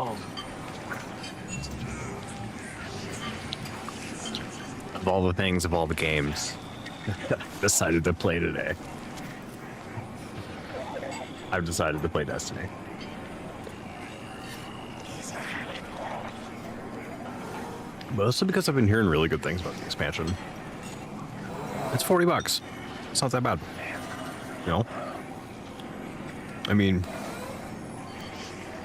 Oh. Of all the things, of all the games, decided to play today. I've decided to play Destiny. Mostly because I've been hearing really good things about the expansion. It's $40. It's not that bad. You know? I mean,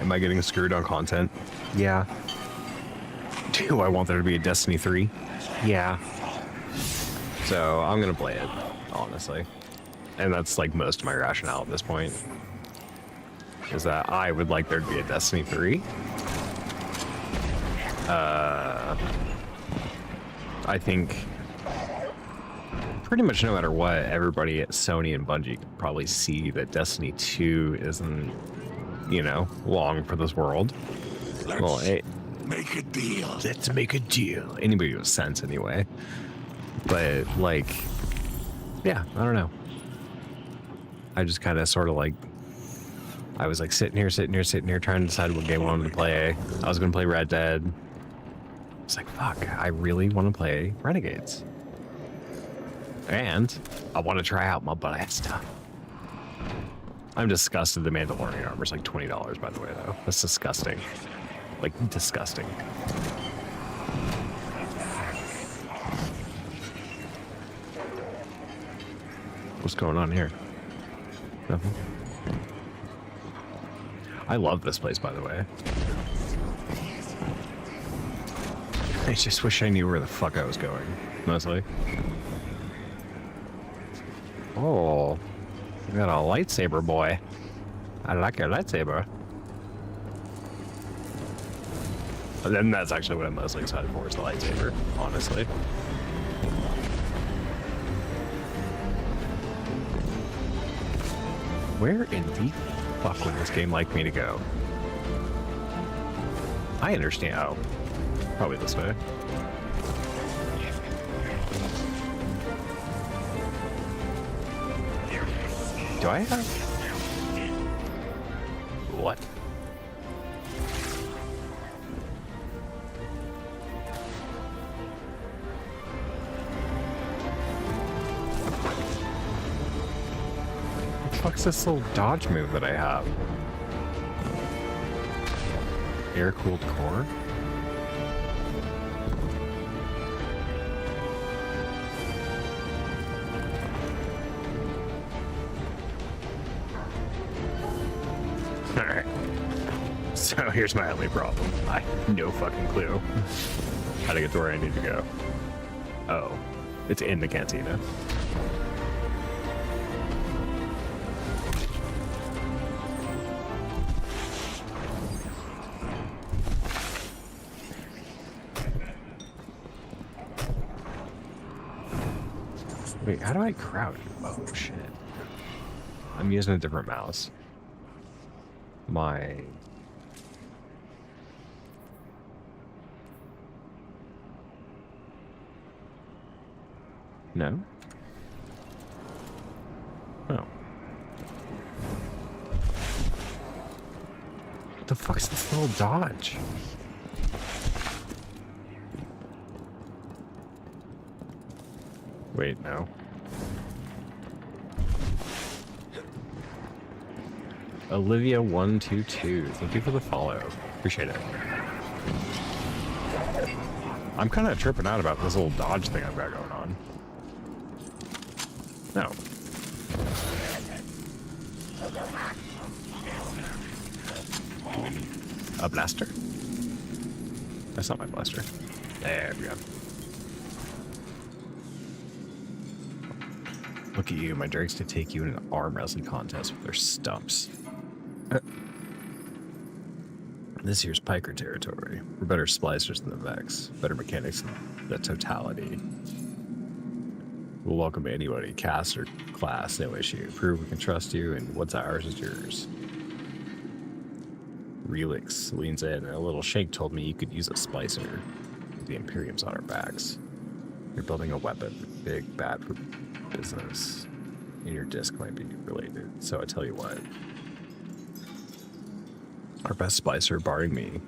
am I getting screwed on content? Yeah. Do I want there to be a Destiny 3? Yeah. So I'm gonna play it, honestly. And that's like most of my rationale at this point. Is that I would like there to be a Destiny 3. I think pretty much no matter what, everybody at Sony and Bungie can probably see that Destiny 2 isn't, you know, long for this world. Make a deal. Let's make a deal. Anybody with sense, anyway. But, like, yeah, I don't know. I just kind of sort of like, I was like sitting here, trying to decide what game I wanted to play. I was going to play Red Dead. It's like, fuck, I really want to play Renegades. And I want to try out my Ballista. I'm disgusted the Mandalorian armor's like $20, by the way, though. That's disgusting. Like, disgusting. What's going on here? Nothing. I love this place, by the way. I just wish I knew where the fuck I was going, mostly. Oh, you got a lightsaber, boy. I like your lightsaber. And then that's actually what I'm mostly excited for, is the lightsaber, honestly. Where in the fuck would this game like me to go? I understand. Oh, probably this way. Do I have... What? What the fuck's this little dodge move that I have? Air-cooled core? Alright. So here's my only problem. I have no fucking clue how to get to where I need to go. Oh, it's in the cantina. Wait, how do I crouch? Oh, shit. I'm using a different mouse. My... No? Oh. What the fuck's this little dodge? Wait, no. Olivia122, thank you for the follow. Appreciate it. I'm kind of tripping out about this little dodge thing I've got going on. No. A blaster? That's not my blaster. There we go. Look at you, my drakes to take you in an arm wrestling contest with their stumps. This here's Piker territory. We're better splicers than the Vex. Better mechanics than the Totality. We'll welcome anybody, caste or class, no issue. Prove we can trust you, and what's ours is yours. Relix leans in, and a little shake told me you could use a splicer. The Imperium's on our backs. You're building a weapon. Big, bad for business. And your disc might be related. So I tell you what. Our best splicer, barring me,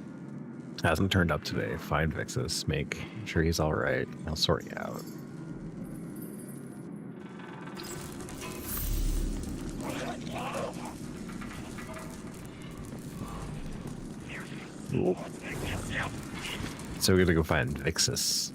hasn't turned up today. Find Vixus. Make sure he's all right. I'll sort you out. Ooh. So we're gonna go find Vixus.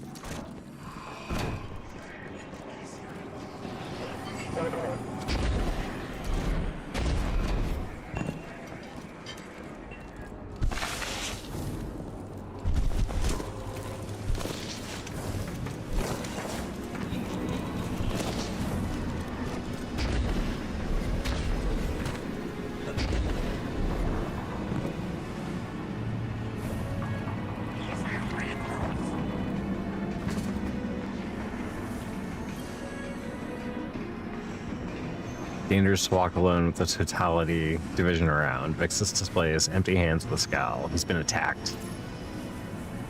Dangerous to walk alone with the totality division around. Vixus displays empty hands with a scowl. He's been attacked.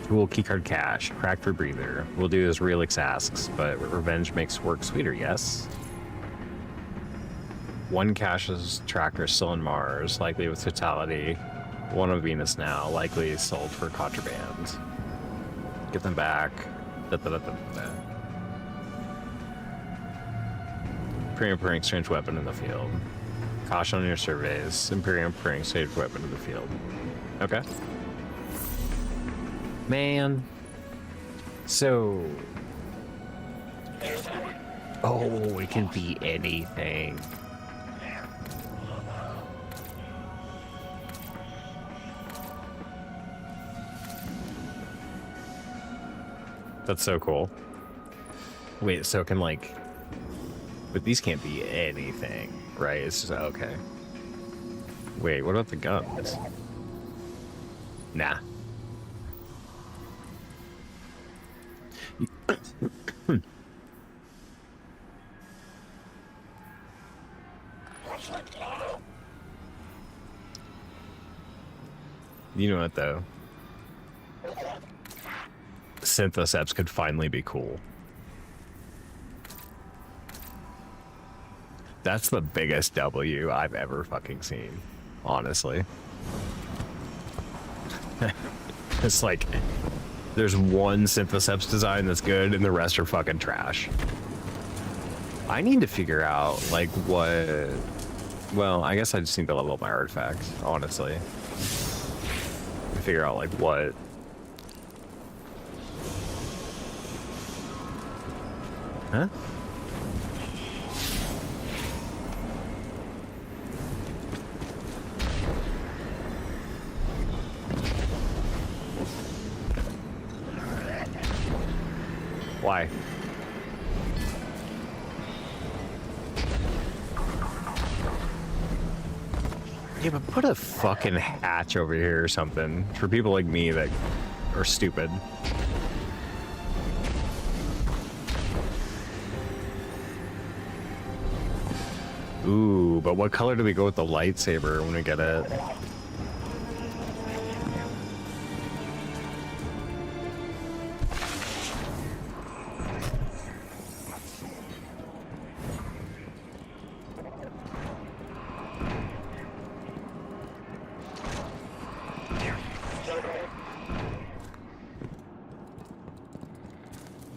Tool, keycard, cash, cracked rebreather. We'll do as Relix asks, but revenge makes work sweeter, yes? One cache's tracker still in Mars, likely with totality. One on Venus now, likely sold for contraband. Get them back. Imperium putting strange weapon in the field. Caution on your surveys. Imperium putting strange weapon in the field. Okay. Man. So. Oh, it can be anything. That's so cool. Wait, so it can like. But these can't be anything, right? It's just, okay. Wait, what about the guns? Nah. You know what, though? Synthoceps could finally be cool. That's the biggest W I've ever fucking seen, honestly. It's like, there's one Synthoceps design that's good and the rest are fucking trash. I need to figure out, like, what... Well, I guess I just need to level up my artifacts, honestly. Figure out, like, what... Huh? Why? Yeah, but put a fucking hatch over here or something for people like me that are stupid. Ooh, but what color do we go with the lightsaber when we get it?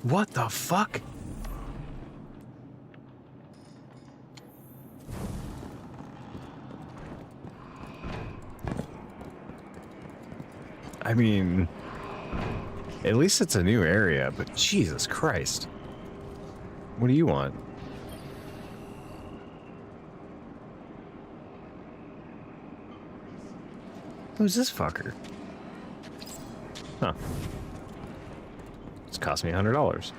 What the fuck? I mean, at least it's a new area, but Jesus Christ. What do you want? Who's this fucker? Huh. It's cost me $100.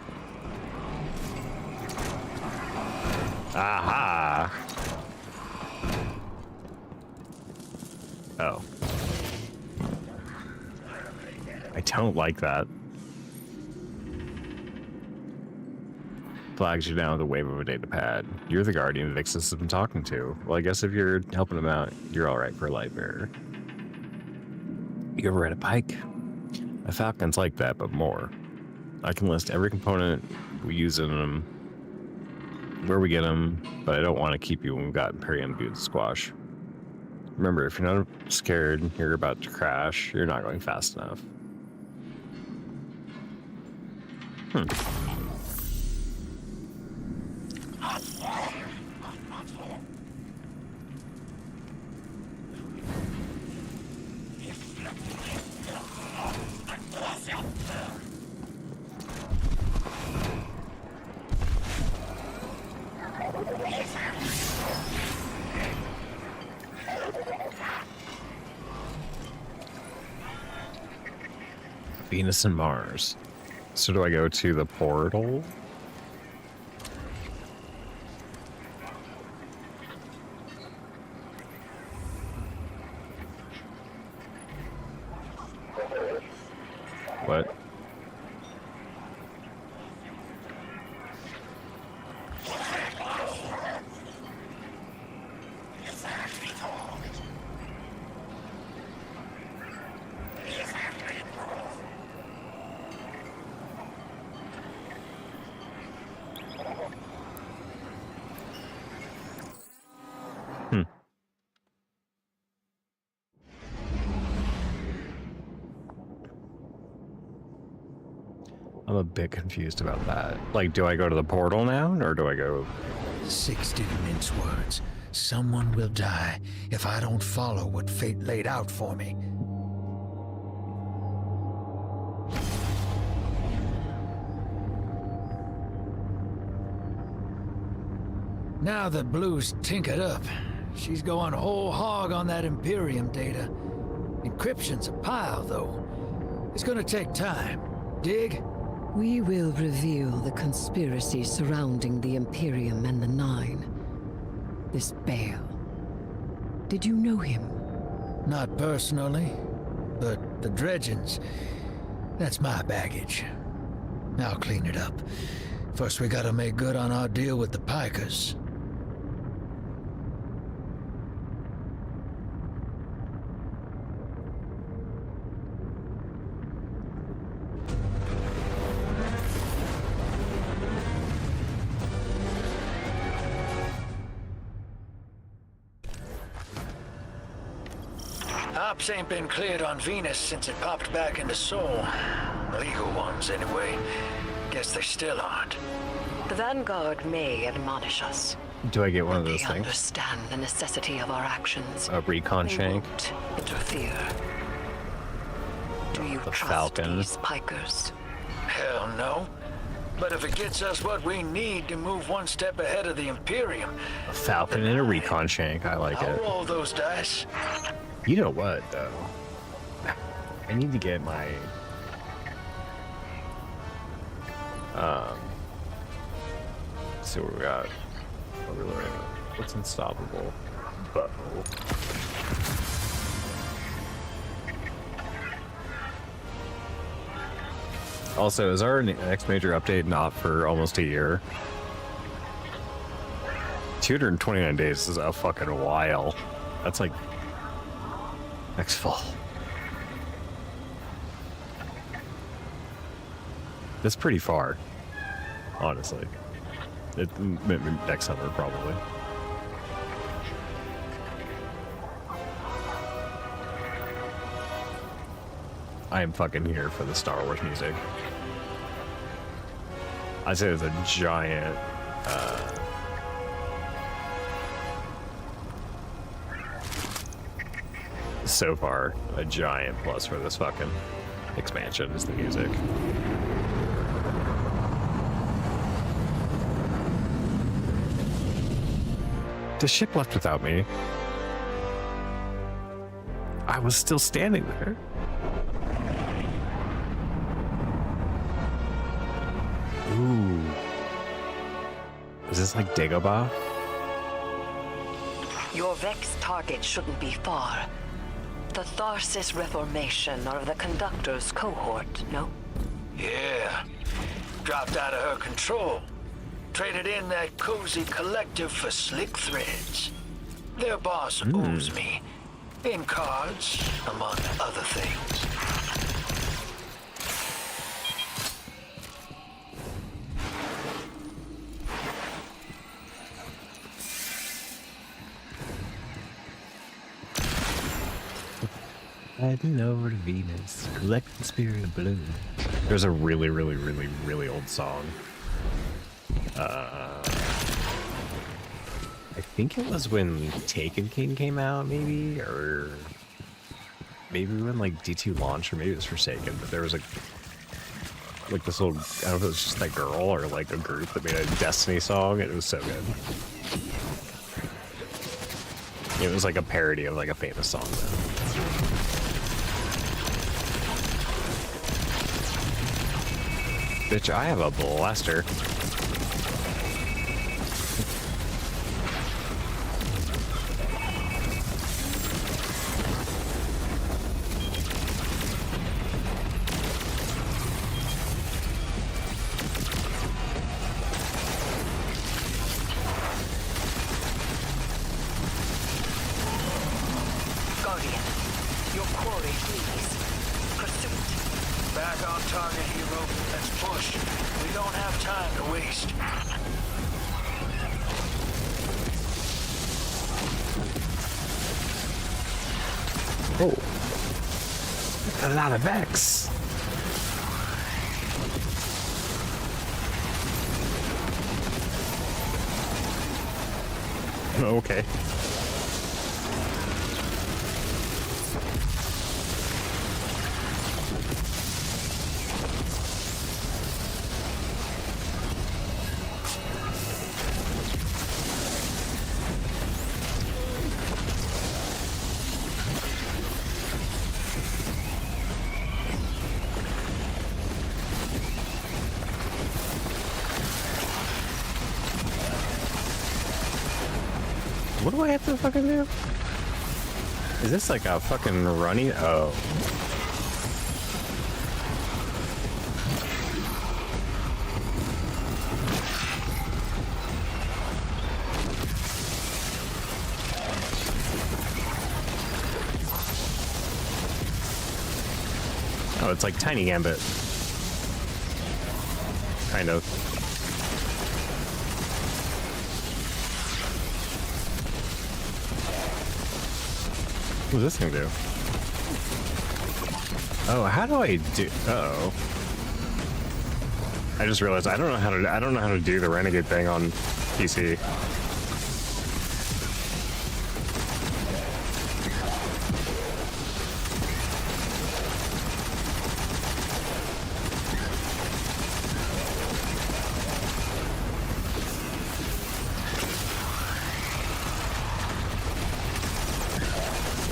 Aha! Oh. I don't like that. Flags you down with a wave of a data pad. You're the guardian Vixus has been talking to. Well, I guess if you're helping him out, you're alright for a light bearer. You ever ride a bike? A Falcon's like that, but more. I can list every component we use in them, where we get them, but I don't want to keep you when we've got Imperium Good Squash. Remember, if you're not scared, you're about to crash, you're not going fast enough. Venus and Mars. So do I go to the portal? What? I'm a bit confused about that. Like, do I go to the portal now, or do I go... 6 didn't mince words. Someone will die if I don't follow what fate laid out for me. Now that Blue's tinkered up, she's going whole hog on that Imperium data. Encryption's a pile, though. It's gonna take time. Dig? We will reveal the conspiracy surrounding the Imperium and the Nine. This Bale. Did you know him? Not personally, but the dredgings, that's my baggage. I'll clean it up. First we gotta make good on our deal with the Pikers. Ops ain't been cleared on Venus since it popped back into Sol. Legal ones, anyway. Guess they still aren't. The Vanguard may admonish us. Do I get one of those They things? understand the necessity of our actions. A recon They shank? won't interfere. Do you The trust Falcon. these Pikers? Hell no. But if it gets us what we need to move one step ahead of the Imperium, A falcon and a recon shank. I like I'll it. roll those dice. You know what, though? I need to get my... Let's see what we got. What's unstoppable? Bow. Also, is our next major update not for almost a year? 229 days is a fucking while. That's like next fall. That's pretty far, honestly. Next summer, probably. I am fucking here for the Star Wars music. I'd say it's a giant, so far, a giant plus for this fucking expansion is the music. The ship left without me. I was still standing there. Ooh. Is this like Dagobah? Your Vex target shouldn't be far. The Tharsis Reformation or the Conductor's cohort, no? Yeah. Dropped out of her control. Traded in that cozy collective for slick threads. Their boss owes me. In cards, among other things. Heading over to Venus, collecting spirit of blue. There's a really, really, really, really old song. I think it was when Taken King came out, maybe, or maybe when like D2 launched, or maybe it was Forsaken. But there was like this little, I don't know if it was just that girl or like a group that made a Destiny song, and it was so good. It was like a parody of like a famous song though. Bitch, I have a blaster. Guardian, your quarry, please. Pursuit. Back on target, hero. Let's push. We don't have time to waste. Oh. A lot of Vex. Okay. What do I have to fucking do? Is this like a fucking running? Oh. Oh, it's like Tiny Gambit. Kind of. What does this thing do? Oh, how do I do? Uh-oh. I just realized I don't know how to do the Renegade thing on PC.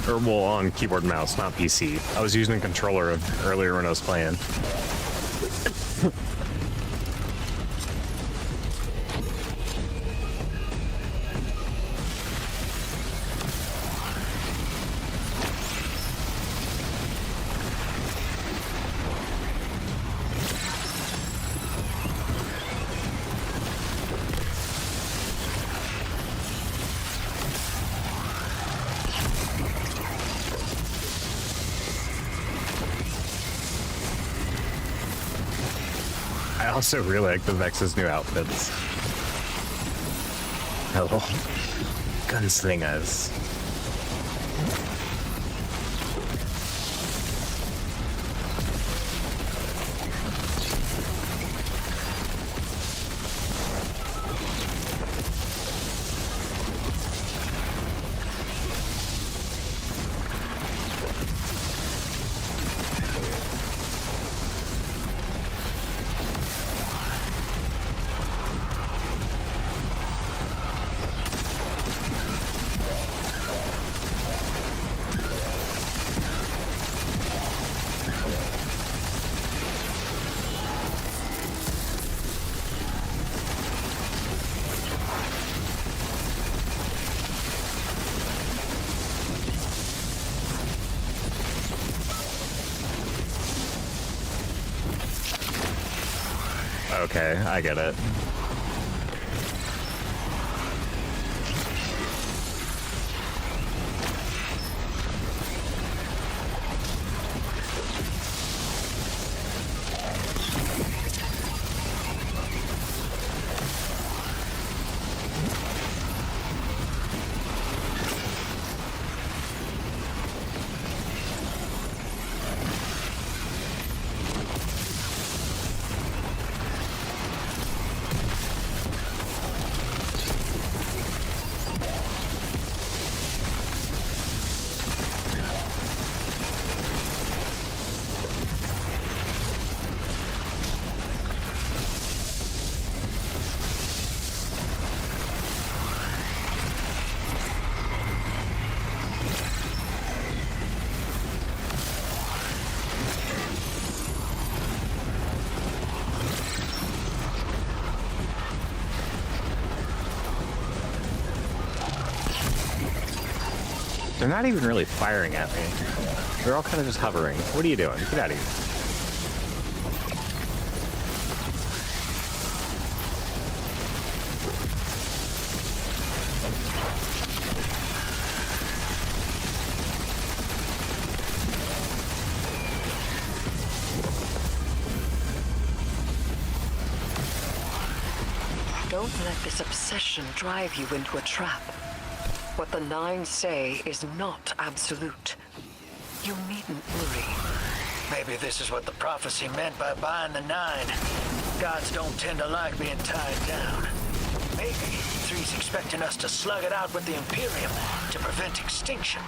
Or, well, on keyboard and mouse, not PC. I was using a controller earlier when I was playing. I also really like the Vex's new outfits. Hello, gunslingers. Okay, I get it. They're not even really firing at me. They're all kind of just hovering. What are you doing? Get out of here. Don't let this obsession drive you into a trap. What the Nine say is not absolute. You needn't worry. Maybe this is what the prophecy meant by buying the Nine. Gods don't tend to like being tied down. Maybe 3's expecting us to slug it out with the Imperium to prevent extinction.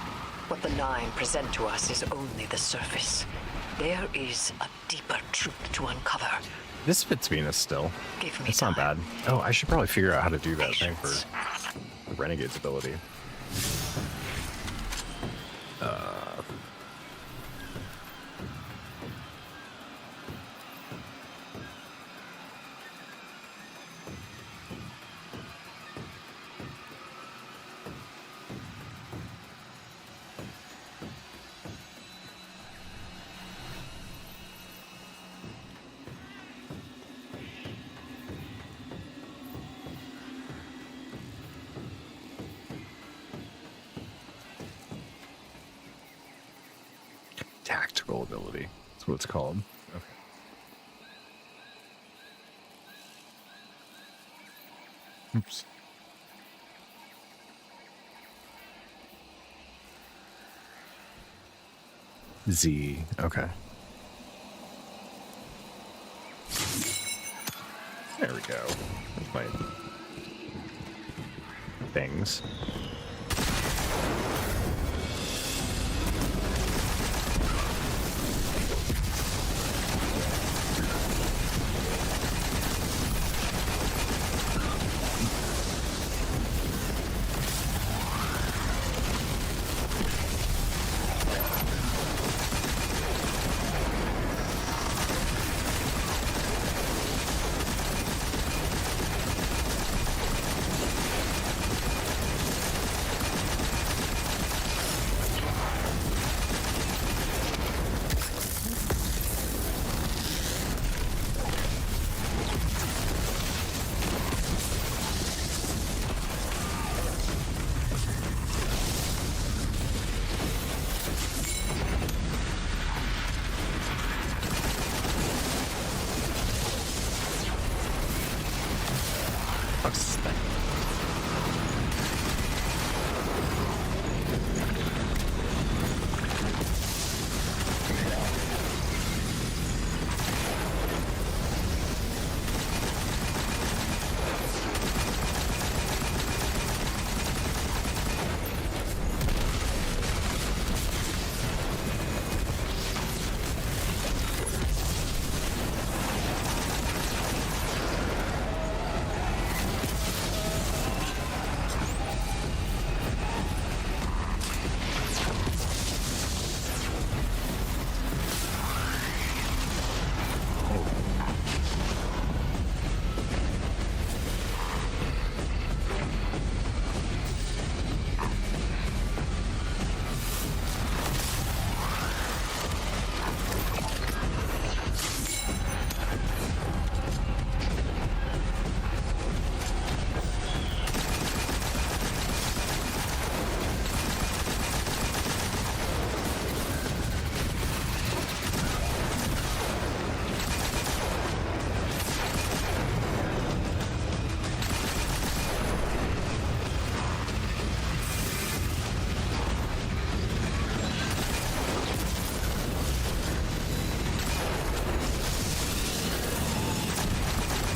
What the Nine present to us is only the surface. There is a deeper truth to uncover. This fits Venus still. Give me It's not time. bad. Oh, I should probably figure out how to do that thing for the Renegade's ability. Tactical ability. That's what it's called. Okay. Oops. Z. Okay. There we go. There's my things. Fuck's this thing?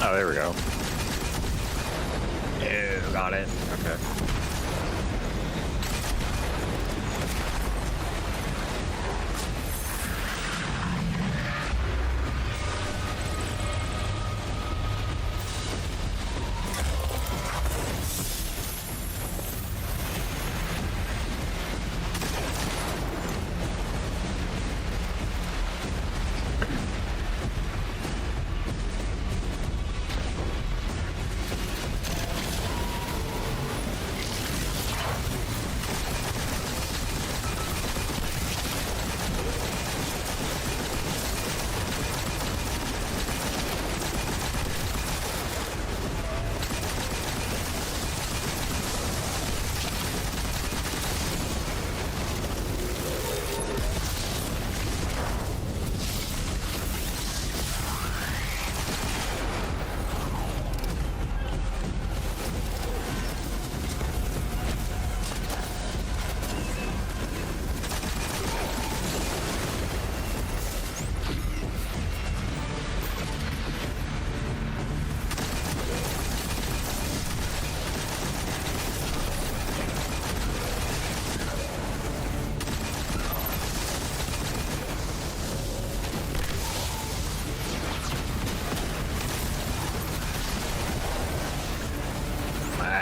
Oh, there we go. Ew, got it. Okay.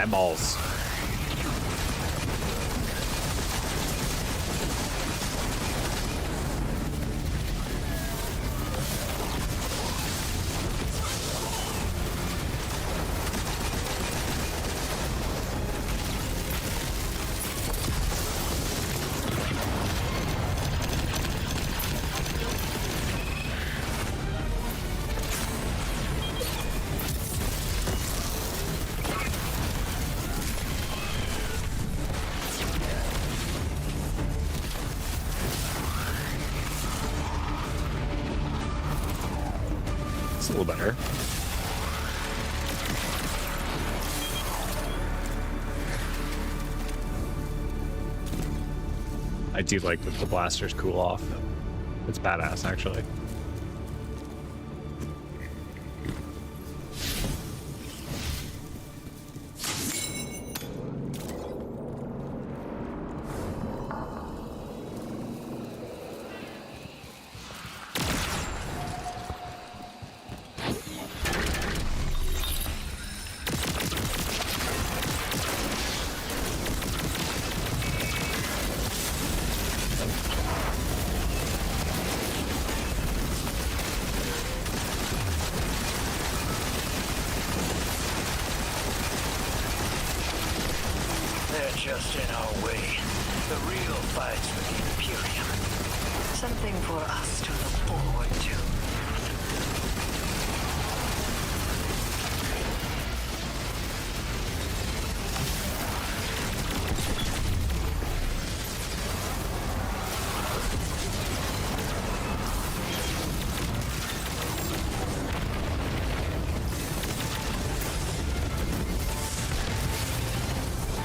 Eyeballs. It's a little better. I do like that the blasters cool off. It's badass, actually. They're just in our way. The real fight's for the Imperium. Something for us to look forward to.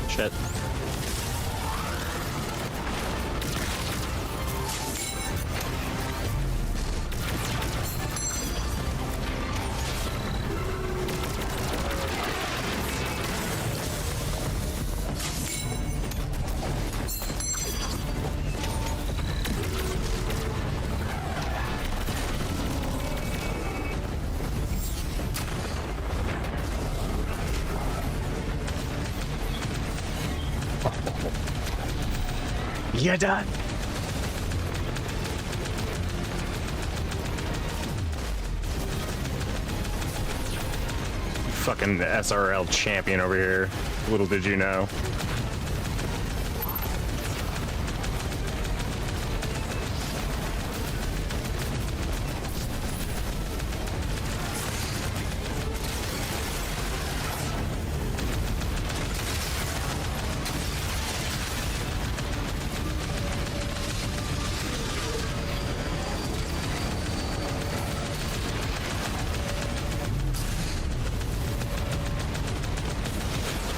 Shit. Yeah, done. Fucking SRL champion over here. Little did you know.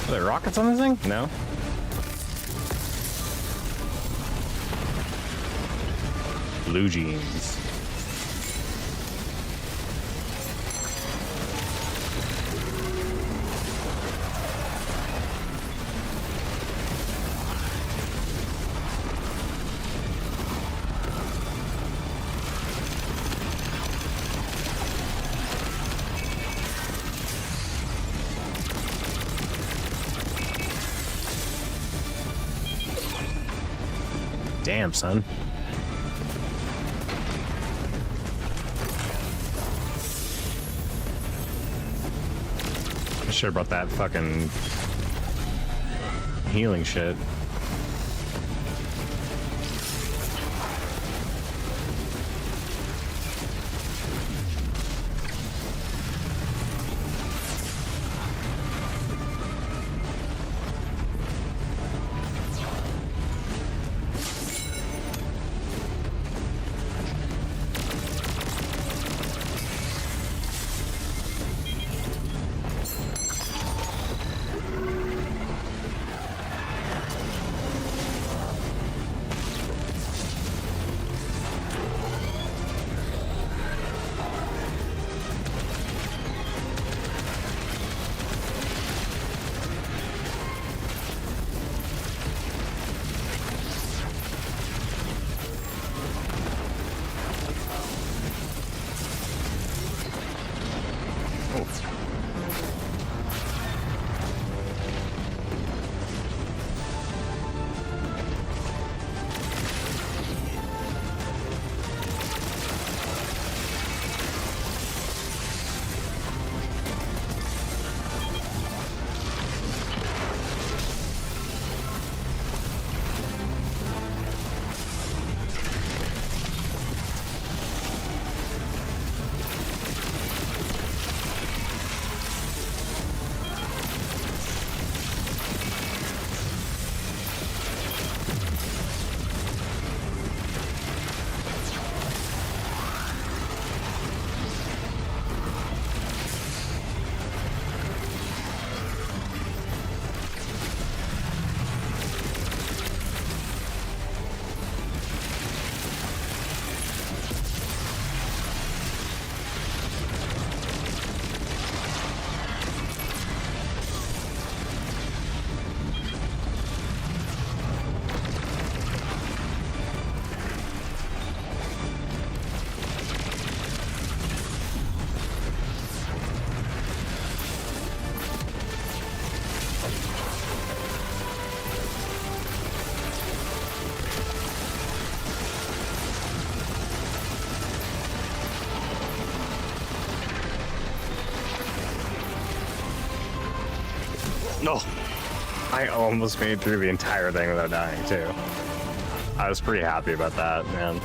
Are there rockets on this thing? No. Blue jeans. Damn, son. I should have brought that fucking healing shit. No. I almost made it through the entire thing without dying, too. I was pretty happy about that, man.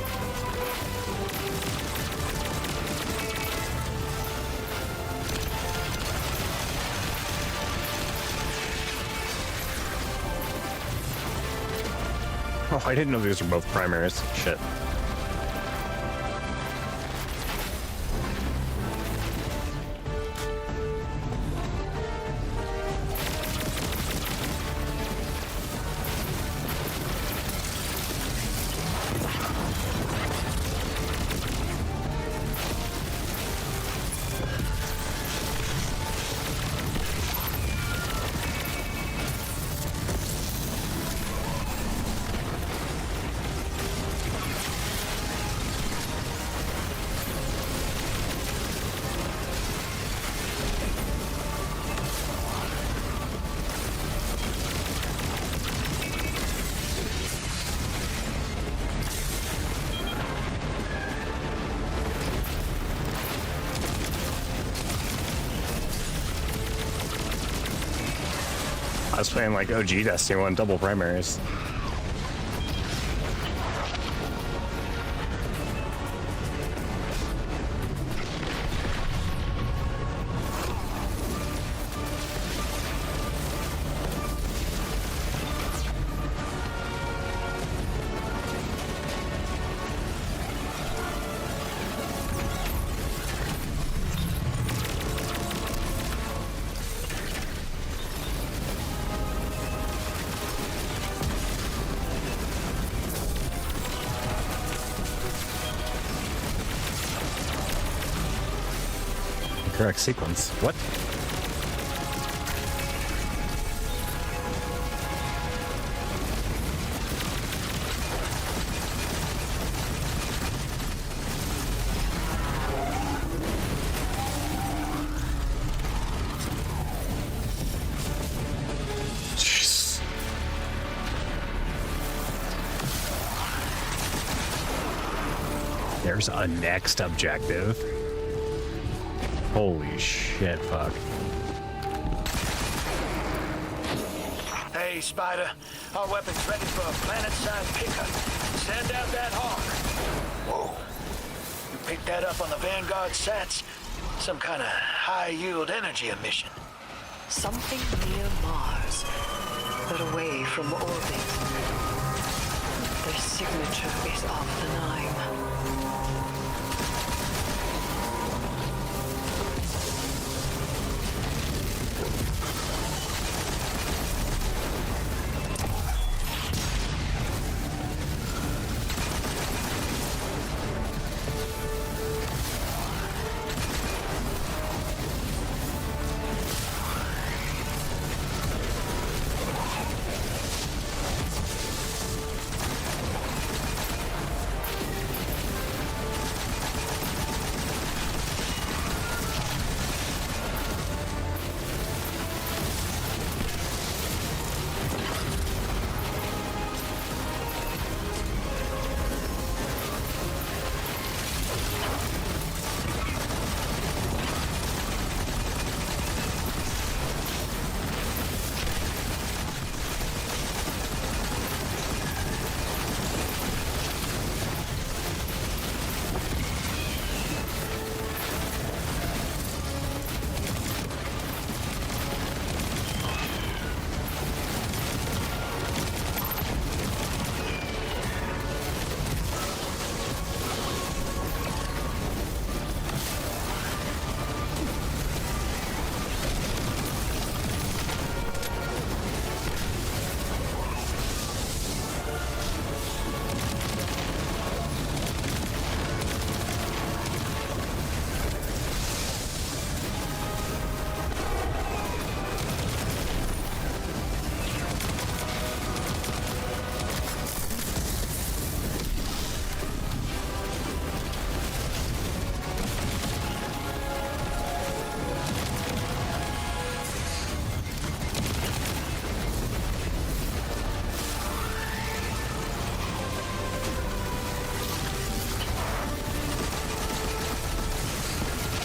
Oh, I didn't know these were both primaries. Shit. I was playing like OG Destiny 1 double primaries. Correct sequence. What? Jeez. There's a next objective. Holy shit, fuck. Hey, Spider. Our weapon's ready for a planet-sized pickup. Send out that hawk. Whoa. You picked that up on the Vanguard sats? Some kind of high-yield energy emission. Something near Mars, but away from orbit. Their signature is of the Nine.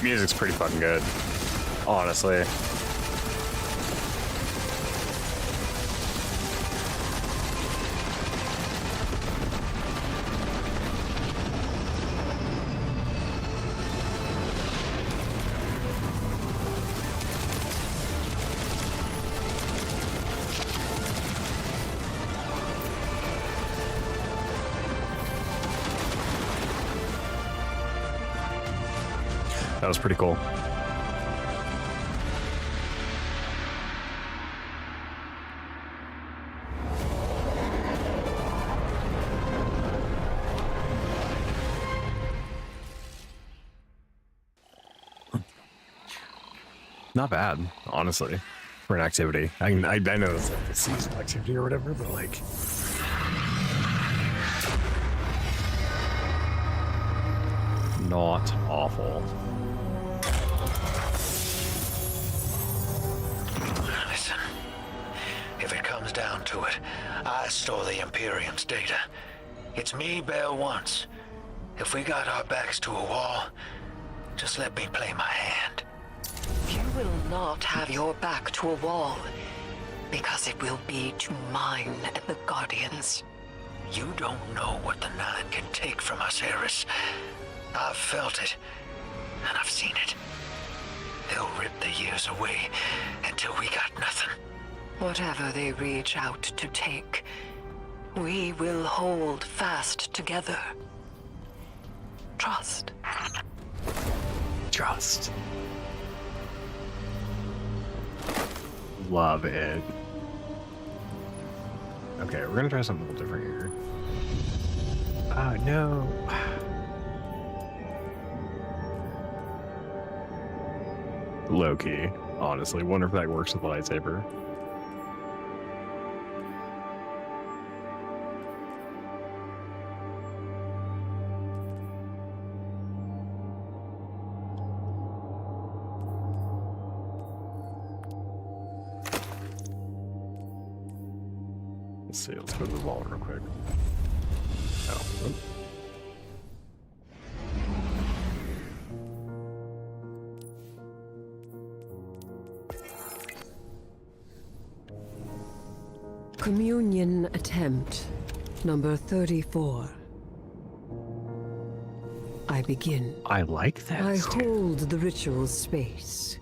Music's pretty fucking good, honestly. That was pretty cool. Not bad, honestly, for an activity. I know it's like a seasonal activity or whatever, but like, not awful. Listen, if it comes down to it, I stole the Imperium's data. It's me Bell wants. If we got our backs to a wall, just let me play my hand. You will not have your back to a wall, because it will be to mine and the Guardians. You don't know what the Nine can take from us, Eris. I've felt it, and I've seen it. They'll rip the years away until we got nothing. Whatever they reach out to take, we will hold fast together. Trust. Trust. Love it. Okay, we're gonna try something a little different here. Oh no. Low key, honestly. Wonder if that works with the lightsaber. Let's see, let's go to the wall real quick. Oh. Communion attempt number 34. I begin. I like that. I hold the ritual space.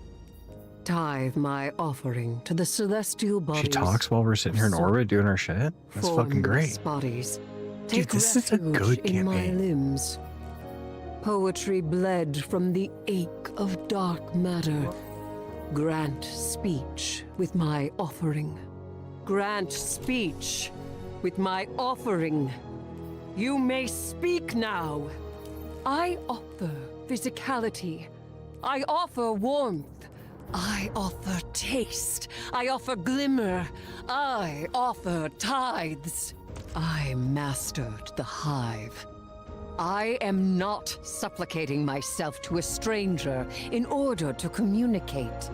Tithe my offering to the celestial bodies. She talks while we're sitting here in orbit doing our shit. That's fucking great. Bodies. Dude, Take this is a refuge good in my campaign. limbs. Poetry bled from the ache of dark matter. Grant speech with my offering. Grant speech with my offering. You may speak now. I offer physicality. I offer warmth. I offer taste. I offer glimmer. I offer tithes. I mastered the hive. I am not supplicating myself to a stranger in order to communicate.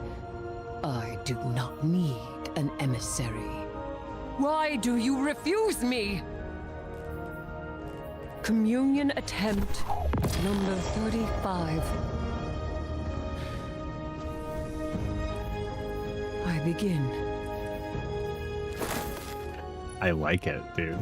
I do not need an emissary. Why do you refuse me? Communion attempt number 35. I begin. I like it, dude.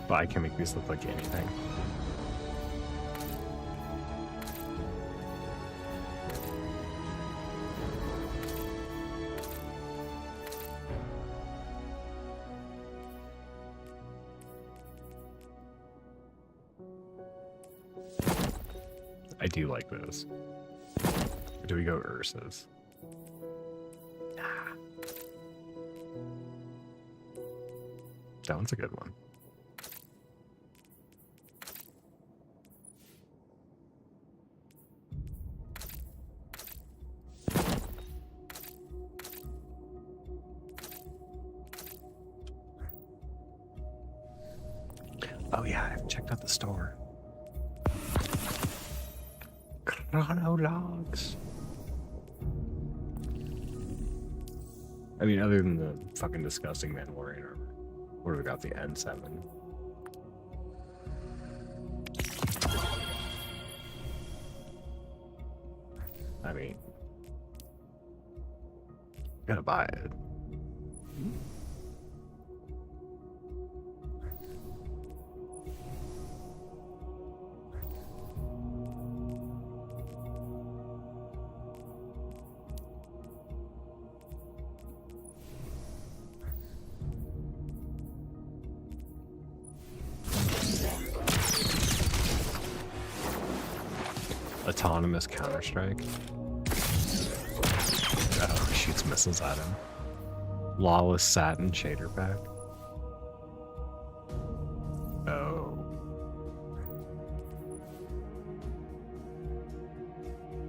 But I can make these look like anything. I do like this. Or do we go Ursa's? That one's a good one. Oh yeah, I haven't checked out the store. Chronologs. I mean, other than the fucking disgusting Mandalorian armor. What do we got? The N7. I mean, gotta buy it. Autonomous Counter-Strike. Oh, shoots missiles at him. Lawless Satin Shader Pack. Oh.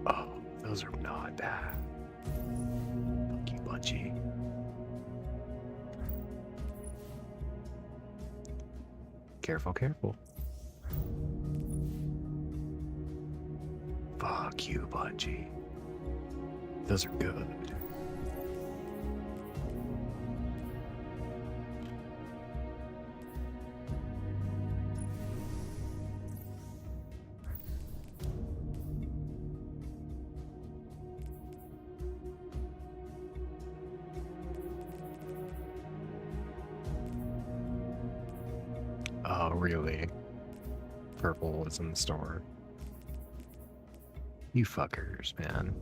Oh, those are not bad. Fuck you, Bungie. Careful, careful. Fuck you, Bungie. Those are good. Oh, really? Purple is in the store. You fuckers, man.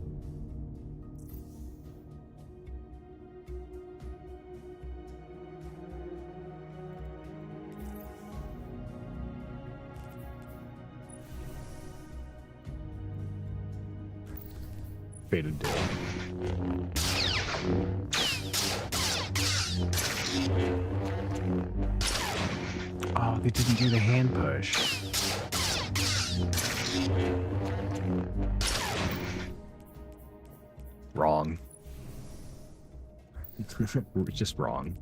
Faded deal. Oh, they didn't do the hand push. Wrong. We're just wrong.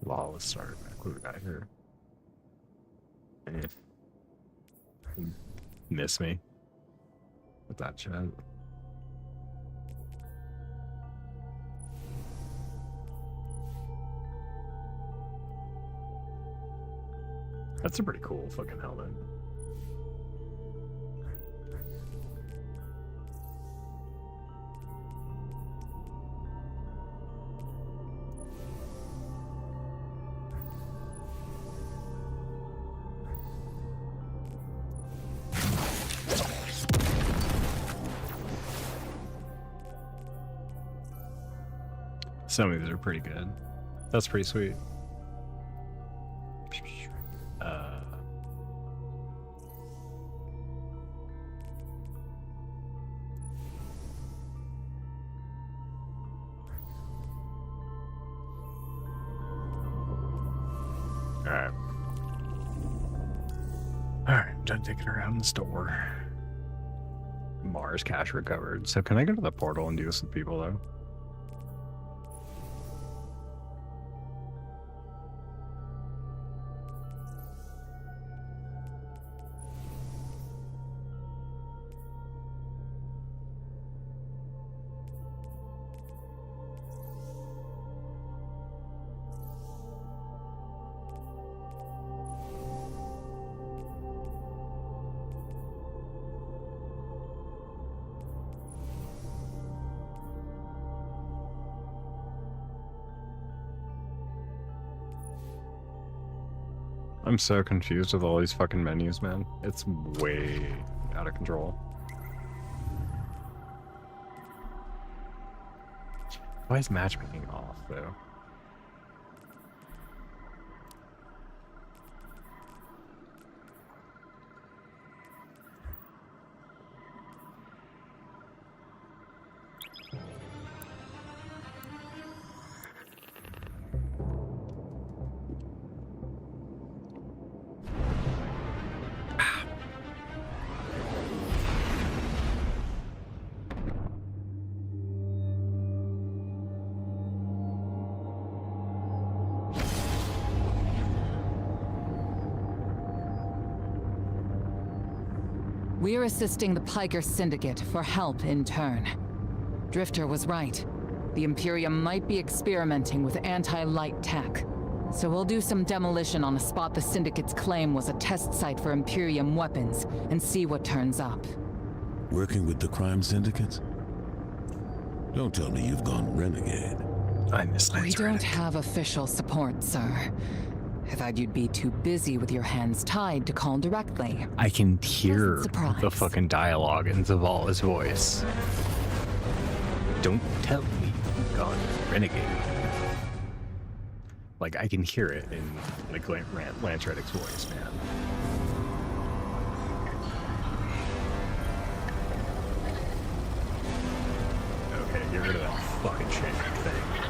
Lawless starter back. What do we got here? Miss me with that chat. That's a pretty cool fucking helmet. Some of these are pretty good. That's pretty sweet. Alright, done taking her out in the store. Mars cash recovered. So can I go to the portal and do this with people though? I'm so confused with all these fucking menus, man. It's way out of control. Why is matchmaking off, though? We're assisting the Piker Syndicate for help in turn. Drifter was right. The Imperium might be experimenting with anti-light tech. So we'll do some demolition on a spot the Syndicate's claim was a test site for Imperium weapons and see what turns up. Working with the crime syndicates? Don't tell me you've gone renegade. I miss We Lance don't Reddick. have official support, sir. I thought you'd be too busy with your hands tied to call directly. I can hear Pleasant surprise. the fucking dialogue in Zavala's voice. Don't tell me you've gone renegade. Like, I can hear it in, like, Lance Reddick's voice, man. Okay, get rid of that fucking shit thing.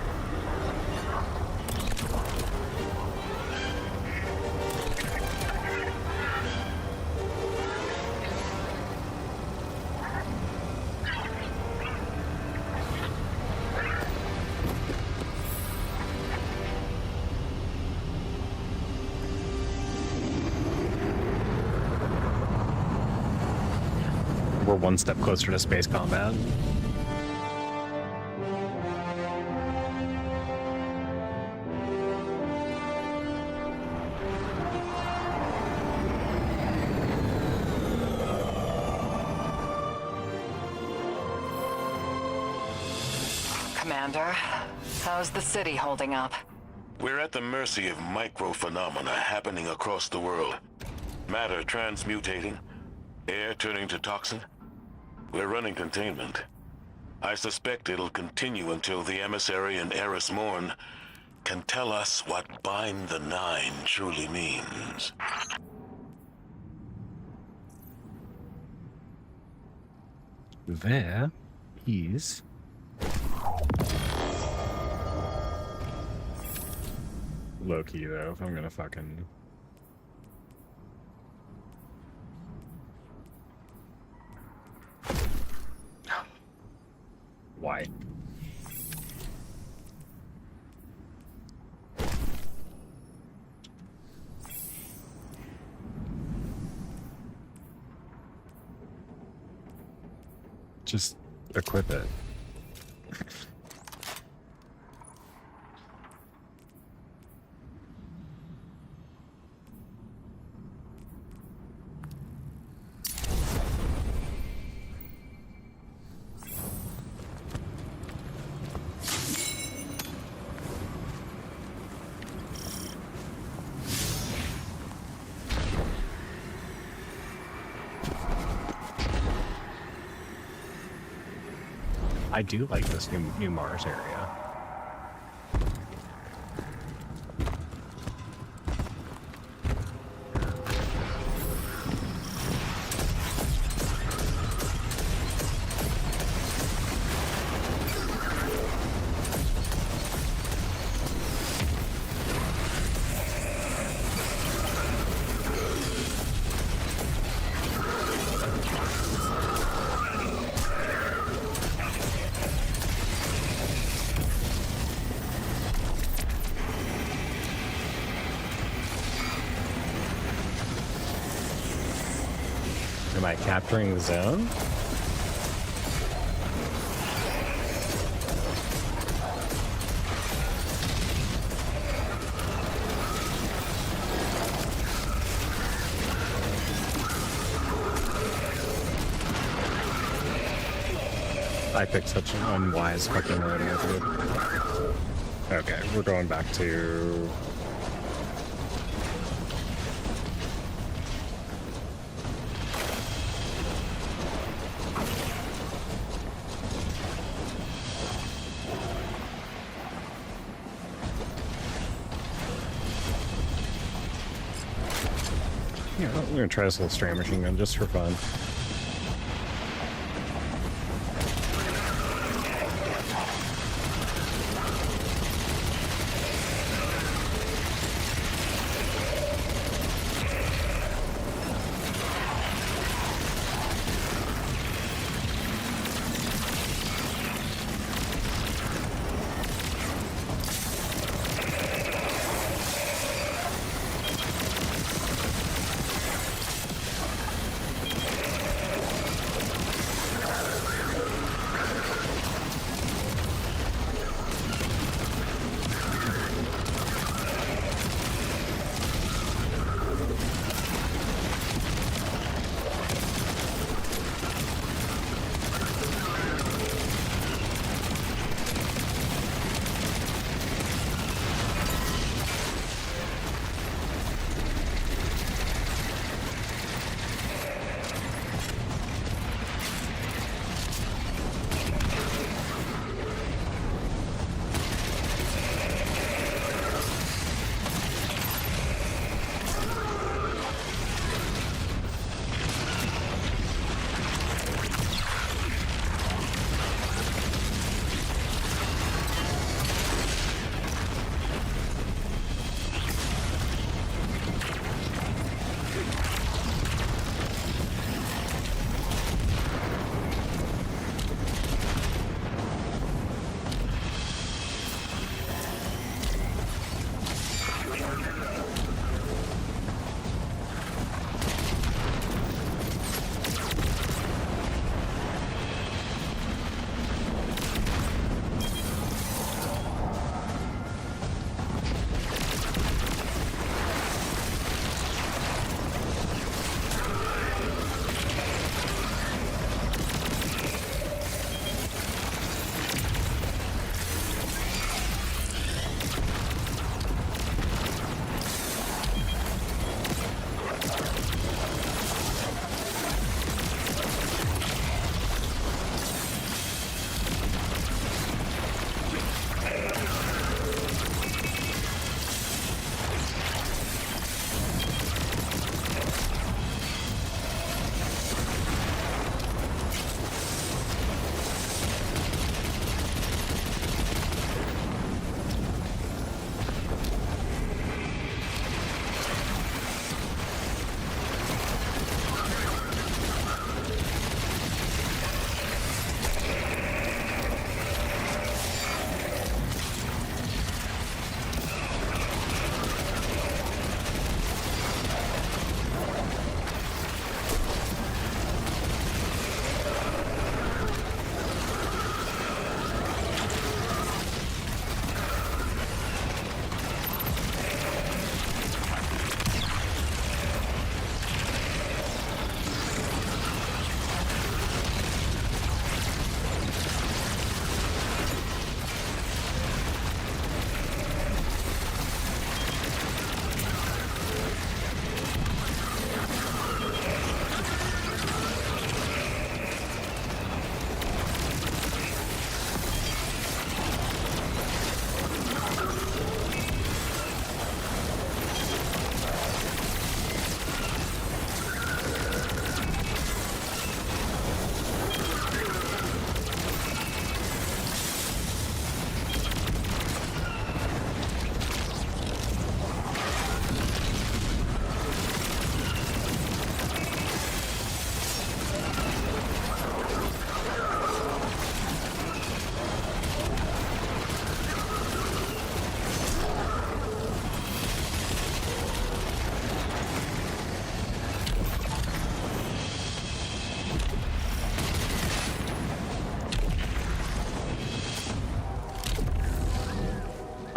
We're one step closer to space combat. Commander, how's the city holding up? We're at the mercy of microphenomena happening across the world. Matter transmutating, air turning to toxin. We're running containment. I suspect it'll continue until the emissary and Eris Morn can tell us what Bind the Nine truly means. There is low key though, if I'm gonna fucking why? Just equip it. I do like this new Mars area. Am I capturing the zone? I picked such an unwise fucking road method. Okay, we're going back to... Yeah, we're gonna try this little stray machine gun just for fun.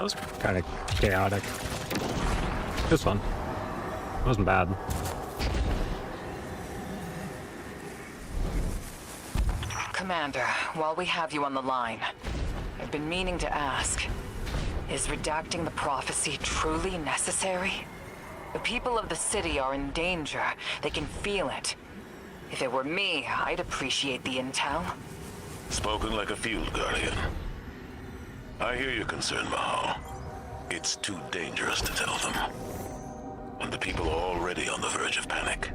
was kind of chaotic. It was fun. It wasn't bad. Commander, while we have you on the line, I've been meaning to ask, is redacting the prophecy truly necessary? The people of the city are in danger. They can feel it. If it were me, I'd appreciate the intel. Spoken like a field guardian. I hear your concern, Mahal. It's too dangerous to tell them. And the people are already on the verge of panic.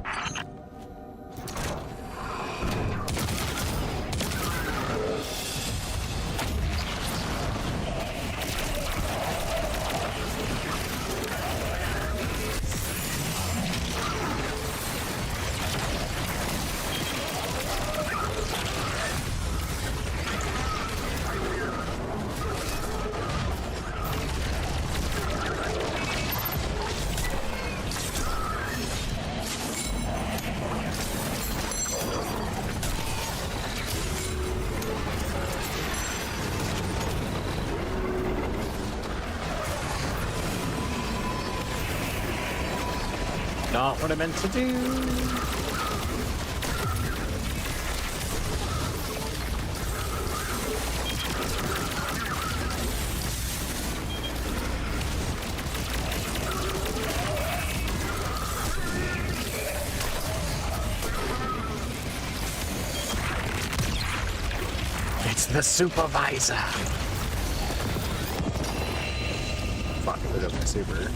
Not what I meant to do. It's the supervisor. Fuck, there goes my super.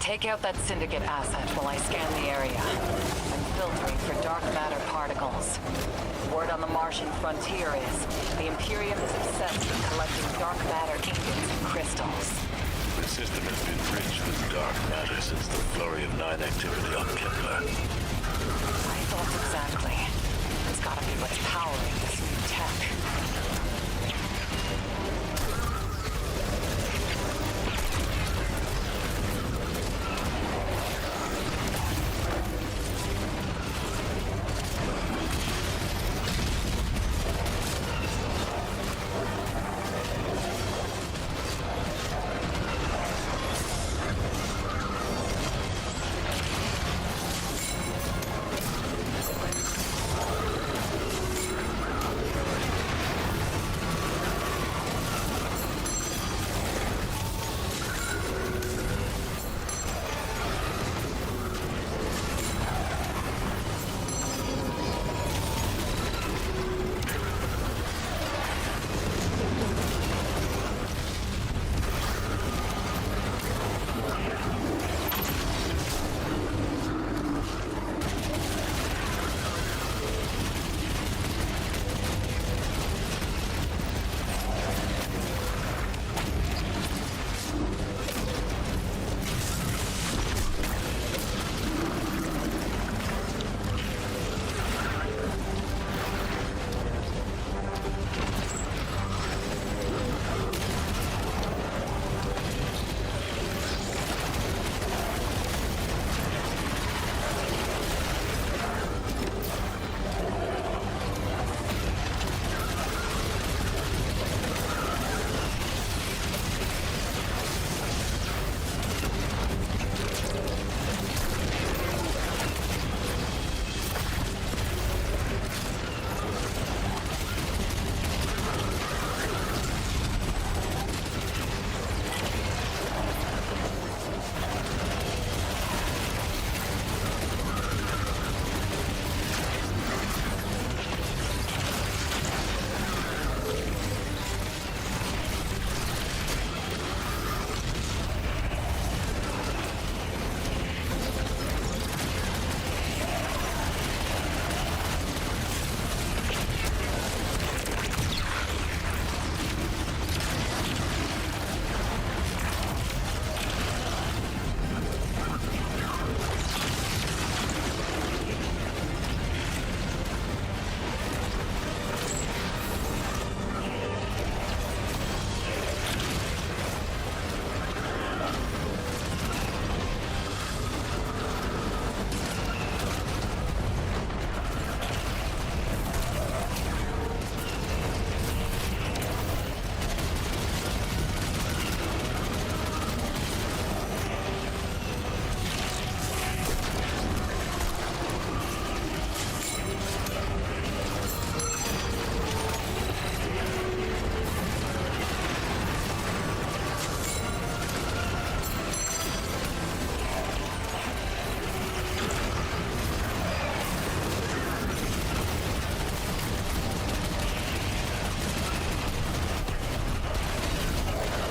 Take out that Syndicate asset while I scan the area. I'm filtering for dark matter particles. Word on the Martian frontier is the Imperium is obsessed with collecting dark matter ingots and crystals. The system has been rich with dark matter since the Flurry of 9 activity on Kepler. I thought exactly. It's gotta be what's powering this new tech.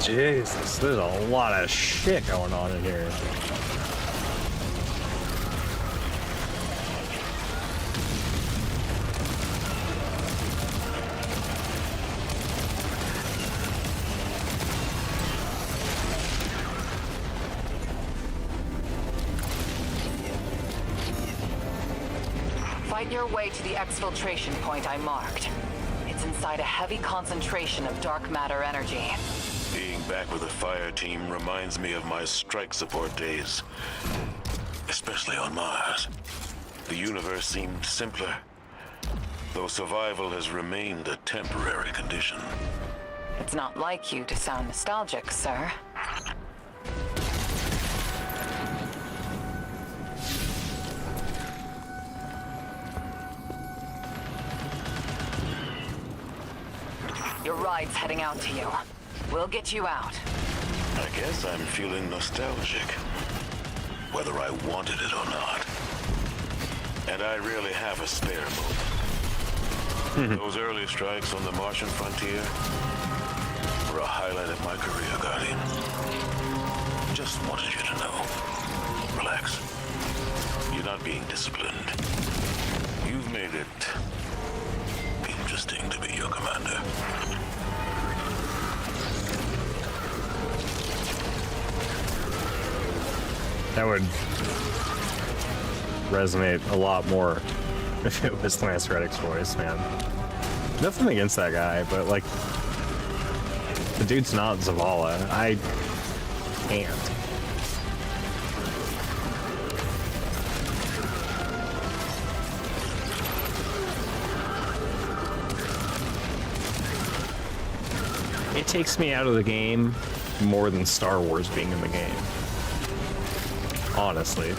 Jesus, there's a lot of shit going on in here. Fight your way to the exfiltration point I marked. It's inside a heavy concentration of dark matter energy. Being back with the fire team reminds me of my strike support days. Especially on Mars. The universe seemed simpler, though survival has remained a temporary condition. It's not like you to sound nostalgic, sir. Your ride's heading out to you. We'll get you out. I guess I'm feeling nostalgic, whether I wanted it or not. And I really have a spare moment. Those early strikes on the Martian frontier were a highlight of my career, Guardian. Just wanted you to know. Relax. You're not being disciplined. You've made it interesting to be your commander. That would resonate a lot more if it was Lance Reddick's voice, man. Nothing against that guy, but like, the dude's not Zavala. I can't. It takes me out of the game more than Star Wars being in the game. Honestly.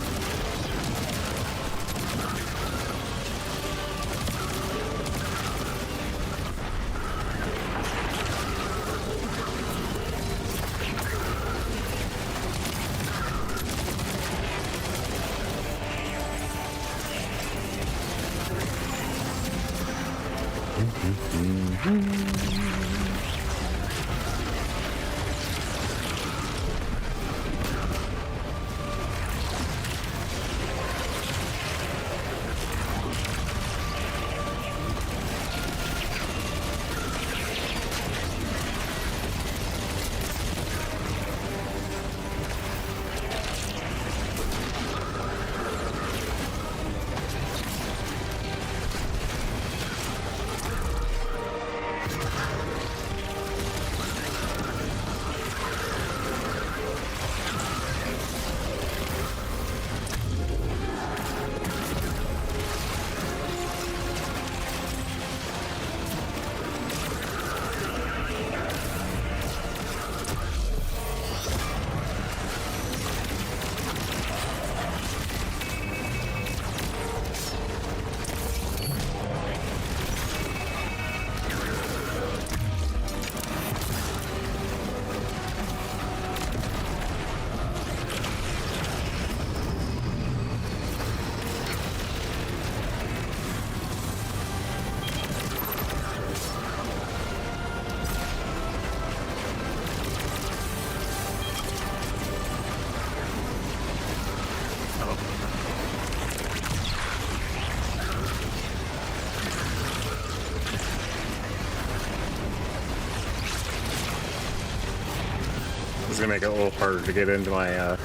It's gonna make it a little harder to get into my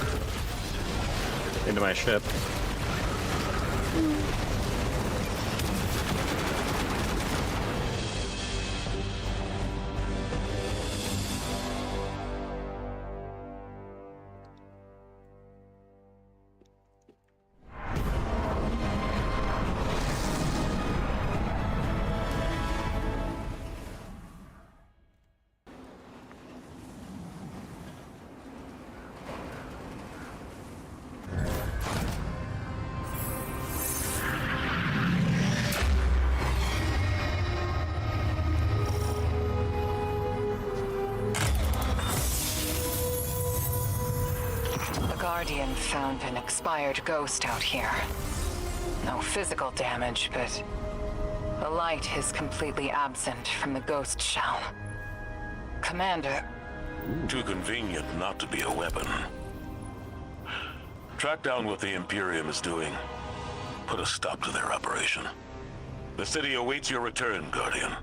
ship. Guardian found an expired ghost out here. No physical damage, but the light is completely absent from the ghost shell. Commander, Too convenient not to be a weapon. Track down what the Imperium is doing. Put a stop to their operation. The city awaits your return, Guardian.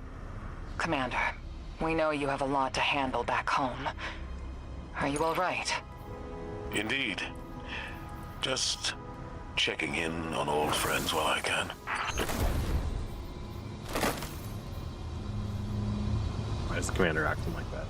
Commander, we know you have a lot to handle back home. Are you all right? Indeed. Just checking in on old friends while I can. Why is the commander acting like that?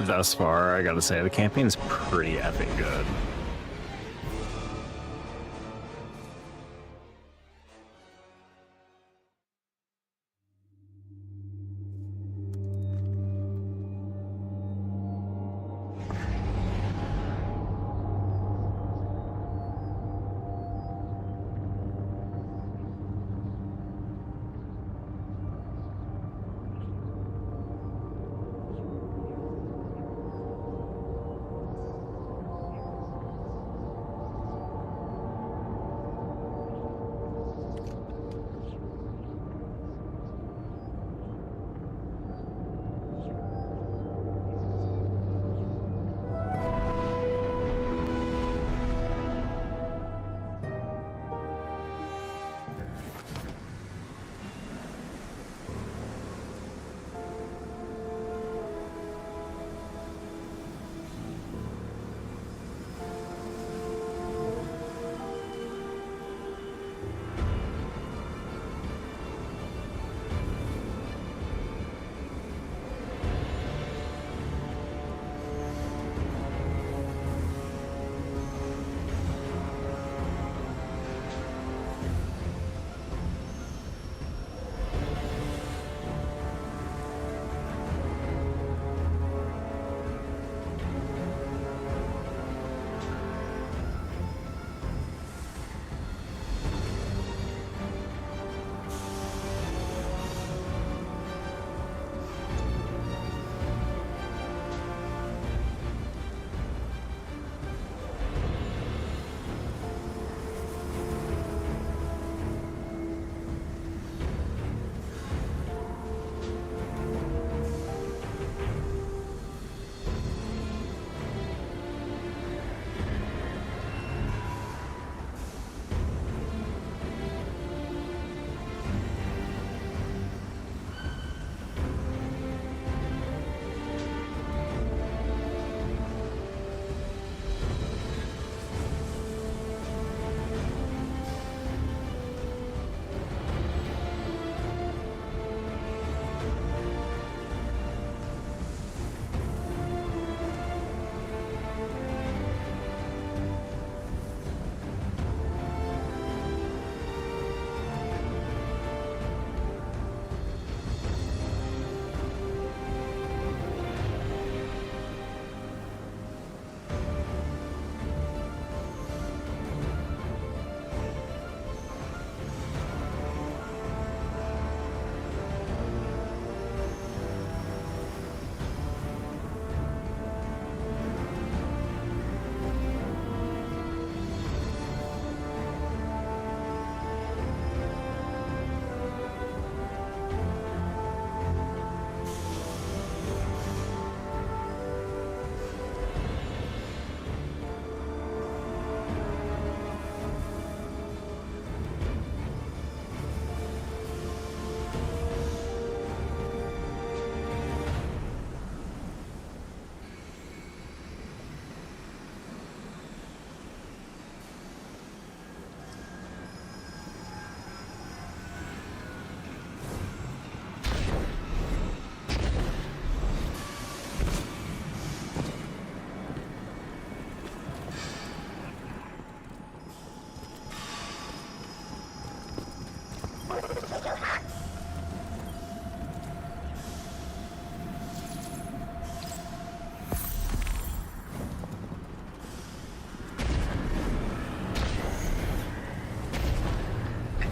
thus far, I gotta say, the campaign's pretty epic good.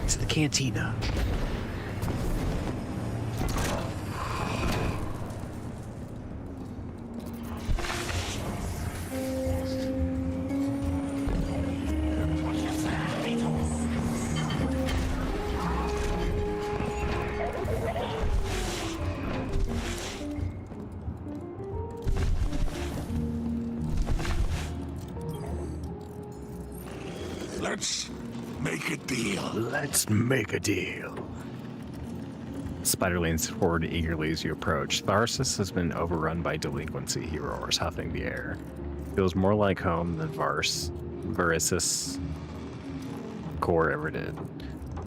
To the cantina. Let's make a deal. Let's make a deal. Spider leans forward eagerly as you approach. Tharsis has been overrun by delinquency, he roars, huffing the air. Feels more like home than Varisis Core ever did.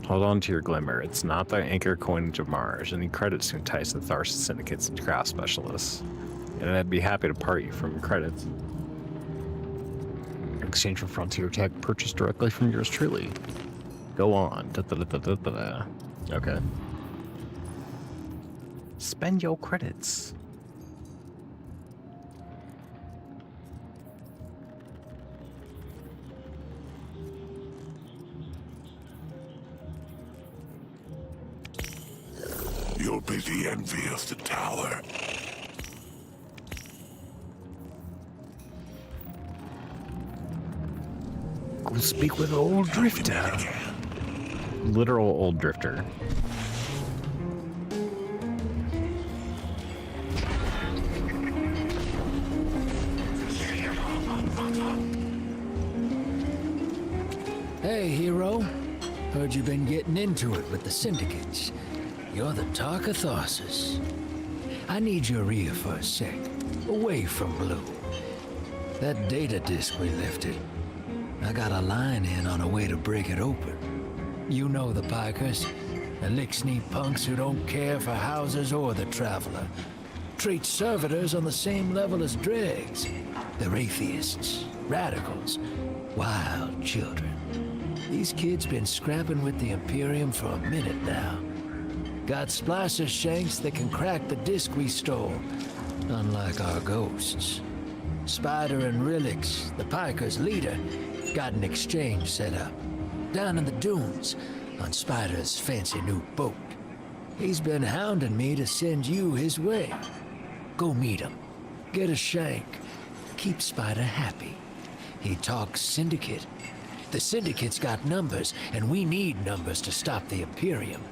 Hold on to your glimmer. It's not the anchor coinage of Mars. Any credits to entice the Tharsis syndicates and craft specialists. And I'd be happy to part you from credits. In exchange for Frontier Tech purchased directly from yours truly. Go on. Da-da-da-da-da-da. Okay. Spend your credits. You'll be the envy of the tower. Go speak with old Drifter. Literal old Drifter. Hey, hero. Heard you've been getting into it with the syndicates. You're the talk of Thossus. I need your ear for a sec, away from Blue. That data disk we lifted, I got a line in on a way to break it open. You know the Pikers, the lick-sneak punks who don't care for houses or the traveler. Treat servitors on the same level as dregs. They're atheists, radicals, wild children. These kids been scrapping with the Imperium for a minute now. Got splasher shanks that can crack the disc we stole, unlike our ghosts. Spider and Rilix, the Pikers' leader, got an exchange set up down in the dunes on Spider's fancy new boat. He's been hounding me to send you his way. Go meet him, get a shank, keep Spider happy. He talks syndicate. The syndicate's got numbers, and we need numbers to stop the Imperium.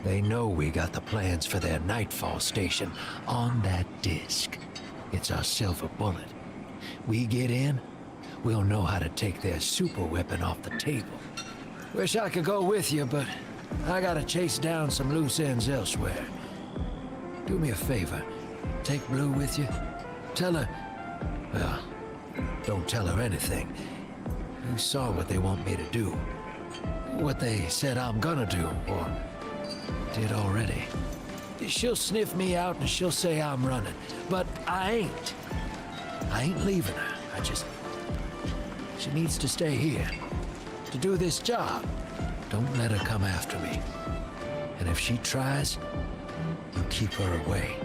They know we got the plans for their Nightfall station on that disc. It's our silver bullet. We get in, we'll know how to take their super weapon off the table. Wish I could go with you, but I gotta chase down some loose ends elsewhere. Do me a favor, take Blue with you. Tell her, well, don't tell her anything. You saw what they want me to do. What they said I'm gonna do, or did already. She'll sniff me out and she'll say I'm running, but I ain't. I ain't leaving her. She needs to stay here to do this job. Don't let her come after me. And if she tries, you keep her away.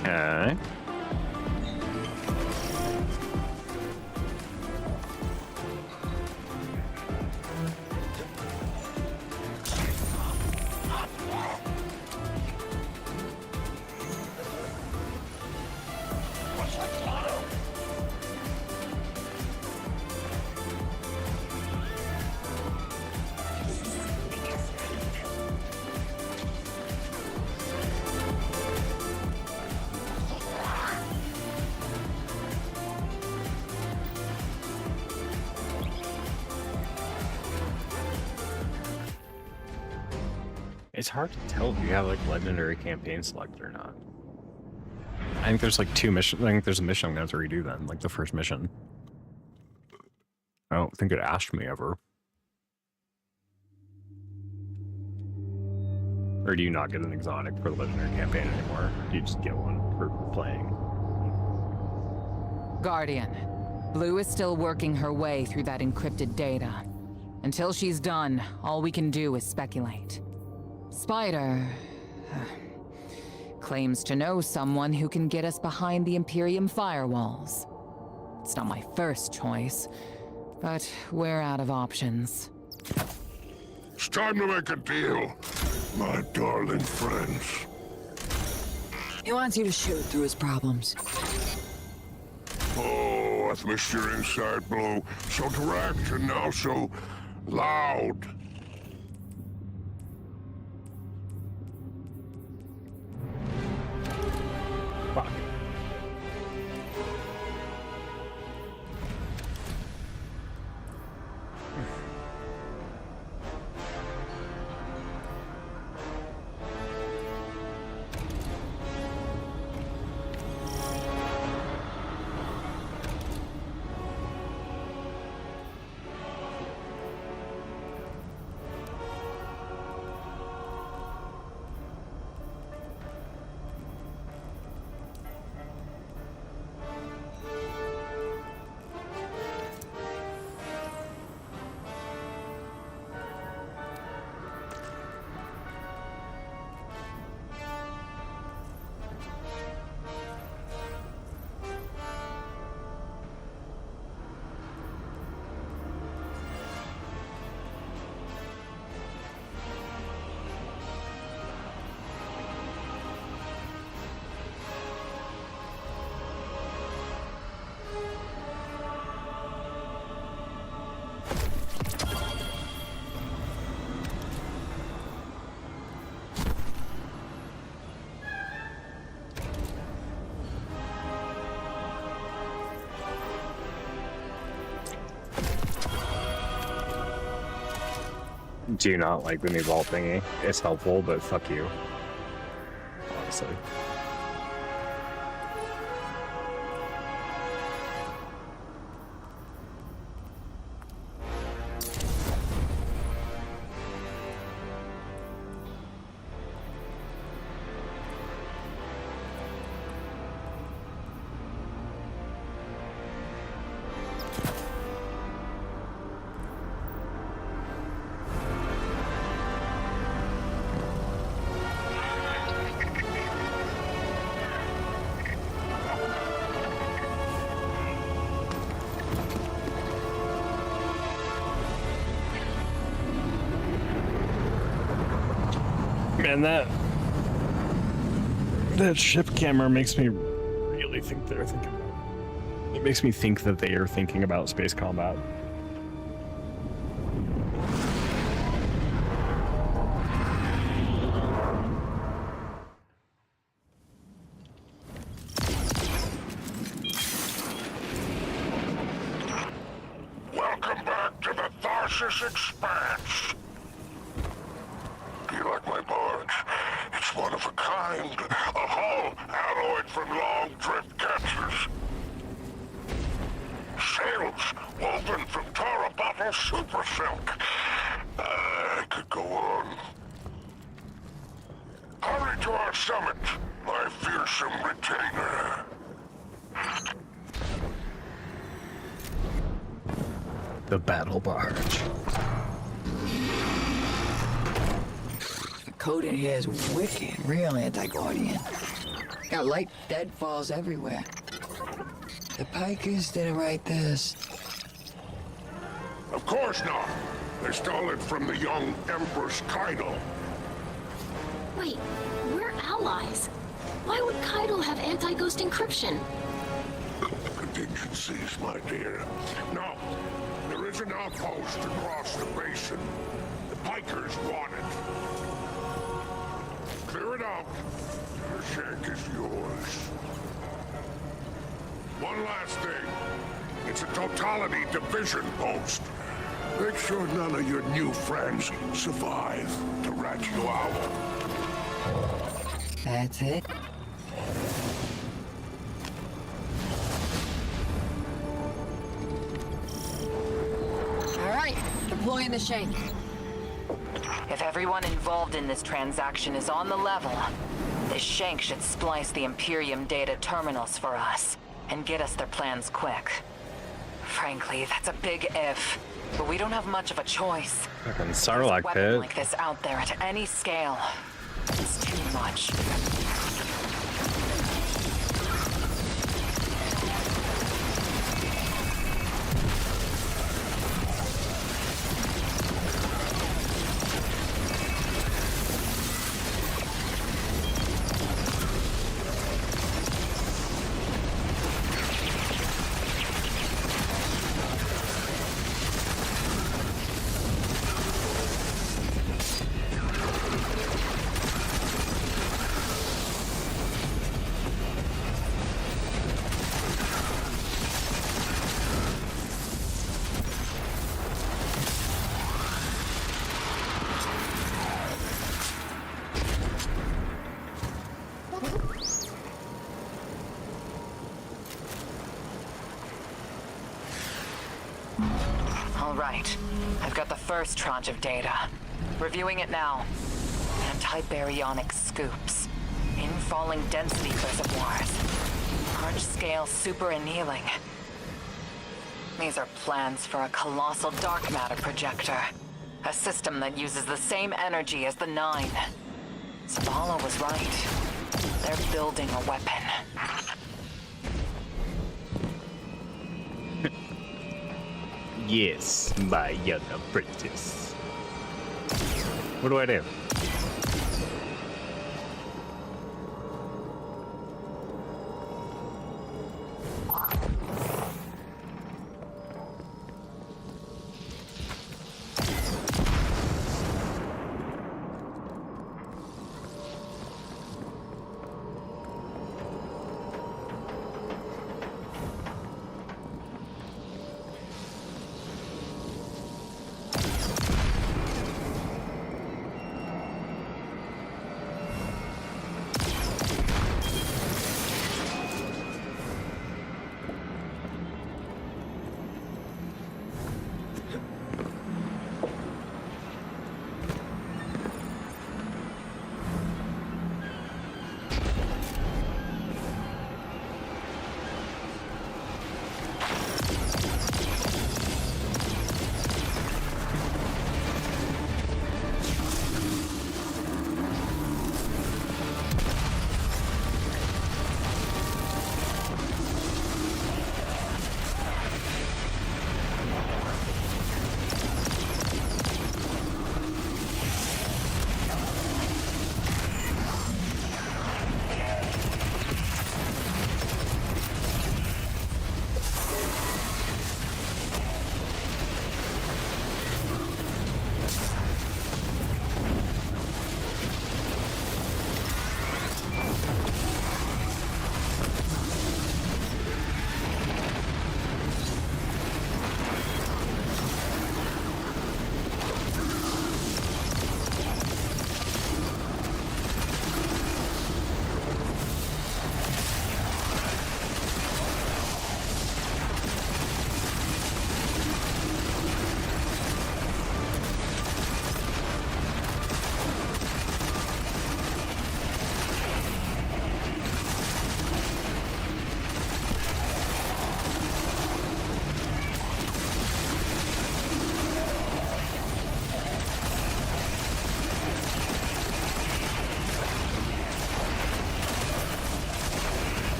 Okay. It's hard to tell if you have like legendary campaign select or not. I think there's like two missions. I think there's a mission I'm gonna have to redo then, like the first mission. I don't think it asked me ever. Or do you not get an exotic for the legendary campaign anymore? Do you just get one for playing? Guardian, Blue is still working her way through that encrypted data. Until she's done, all we can do is speculate. Spider claims to know someone who can get us behind the Imperium firewalls. It's not my first choice, but we're out of options. It's time to make a deal, my darling friends. He wants you to shoot through his problems. Oh, I've missed your inside blow. So direct and now so loud. Fuck. do not like the new vault thingy. It's helpful, but fuck you. Honestly. Man, that ship camera makes me really think they're thinking about. It makes me think that they are thinking about space combat. Welcome back to the Tharsis Expanse. Do you like my barge? It's one of a kind. A hull alloyed from long drift captures. Sails woven from Tara bottle super silk. I could go on. Hurry to our summit, my fearsome retainer. The battle barge. The code in here is wicked, real anti-Guardian. Got light deadfalls everywhere. The Pikers didn't write this. Of course not. They stole it from the young Empress Kaido. Wait, we're allies. Why would Kaido have anti-ghost encryption? Contingencies, my dear. No, there is an outpost across the basin. The Pikers want it. Clear it out. The shank is yours. One last thing. It's a totality division post. Make sure none of your new friends survive to rat you out. That's it? Alright, deploying the shank. If everyone involved in this transaction is on the level, this shank should splice the Imperium data terminals for us and get us their plans quick. Frankly, that's a big if, but we don't have much of a choice. Fucking There's a Sarlacc weapon pit. like this out there at any scale. It's too much. All right. I've got the first tranche of data. Reviewing it now. Anti-baryonic scoops. In-falling density reservoirs. Large-scale super annealing. These are plans for a colossal dark matter projector. A system that uses the same energy as the Nine. Zavala was right. They're building a weapon. Yes, my young apprentice. What do I do?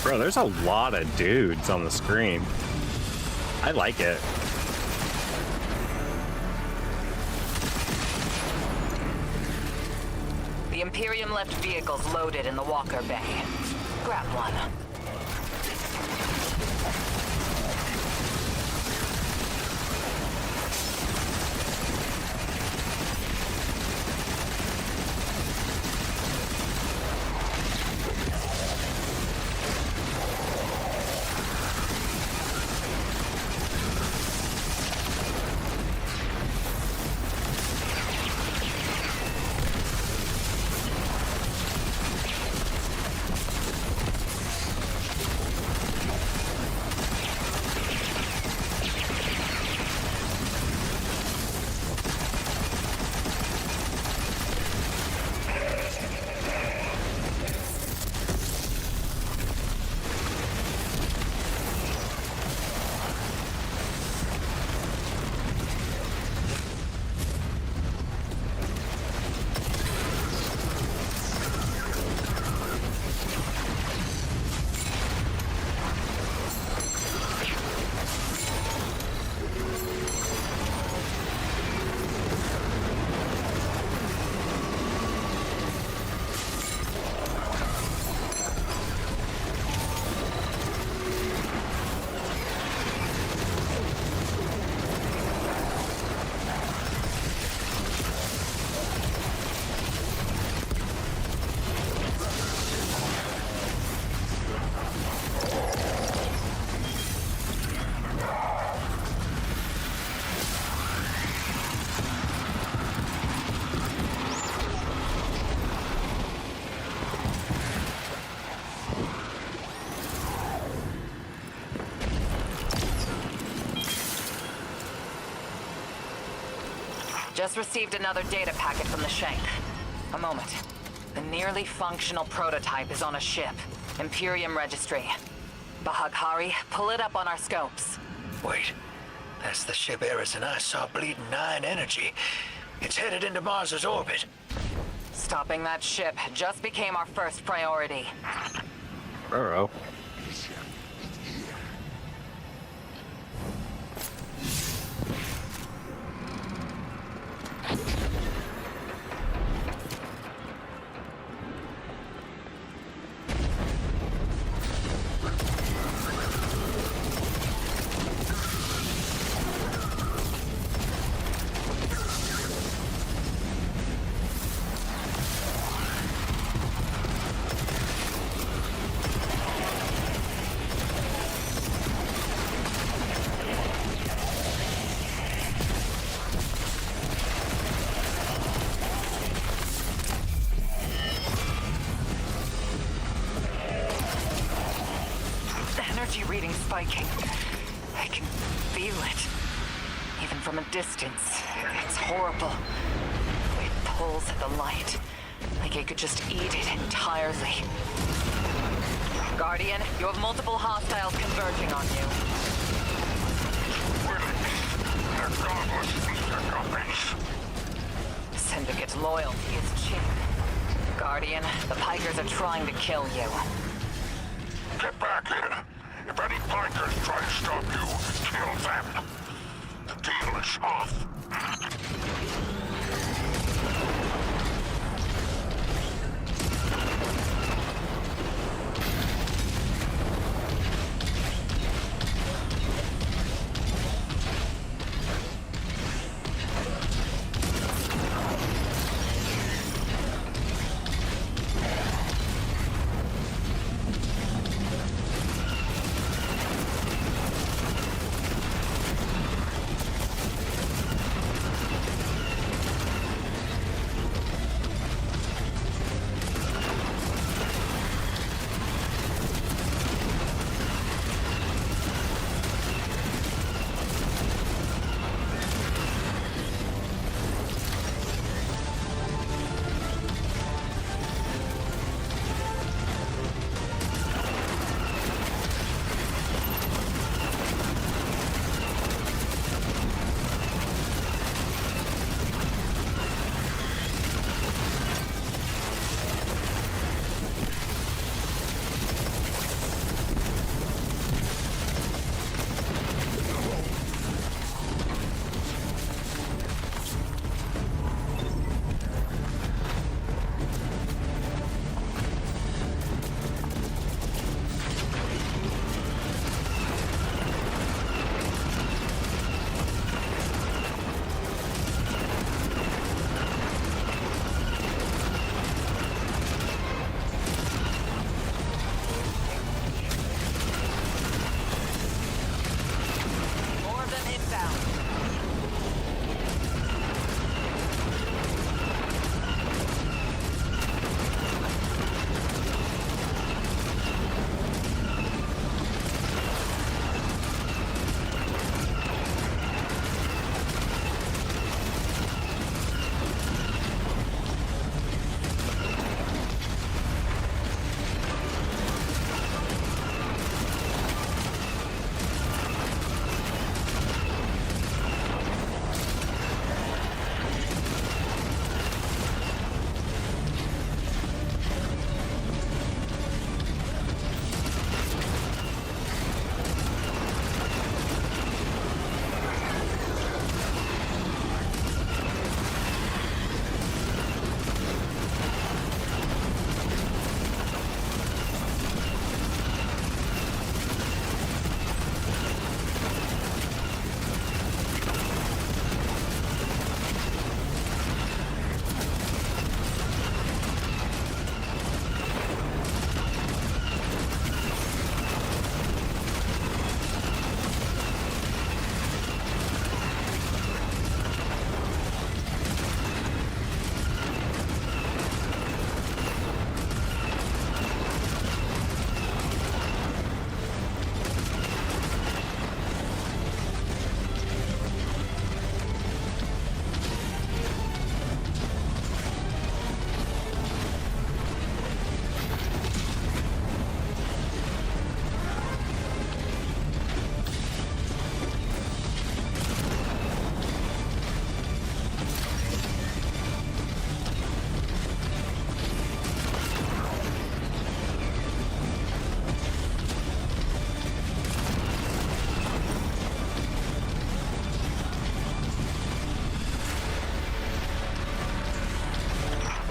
Bro, there's a lot of dudes on the screen. I like it. The Imperium left vehicles loaded in the Walker Bay. Grab one. Just received another data packet from the Shank. A moment. The nearly functional prototype is on a ship. Imperium Registry. Bahaghari, pull it up on our scopes. Wait, that's the ship Eris and I saw bleeding 9 energy. It's headed into Mars's orbit. Stopping that ship just became our first priority. Burrow. Energy reading spiking. I can feel it. Even from a distance. It's horrible. It pulls at the light. Like it could just eat it entirely. Guardian, you have multiple hostiles converging on you. Syndicate loyalty is cheap. Guardian, the Pikers are trying to kill you. Get back here. If any Pikers try to stop you, kill them. The deal is off.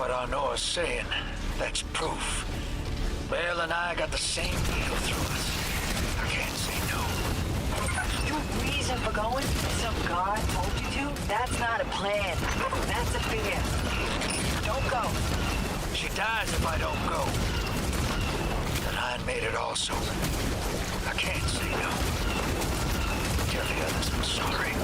what Arnor's saying. That's proof. Bale and I got the same needle through us. I can't say no. Your reason for going? Some guard told you to? That's not a plan. That's a fear. Don't go. She dies if I don't go. And I made it also. I can't say no. Tell the others I'm sorry.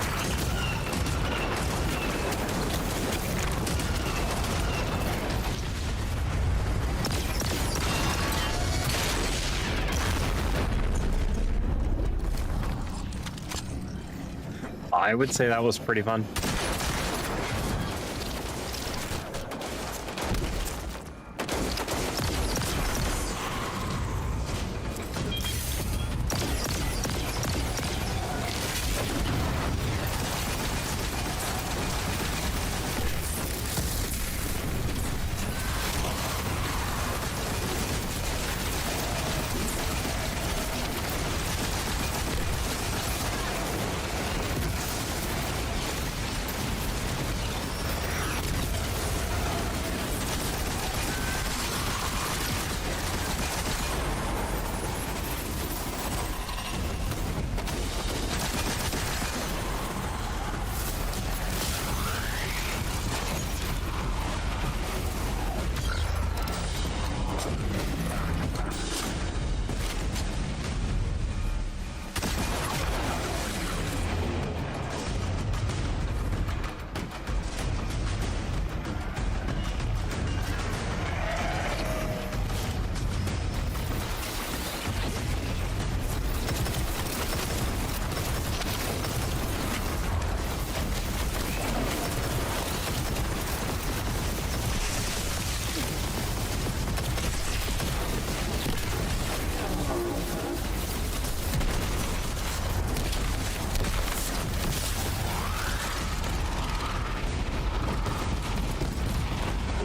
I would say that was pretty fun.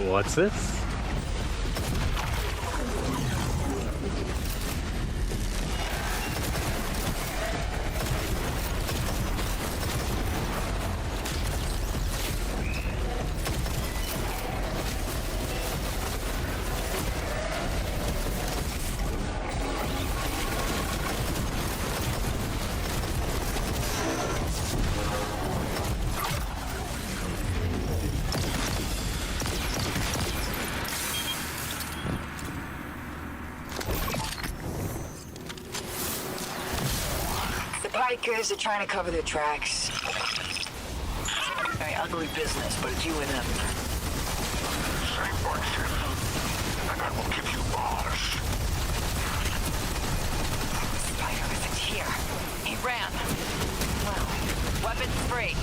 What's this? Bikers are trying to cover their tracks. Very ugly business, but it's you and them. Same bullshit. And I will give you bars. Spider isn't here. He ran. Well, weapons free.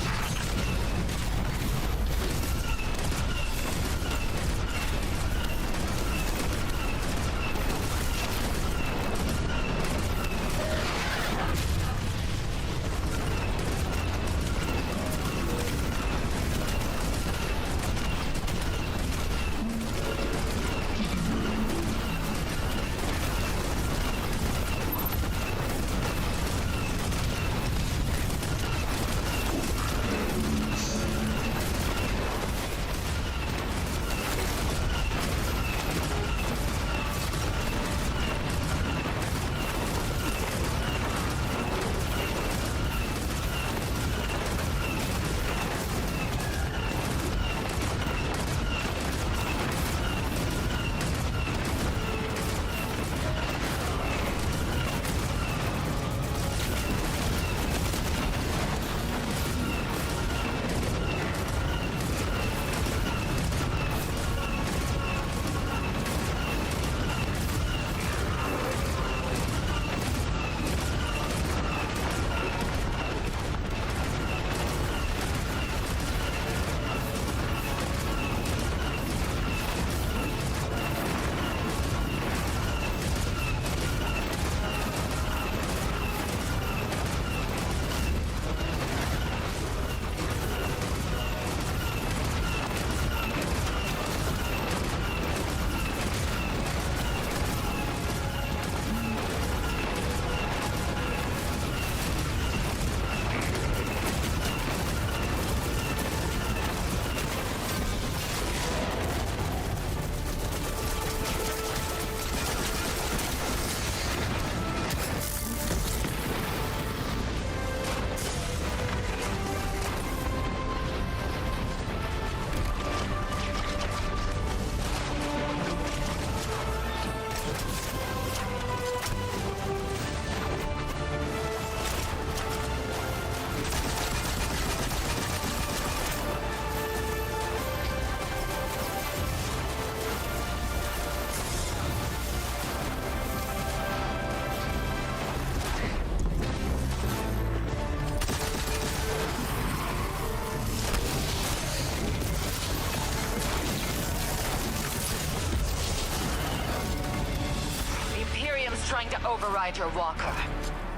trying to override your walker.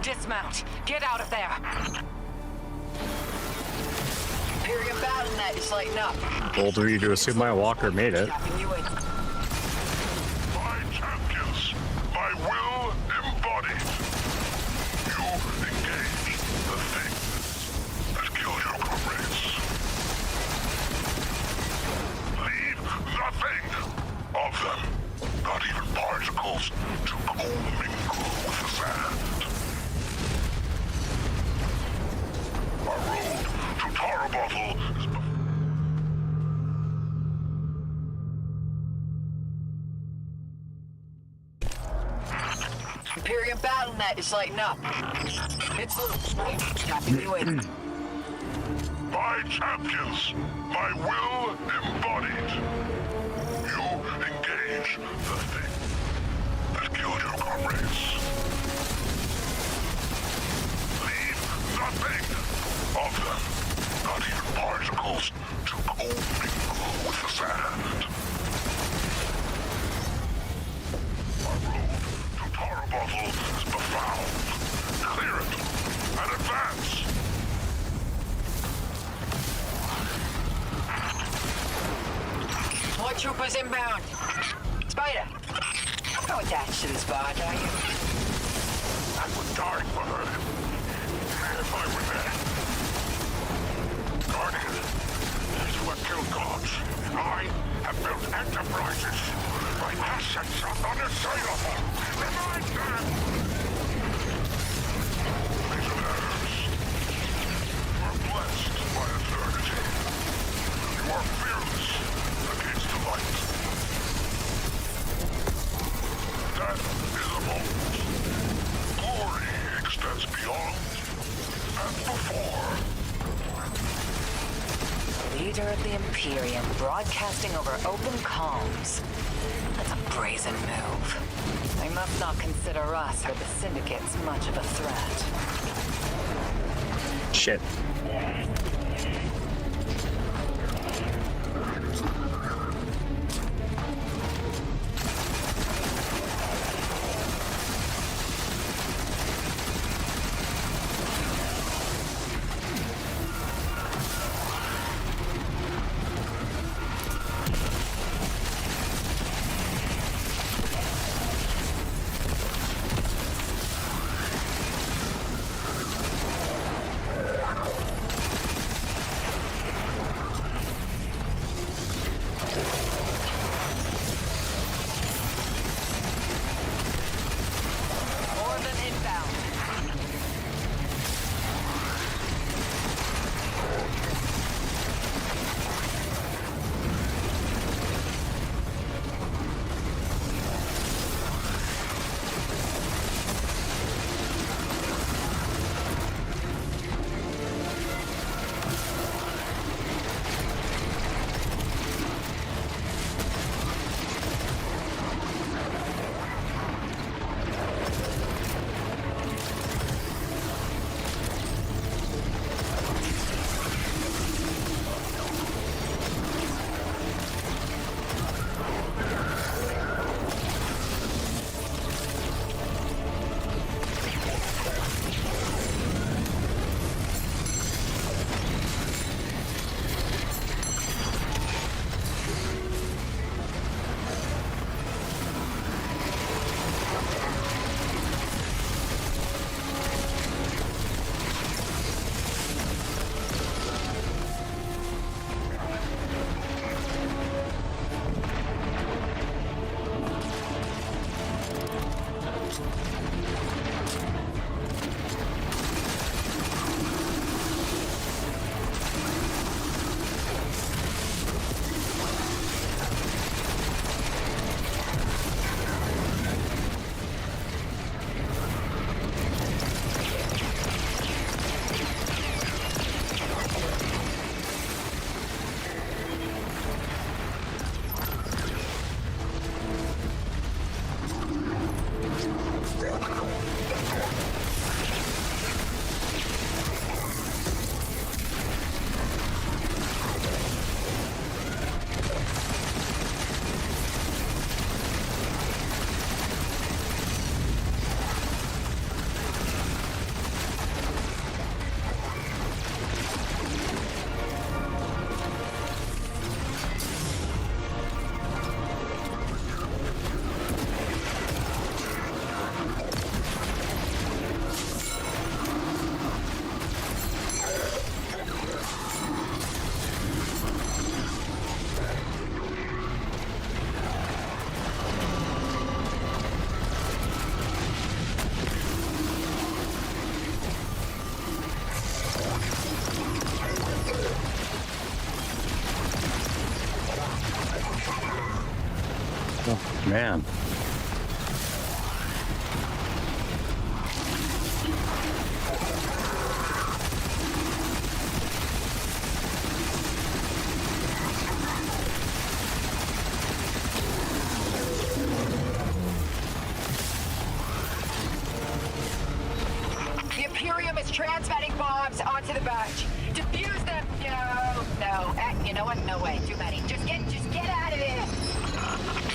Dismount. Get out of there. Imperium battle net is lighting up. Bold of you to assume my walker made it. Tapping you in. My champions, my will embodied. You engage the thing that killed your comrades. Leave nothing of them, not even particles, to commingle with the sand. Our road to Tarabottle is before. Imperium battle net is lighting up. It's loose. Tapping you in. My champions, my will embodied. You engage the thing that killed your comrades. Leave nothing of them, not even particles, to commingle with the sand. Our road to Tarabottle is befouled. Clear it and advance. More troopers inbound. Spider, don't go attached to this barge, are you? I would die for her. If I were there. Guardian is what killed gods. I have built enterprises. My assets are unassailable. Remind them! Prisoners, you are blessed by eternity. You are fearless against the light. Death is a moment. Glory extends beyond and before. Leader of the Imperium broadcasting over open comms. That's a brazen move. They must not consider us or the Syndicates much of a threat. Shit. More than inbound. Man. The Imperium is transmitting bombs onto the barge. Defuse them! No. You know what? No way. Too many. Just get out of here!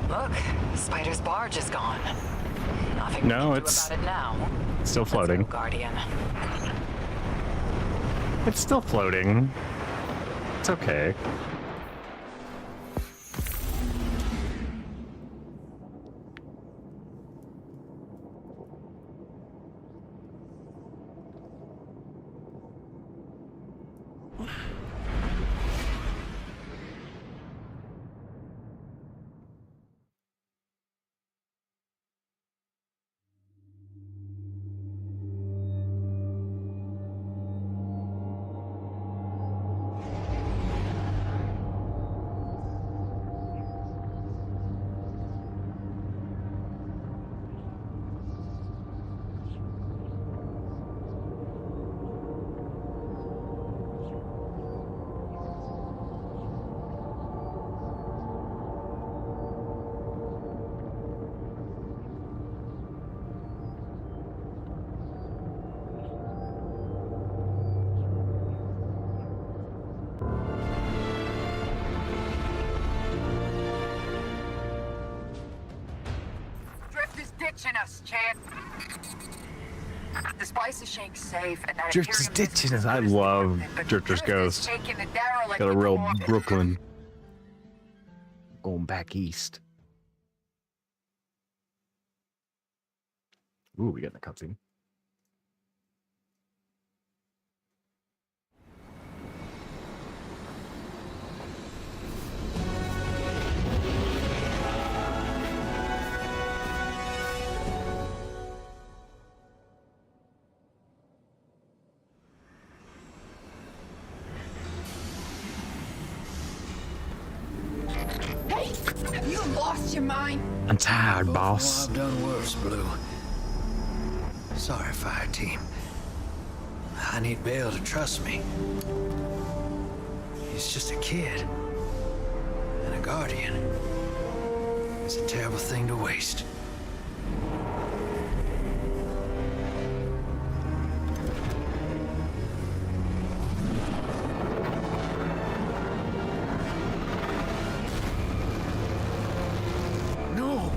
Look, Spider's barge is gone. Nothing No, we can it's do about it now. still Let's go, floating. Guardian. It's still floating. It's okay. Drift is ditching us, Chad. The Spice is Shake's safe, and that Drift is Imperium ditching us. I is love worth it, but Drifter's Drift is Ghost. taking the derelict Got a real before- Brooklyn. Going back east. Ooh, we got the cutscene. Hey, you lost your mind? I'm tired, Oh, boss. I've done worse, Blue. Sorry, fire team. I need Bale to trust me. He's just a kid. And a guardian. It's a terrible thing to waste. No.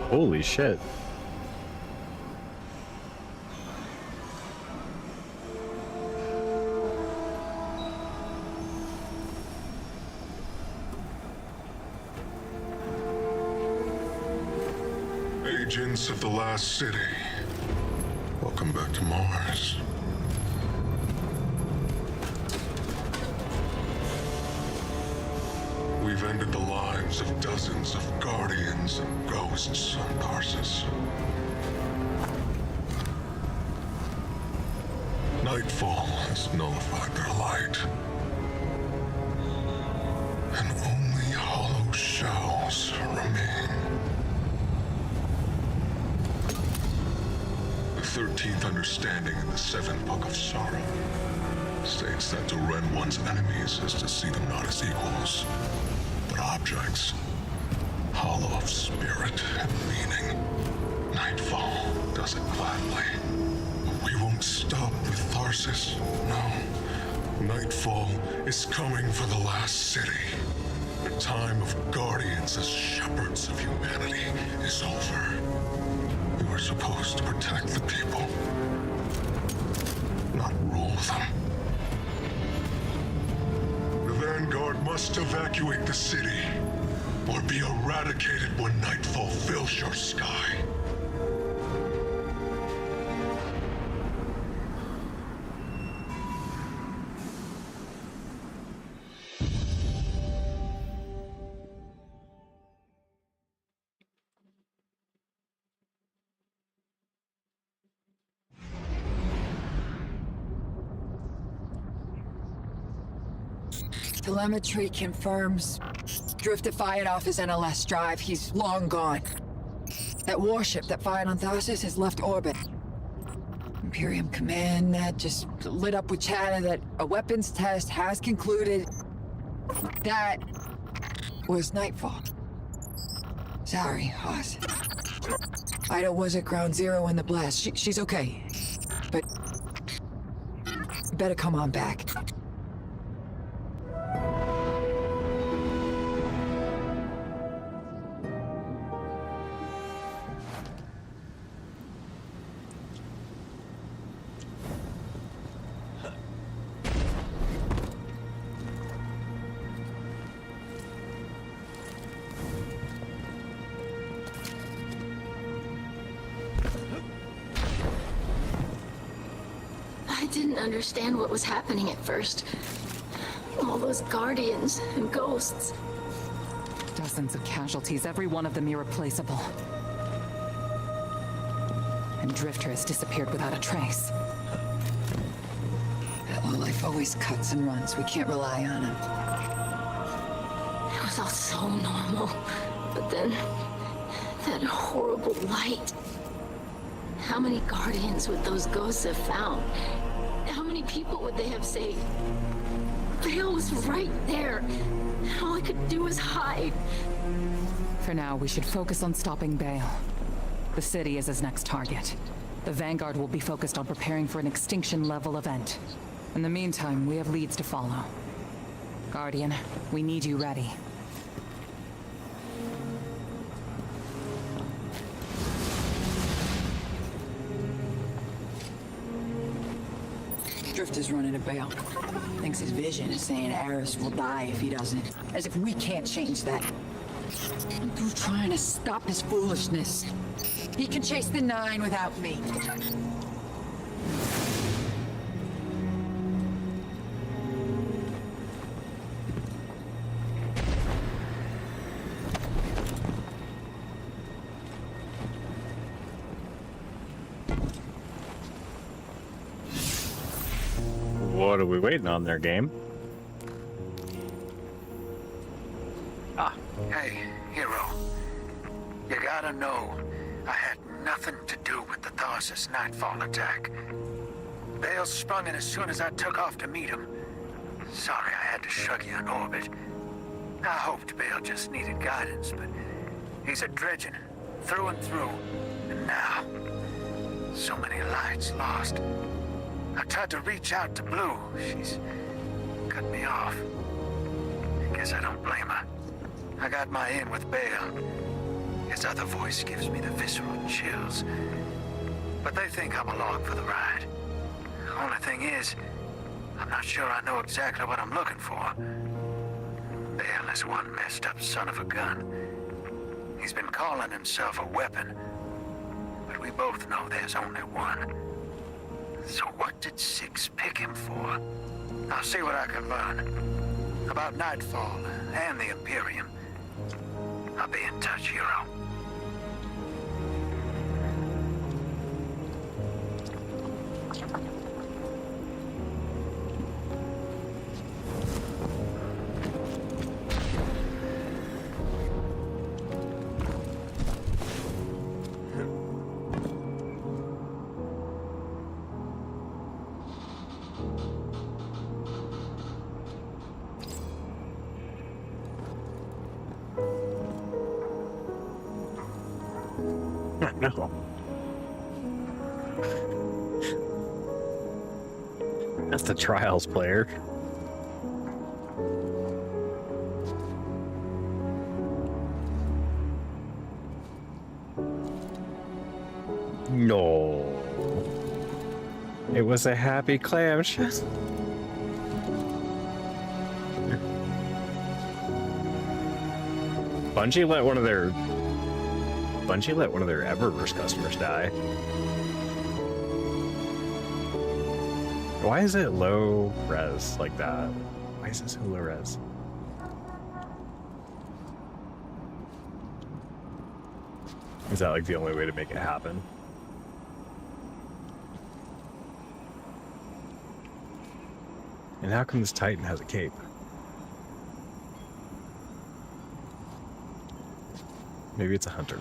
Holy shit. Agents of the Last City, welcome back to Mars. We've ended the lives of dozens of guardians and ghosts on Tarsus. Nightfall has nullified their light. And only hollow shells remain. The 13th understanding in the 7th Book of Sorrow states that to rend one's enemies is to see them not as equals, but objects, hollow of spirit and meaning. Nightfall does it gladly. But we won't stop with Tharsis, no. Nightfall is coming for the last city. The time of guardians as shepherds of humanity is over. You are supposed to protect the people, not rule them. The Vanguard must evacuate the city, or be eradicated when nightfall fills your sky. Telemetry confirms Drifter fired off his NLS drive. He's long gone. That warship that fired on Tharsis has left orbit. Imperium Command that just lit up with chatter that a weapons test has concluded. That was Nightfall. Sorry, Hoss. Ida was at ground zero in the blast. She's okay. But better come on back. I didn't understand what was happening at first. All those guardians and ghosts. Dozens of casualties, every one of them irreplaceable. And Drifter has disappeared without a trace. Well, life always cuts and runs. We can't rely on him. It was all so normal. But then, that horrible light. How many guardians would those ghosts have found? How many people would they have saved? Bale was right there. And all I could do was hide. For now, we should focus on stopping Bale. The city is his next target. The Vanguard will be focused on preparing for an extinction-level event. In the meantime, we have leads to follow. Guardian, we need you ready. Drifter's running a Bale. Thinks his vision is saying Eris will die if he doesn't. As if we can't change that. I'm through trying to stop his foolishness. He can chase the 9 without me. What are we waiting on there, game? Hey, hero. You gotta know, I had nothing to do with the Tharsis Nightfall attack. Bale sprung in as soon as I took off to meet him. Sorry I had to shrug you in orbit. I hoped Bale just needed guidance, but he's a dredgen, through and through. And now, so many lights lost. I tried to reach out to Blue. She's cut me off. I guess I don't blame her. I got my in with Bale. His other voice gives me the visceral chills. But they think I'm along for the ride. Only thing is, I'm not sure I know exactly what I'm looking for. Bale is one messed up son of a gun. He's been calling himself a weapon. But we both know there's only one. So what did Six pick him for? I'll see what I can learn. About Nightfall and the Imperium. I'll be in touch, hero. No. That's the Trials player. No. It was a happy clamshell. Bungie let one of their Eververse customers die. Why is it low res like that? Why is it so low res? Is that like the only way to make it happen? And how come this Titan has a cape? Maybe it's a hunter.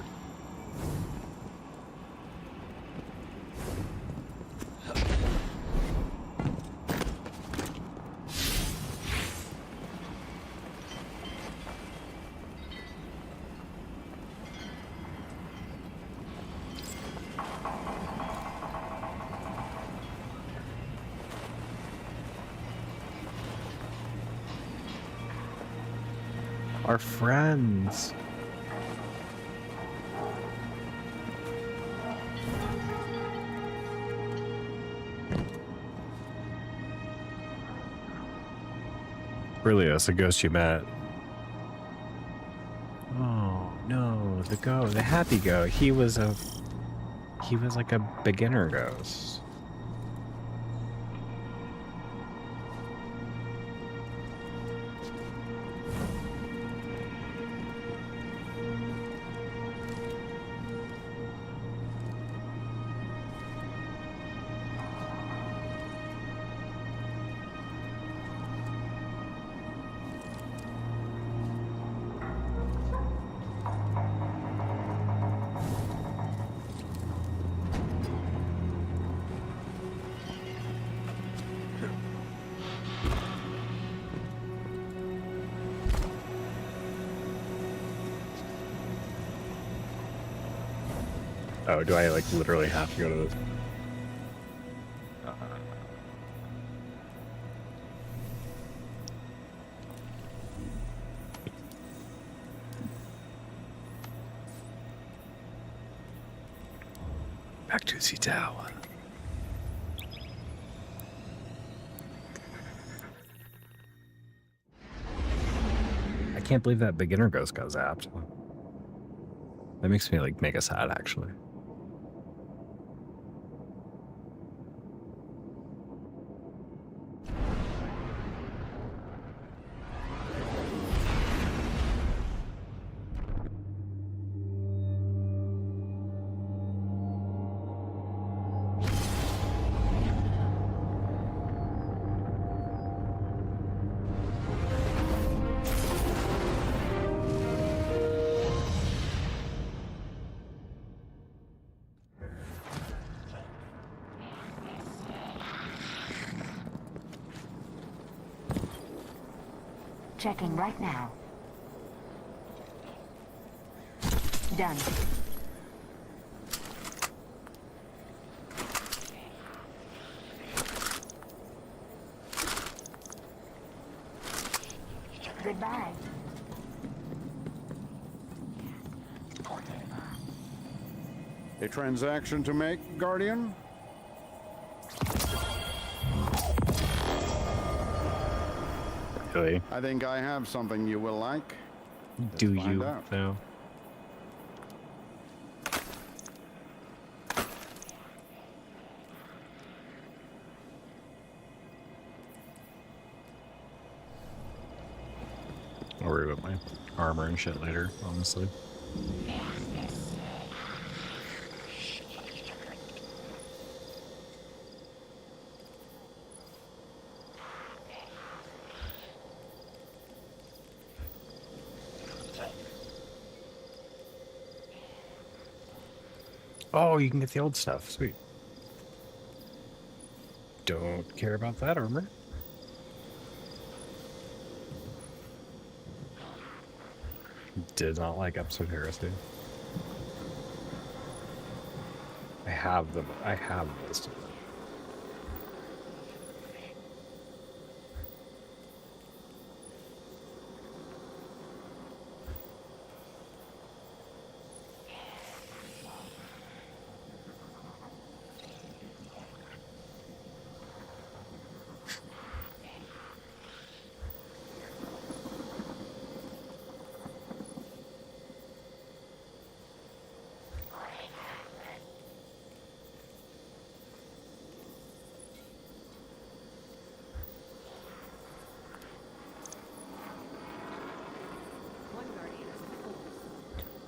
Our friends. Really, that's the ghost you met. Oh no, the happy goat. He was like a beginner ghost. Oh, do I like literally have to go to this? Back to the tower. I can't believe that beginner ghost got zapped. That makes me like mega sad, actually. Checking right now. Done. Goodbye. A transaction to make, Guardian? Really? I think I have something you will like. Do Let's find you, out. though? I'll worry about my armor and shit later, honestly. Oh, you can get the old stuff. Sweet. Don't care about that armor. Did not like episode heresy. I have this.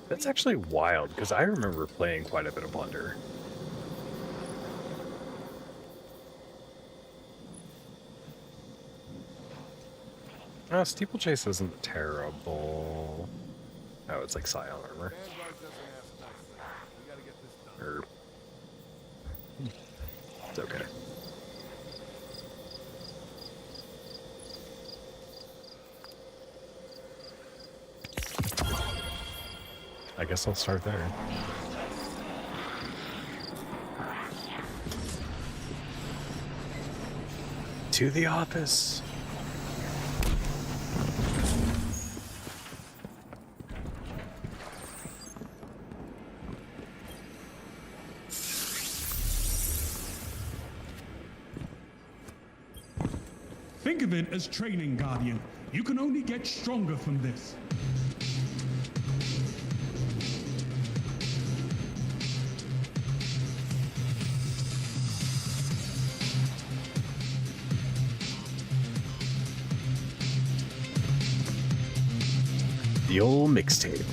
That's actually wild, because I remember playing quite a bit of Plunder. Steeplechase isn't terrible. Oh, it's like Scion armor. Or... It's okay. I guess I'll start there. To the office. Think of it as training, Guardian. You can only get stronger from this. The old mixtape.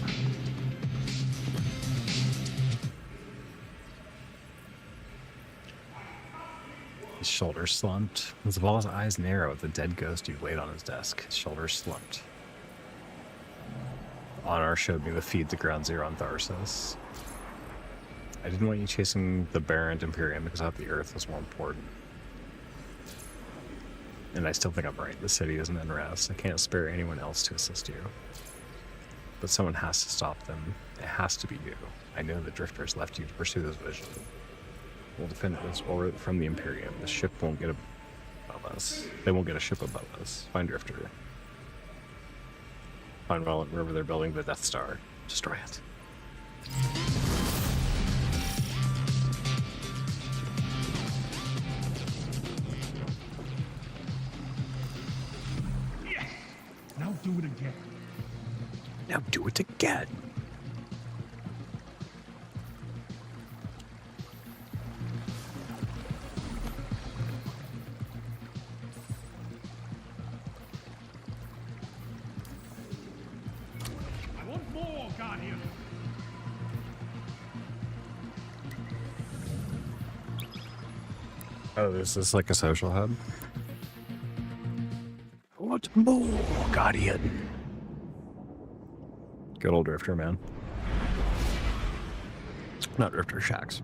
His shoulders slumped. Zavala's eyes narrowed. The dead ghost who laid on his desk. His shoulders slumped. Honor showed me the feed to Ground Zero on Tharsis. I didn't want you chasing the Barren Imperium because I thought the Earth was more important. And I still think I'm right. The city is in unrest. I can't spare anyone else to assist you. But someone has to stop them. It has to be you. I know the Drifters left you to pursue this vision. We'll defend this orbit from the Imperium. The ship won't get above us. They won't get a ship above us. Find Drifter. Find Relevant wherever they're building the Death Star. Destroy it. Yes! Now do it again. Now do it again. I want more, Guardian. Oh, this is like a social hub? What more, Guardian? Good old Drifter, man. Not Drifter, Shax.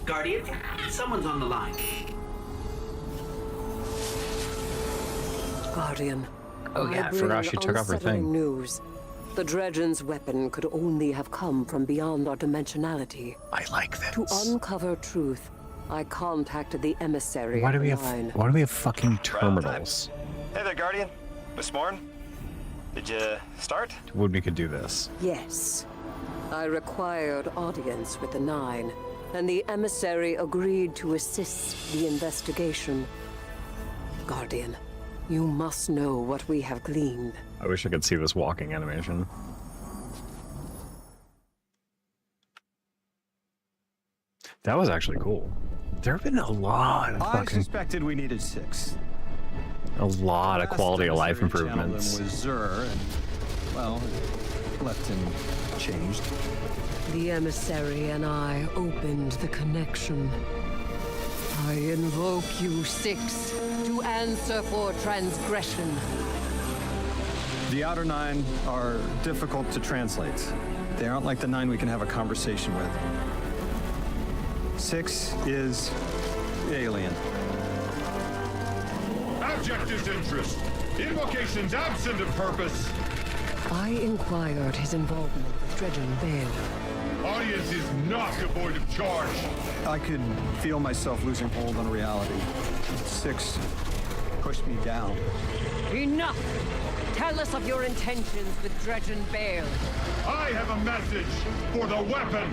Guardian, someone's on the line. Guardian. Oh yeah, I forgot she took off her thing. News. The Dredgen's weapon could only have come from beyond our dimensionality. I like this. To uncover truth, I contacted the emissary. Why do we have fucking terminals? Hey there, Guardian. Miss Morn. Did you start? When we could do this? Yes. I required audience with the Nine, and the emissary agreed to assist the investigation. Guardian, You must know what we have gleaned. I wish I could see this walking animation. That was actually cool. There have been a lot of I suspected we needed 6. a lot of quality of life improvements. Was Zur, and, well, left him changed. The emissary and I opened the connection. I invoke you, Six, to answer for transgression. The Outer Nine are difficult to translate. They aren't like the 9 we can have a conversation with. 6 is alien. Abject disinterest. Invocations absent of purpose. I inquired his involvement with Dredgen Bale. Audience is not devoid of charge. I could feel myself losing hold on reality. 6 pushed me down. Enough! Tell us of your intentions with Dredgen Bale. I have a message for the weapon.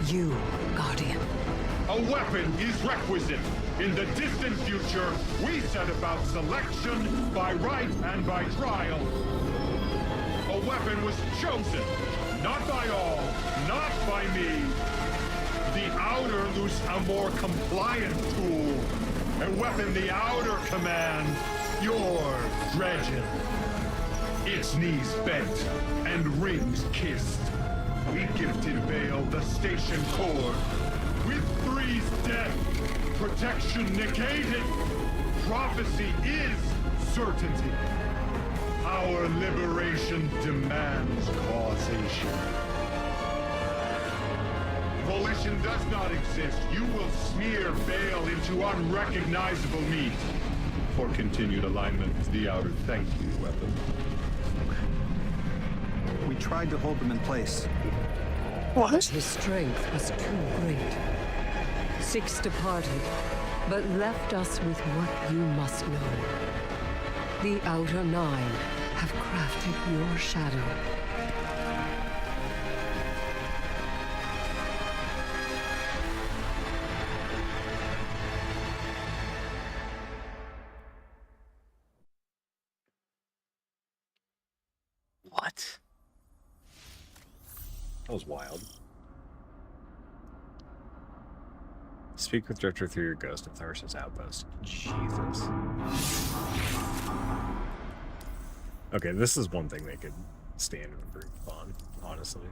You, Guardian. A weapon is requisite. In the distant future, we set about selection by right and by trial. A weapon was chosen, not by all, not by me. The Outer loose a more compliant tool. A weapon the Outer commands, your Dredgen. Its knees bent and rings kissed. We gifted Vale the station core. With Three's death, protection negated. Prophecy is certainty. Our liberation demands causation. Volition does not exist. You will smear Vale into unrecognizable meat. For continued alignment, the Outer thank you, weapon. We tried to hold them in place. What? His strength was too great. Six departed, but left us with what you must know. The Outer Nine have crafted your shadow. What? That was wild. Speak with Drifter through your ghost at Tharsis Outpost. Jesus. Okay, this is one thing they could stand and improve upon, honestly.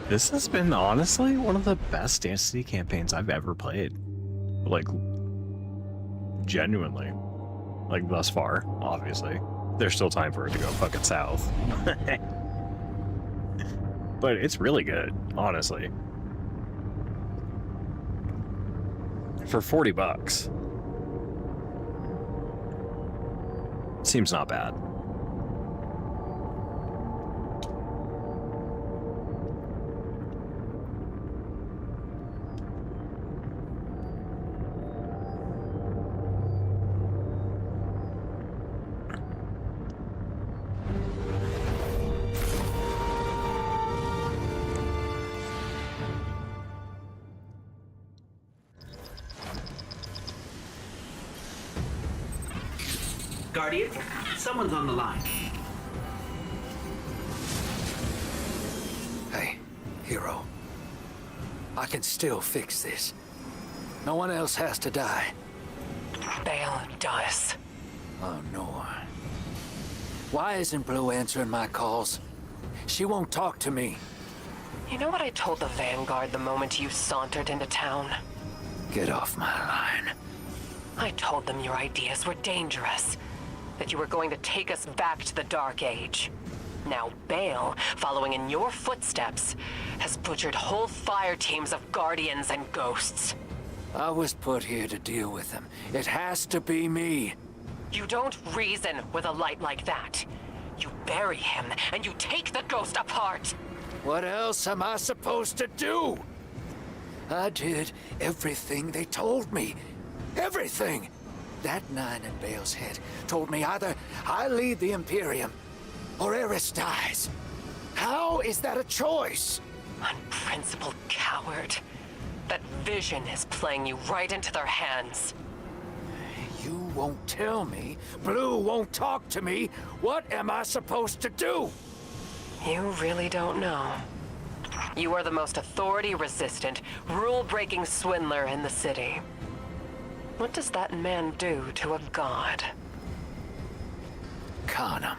This has been, honestly, one of the best Destiny campaigns I've ever played. Like, genuinely. Like, thus far, obviously. There's still time for it to go fucking south. But it's really good, honestly. For $40. Seems not bad. Guardian, someone's on the line. Hey, hero. I can still fix this. No one else has to die. Bale does. Oh, no. Why isn't Blue answering my calls? She won't talk to me. You know what I told the Vanguard the moment you sauntered into town? Get off my line. I told them your ideas were dangerous. That you were going to take us back to the Dark Age. Now Bale, following in your footsteps, has butchered whole fire teams of guardians and ghosts. I was put here to deal with him. It has to be me. You don't reason with a light like that. You bury him, and you take the ghost apart. What else am I supposed to do? I did everything they told me. Everything! That 9 in Bale's head told me either I lead the Imperium, or Eris dies. How is that a choice? Unprincipled coward. That vision is playing you right into their hands. You won't tell me. Blue won't talk to me. What am I supposed to do? You really don't know. You are the most authority-resistant, rule-breaking swindler in the city. What does that man do to a god? Con him.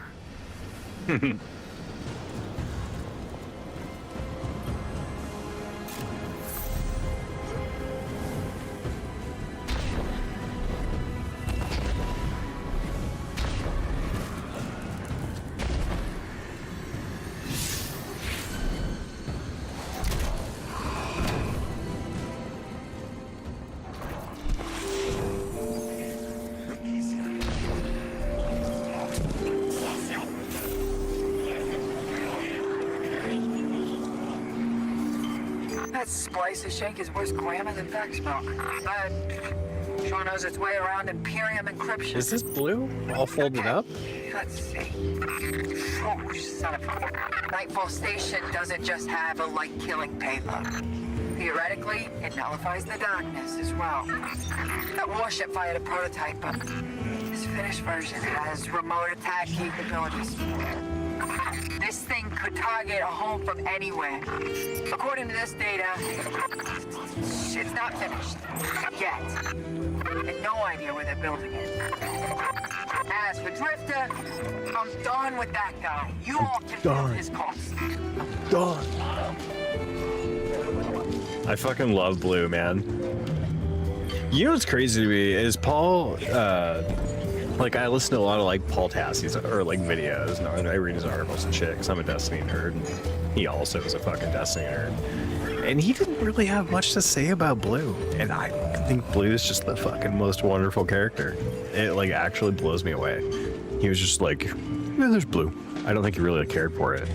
That splicer shank is worse grammar than back smoke. But sure knows its way around Imperium encryption. Is this blue all folded up? Let's see. Oh, son of a... Nightfall Station doesn't just have a light-killing payload. Theoretically, it nullifies the darkness as well. That warship fired a prototype, but this finished version has remote attack capabilities. This thing could target a home from anywhere. According to this data, it's not finished. Yet. And no idea where they're building it. As for Drifter, I'm done with that guy. You all can build his cost. Done. I fucking love Blue, man. You know what's crazy to me is Paul, like I listen to a lot of like Paul Tassie's or like videos and I read his articles and shit because I'm a Destiny nerd and he also is a fucking Destiny nerd. And he didn't really have much to say about Blue. And I think Blue is just the fucking most wonderful character. It like actually blows me away. He was just like, yeah, there's Blue. I don't think he really cared for it.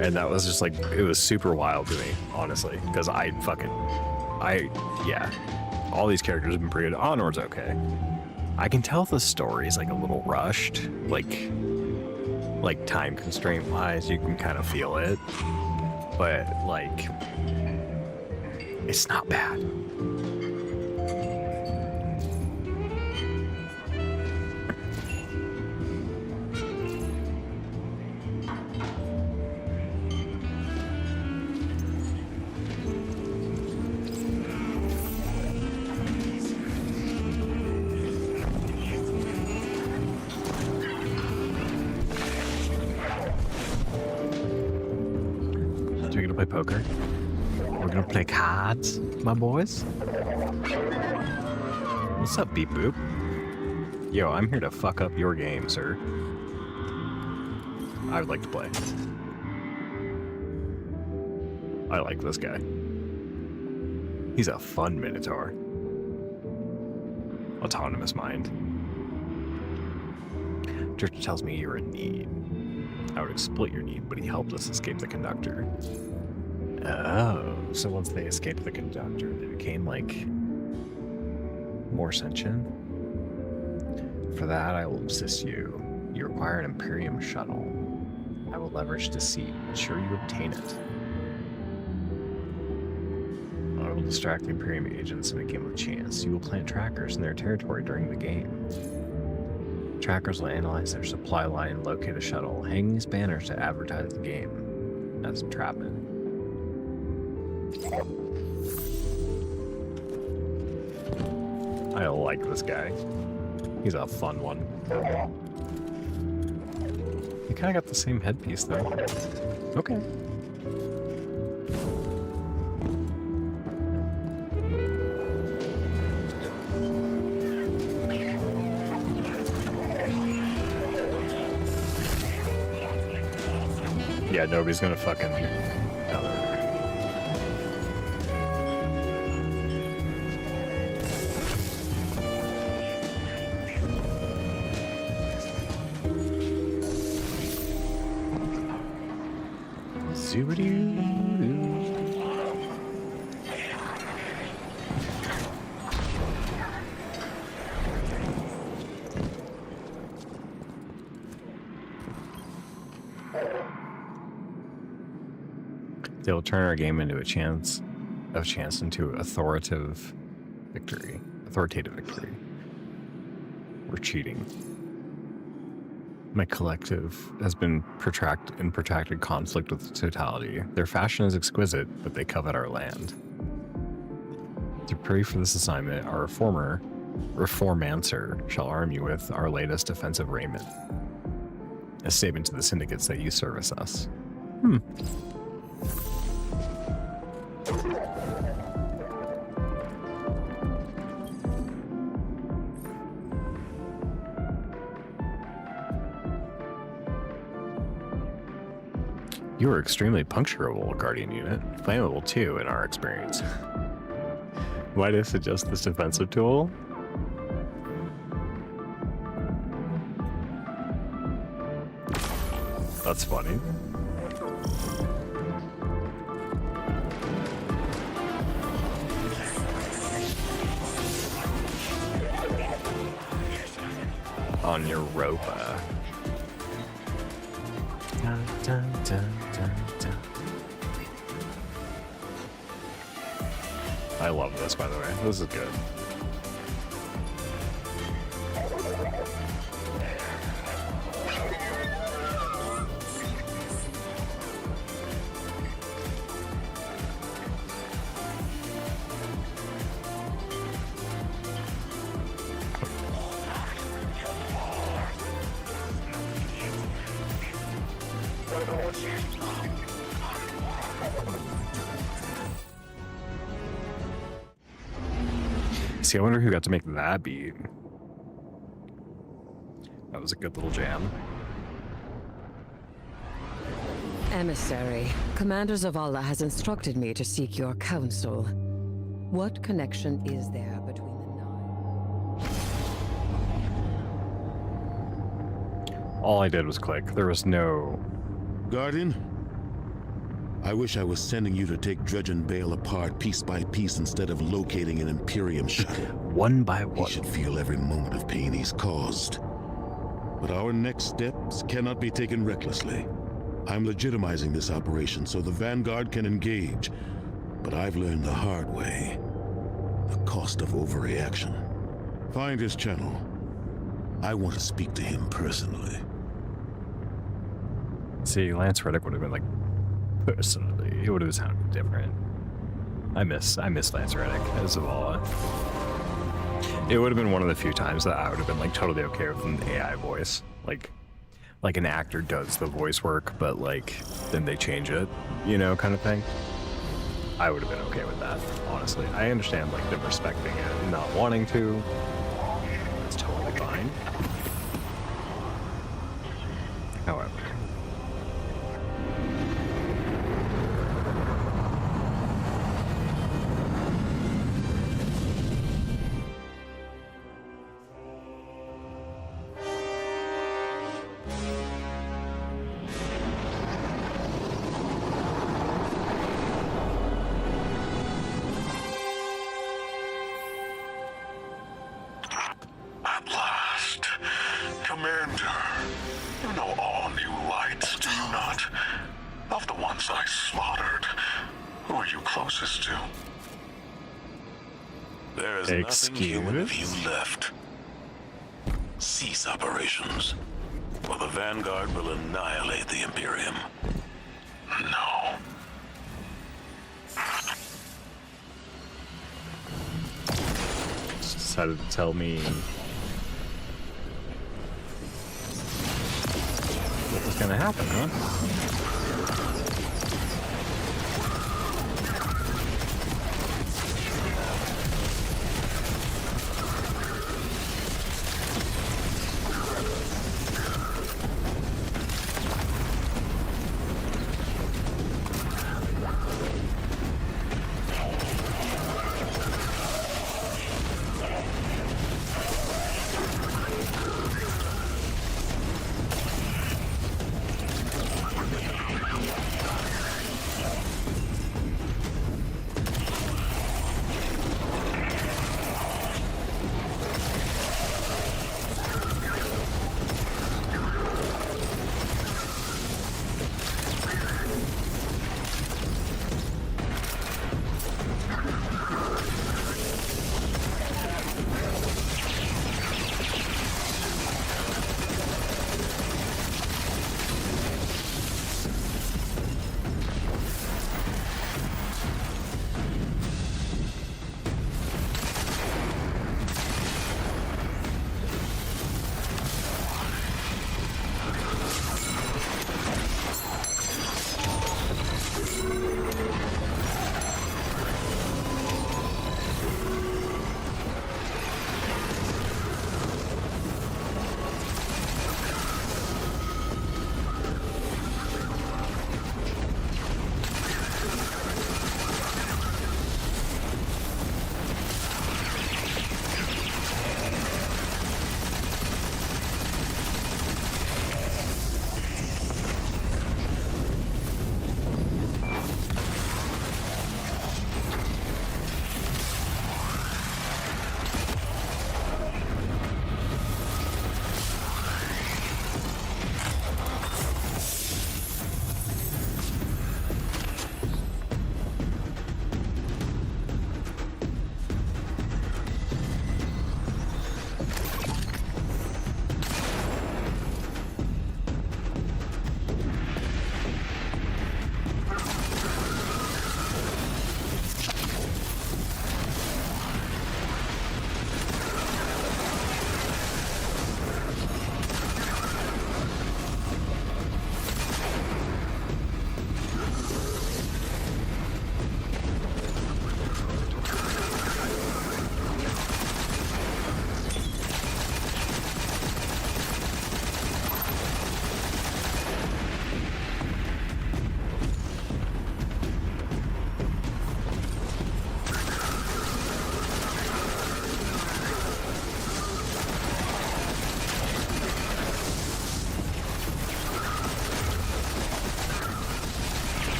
And that was just like, it was super wild to me, honestly, because yeah, all these characters have been pretty good. Honor's okay. I can tell the story is like a little rushed, like time constraint wise, you can kind of feel it, but like, it's not bad. Poker. We're gonna play cards, my boys. What's up, Beep Boop? Yo, I'm here to fuck up your game, sir. I would like to play. I like this guy. He's a fun Minotaur. Autonomous mind. Drifter tells me you're in need. I would exploit your need, but he helped us escape the conductor. Oh, so once they escaped the conductor, they became, like, more sentient? For that, I will assist you. You require an Imperium shuttle. I will leverage deceit, ensure you obtain it. I will distract the Imperium agents in a game of chance. You will plant trackers in their territory during the game. Trackers will analyze their supply line and locate a shuttle, hanging these banners to advertise the game. That's entrapment. I like this guy. He's a fun one. He kind of got the same headpiece though. Okay. Yeah, nobody's gonna fucking. They'll turn our game into a chance into authoritative victory. We're cheating. My collective has been protracted conflict with totality. Their fashion is exquisite, but they covet our land. To pray for this assignment, our reformancer shall arm you with our latest defensive raiment. A statement to the syndicates that you service us. You are extremely puncturable, Guardian Unit. Flammable too, in our experience. Why do I suggest this defensive tool? That's funny. On Europa. Dun, dun, dun, dun, dun. I love this, by the way. This is good. See, I wonder who got to make that beat. That was a good little jam. Emissary, Commander Zavala has instructed me to seek your counsel. What connection is there between the nine? All I did was click. There was no... Guardian? I wish I was sending you to take Dredge and Bale apart piece by piece instead of locating an Imperium shuttle. One by one. He should feel every moment of pain he's caused. But our next steps cannot be taken recklessly. I'm legitimizing this operation so the Vanguard can engage. But I've learned the hard way. The cost of overreaction. Find his channel. I want to speak to him personally. See, Lance Reddick would have been like, personally, it would have sounded different. I miss Lance Reddick as Zavala. It would have been one of the few times that I would have been like totally okay with an AI voice, like an actor does the voice work, but like then they change it, you know, kind of thing. I would have been okay with that, honestly. I understand like them respecting it and not wanting to. It's totally fine. However. Nothing human of you left. Cease operations, or the Vanguard will annihilate the Imperium. No. Just decided to tell me what was gonna happen, huh?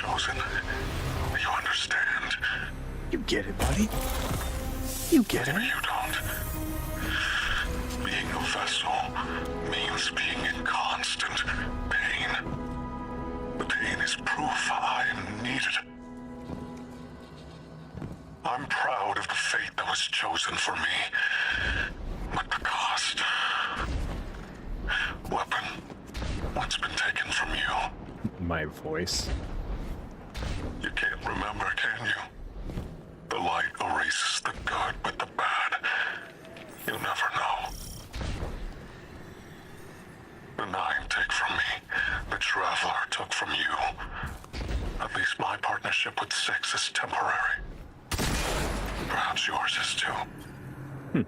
Chosen. You understand? You get it, buddy. You get it. You don't. Being a vessel means being in constant pain. The pain is proof I am needed. I'm proud of the fate that was chosen for me. But the cost... Weapon, what's been taken from you? My voice. You can't remember, can you? The light erases the good, but the bad, you never know. The Nine take from me, the Traveler took from you. At least my partnership with Six is temporary. Perhaps yours is too.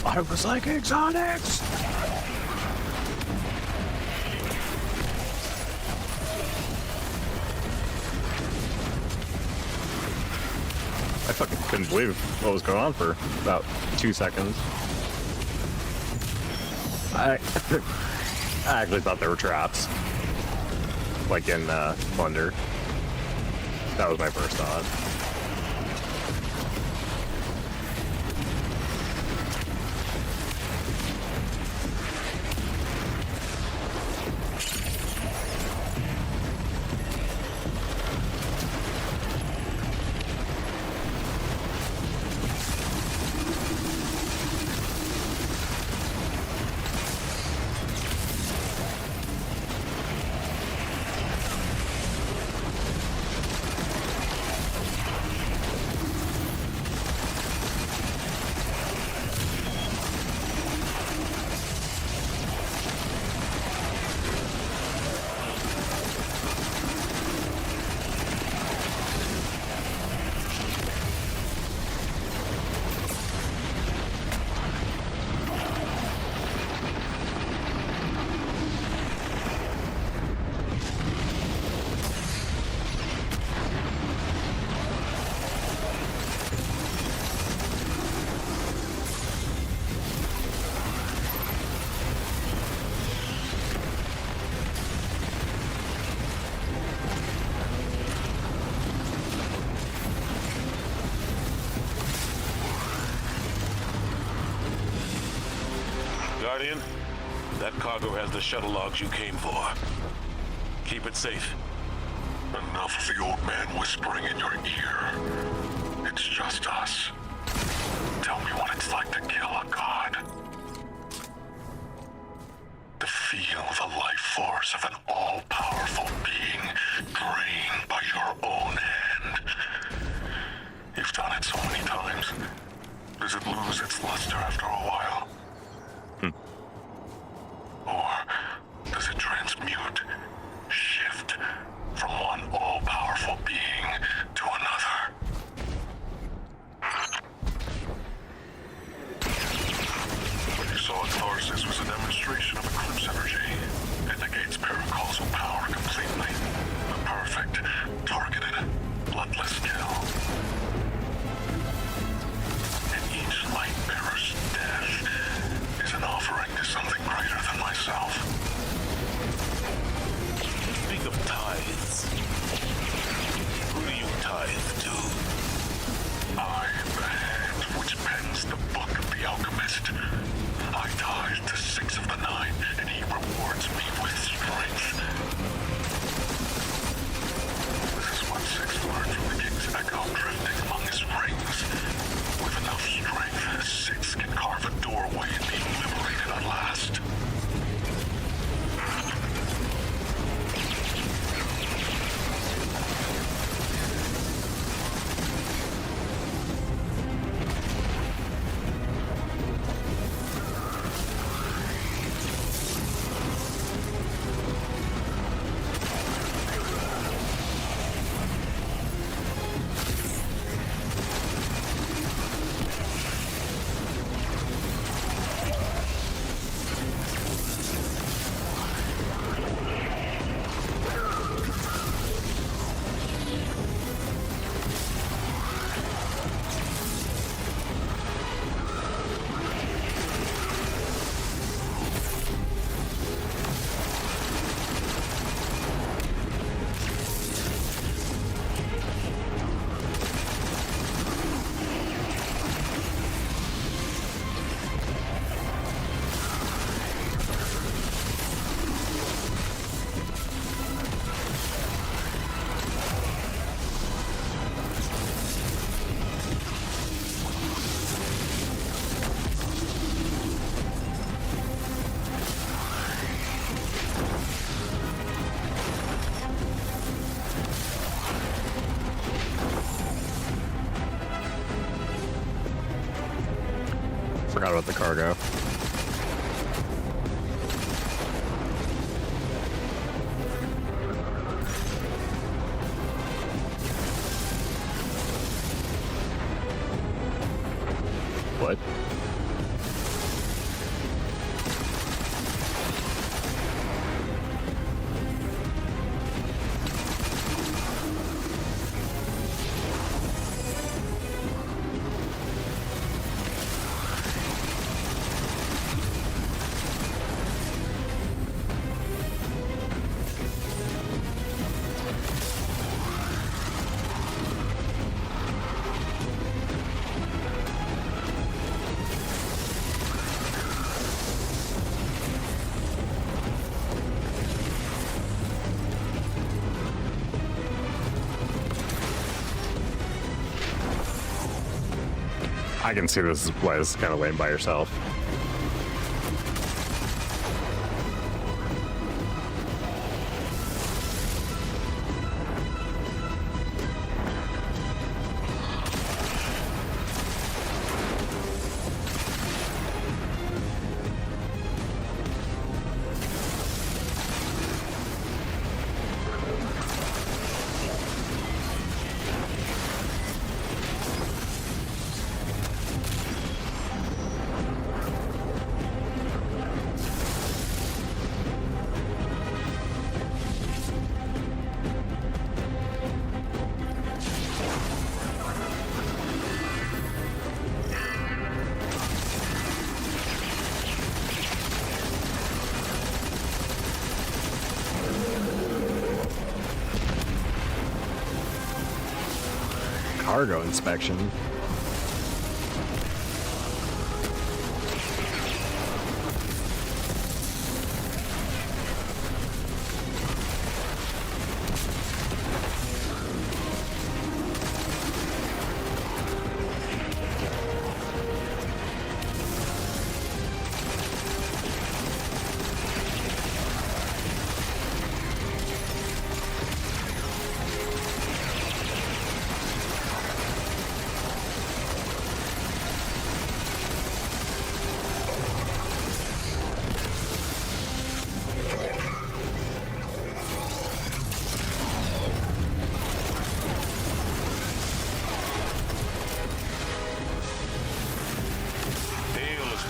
I was like exotics. I fucking couldn't believe what was going on for about 2 seconds. I actually thought they were traps. Like in Plunder. That was my first thought. Guardian, that cargo has the shuttle logs you came for. Keep it safe. Enough of the old man whispering in your ear. It's just us. Tell me what it's like to kill a god. To feel the life force of an all-powerful being drained by your own hand. You've done it so many times. Does it lose its luster after a while? Or does it transmute, shift from one all-powerful being to another? What you saw at Tharsis was a demonstration of eclipse energy. It negates paracausal power completely. A perfect, targeted, bloodless kill. And each light bearer's death Forgot about the cargo. What? I can see this is why this is kind of lame by yourself. Cargo inspection.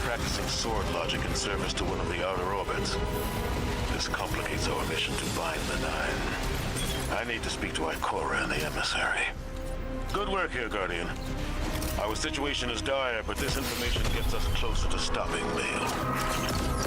Practicing sword logic in service to one of the outer orbits. This complicates our mission to bind the Nine. I need to speak to Ikora and the emissary. Good work here, Guardian. Our situation is dire, but this information gets us closer to stopping Bale.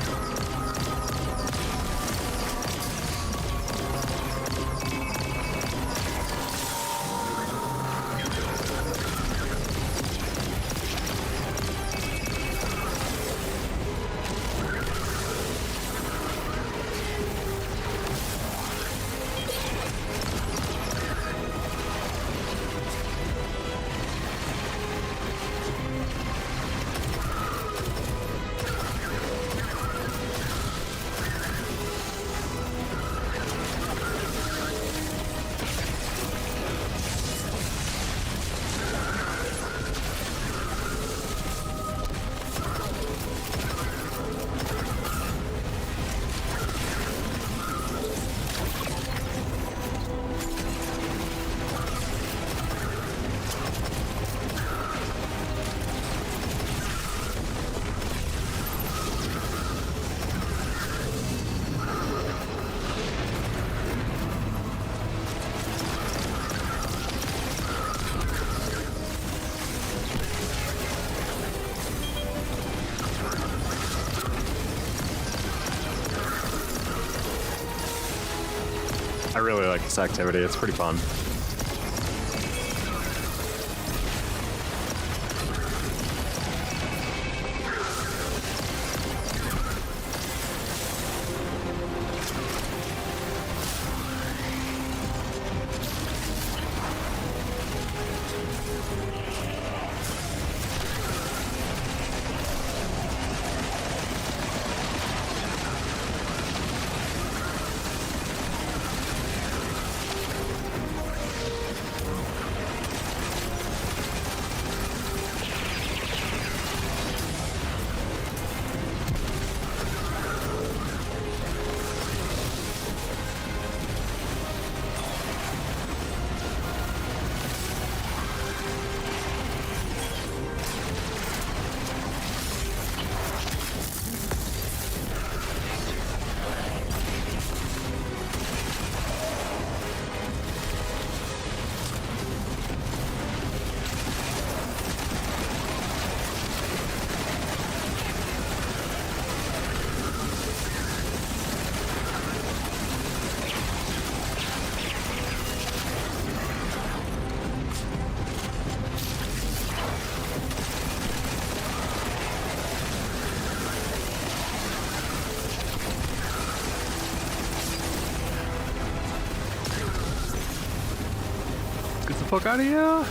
I really like this activity. It's pretty fun. fuck out of here.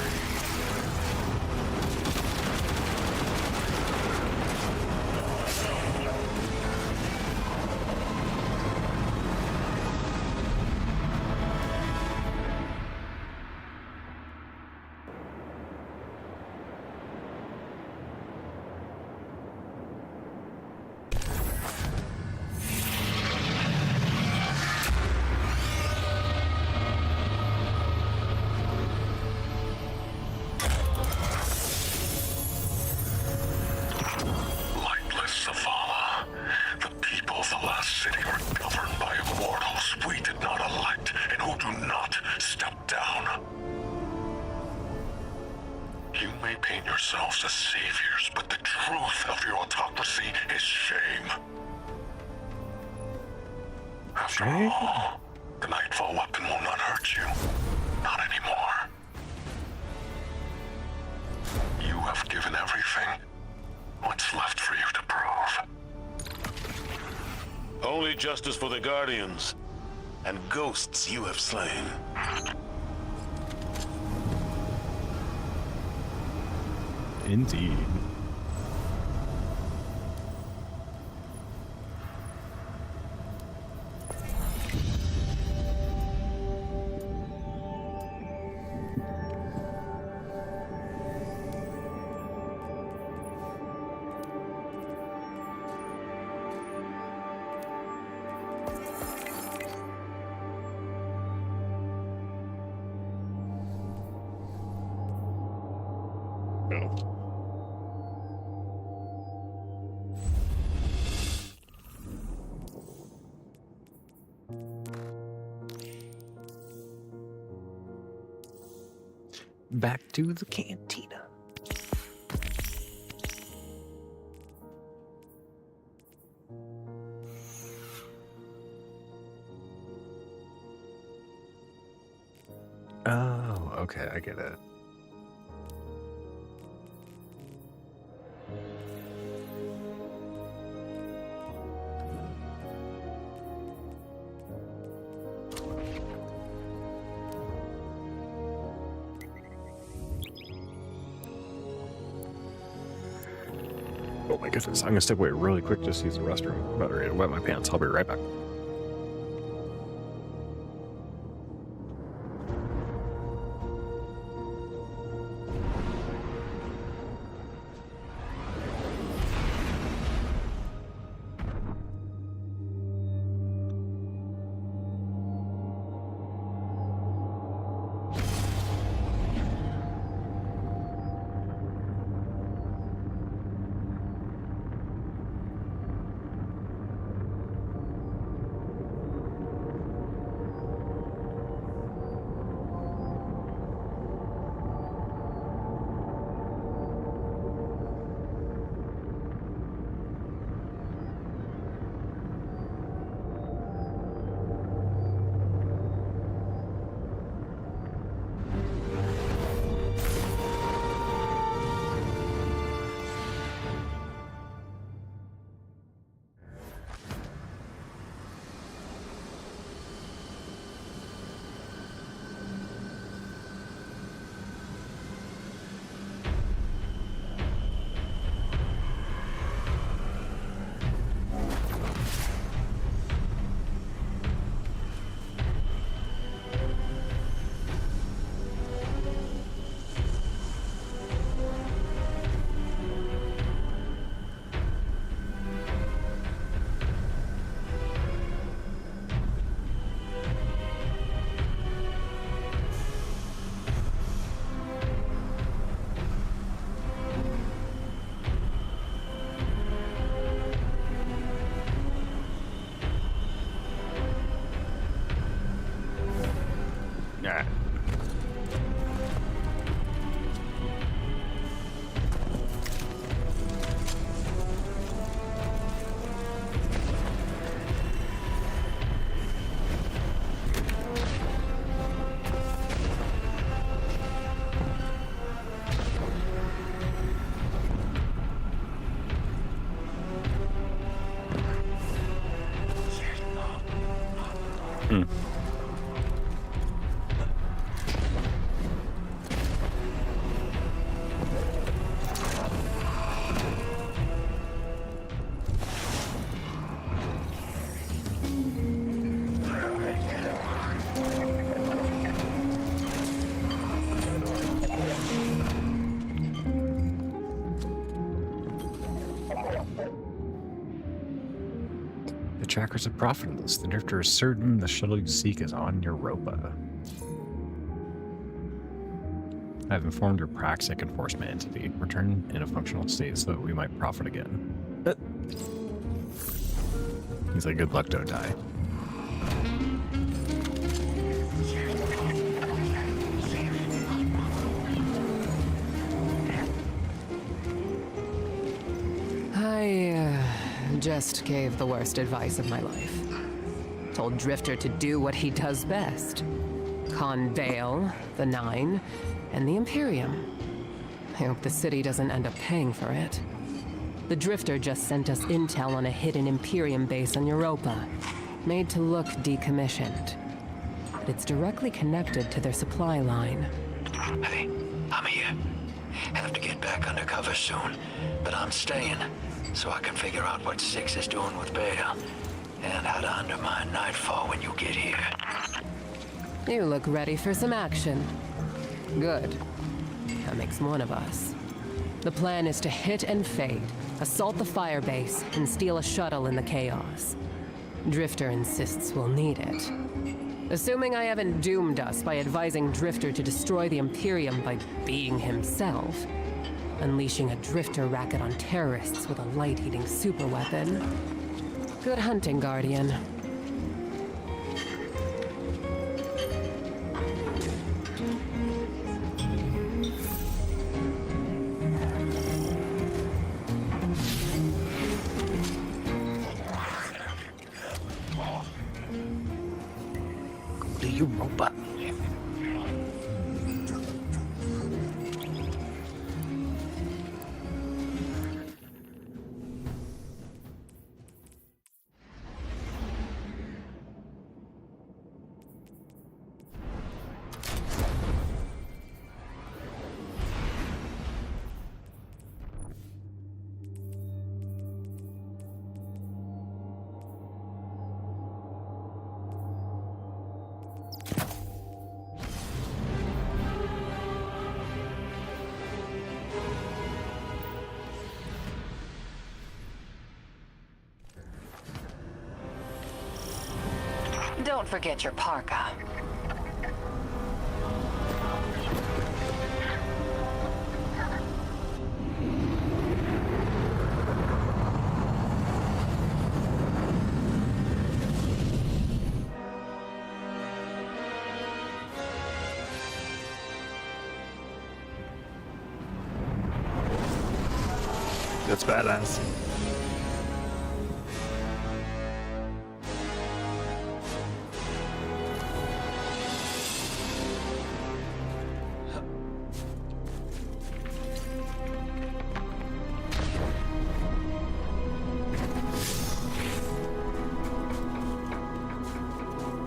Lightless Zavala. The people of the last city were governed by immortals we did not elect and who do not step down. You may paint yourselves as saviors, but the truth of your autocracy is shame. After all, the Nightfall weapon will not hurt you. Not anymore. You have given everything. What's left for you to prove? Only justice for the Guardians and ghosts you have slain. Indeed. Back to the cantina. Oh, okay, I get it. Oh my goodness, I'm gonna step away really quick just to use the restroom. I'm about ready to wet my pants. I'll be right back. Yeah. trackers have profited this. The Drifter is certain the shuttle you seek is on Europa. I have informed your Praxic enforcement entity. Return in a functional state so that we might profit again. He's like, good luck, don't die. I just gave the worst advice of my life. Told Drifter to do what he does best. Con Vale, the Nine, and the Imperium. I hope the city doesn't end up paying for it. The Drifter just sent us intel on a hidden Imperium base on Europa, made to look decommissioned. But it's directly connected to their supply line. Hey, I'm here. Have to get back undercover soon, but I'm staying, so I can figure out what Six is doing with Bale, and how to undermine Nightfall when you get here. You look ready for some action. Good. That makes one of us. The plan is to hit and fade, assault the firebase, and steal a shuttle in the chaos. Drifter insists we'll need it. Assuming I haven't doomed us by advising Drifter to destroy the Imperium by being himself, unleashing a Drifter racket on terrorists with a light-eating superweapon. Good hunting, Guardian. Europa. Don't forget your parka. That's badass.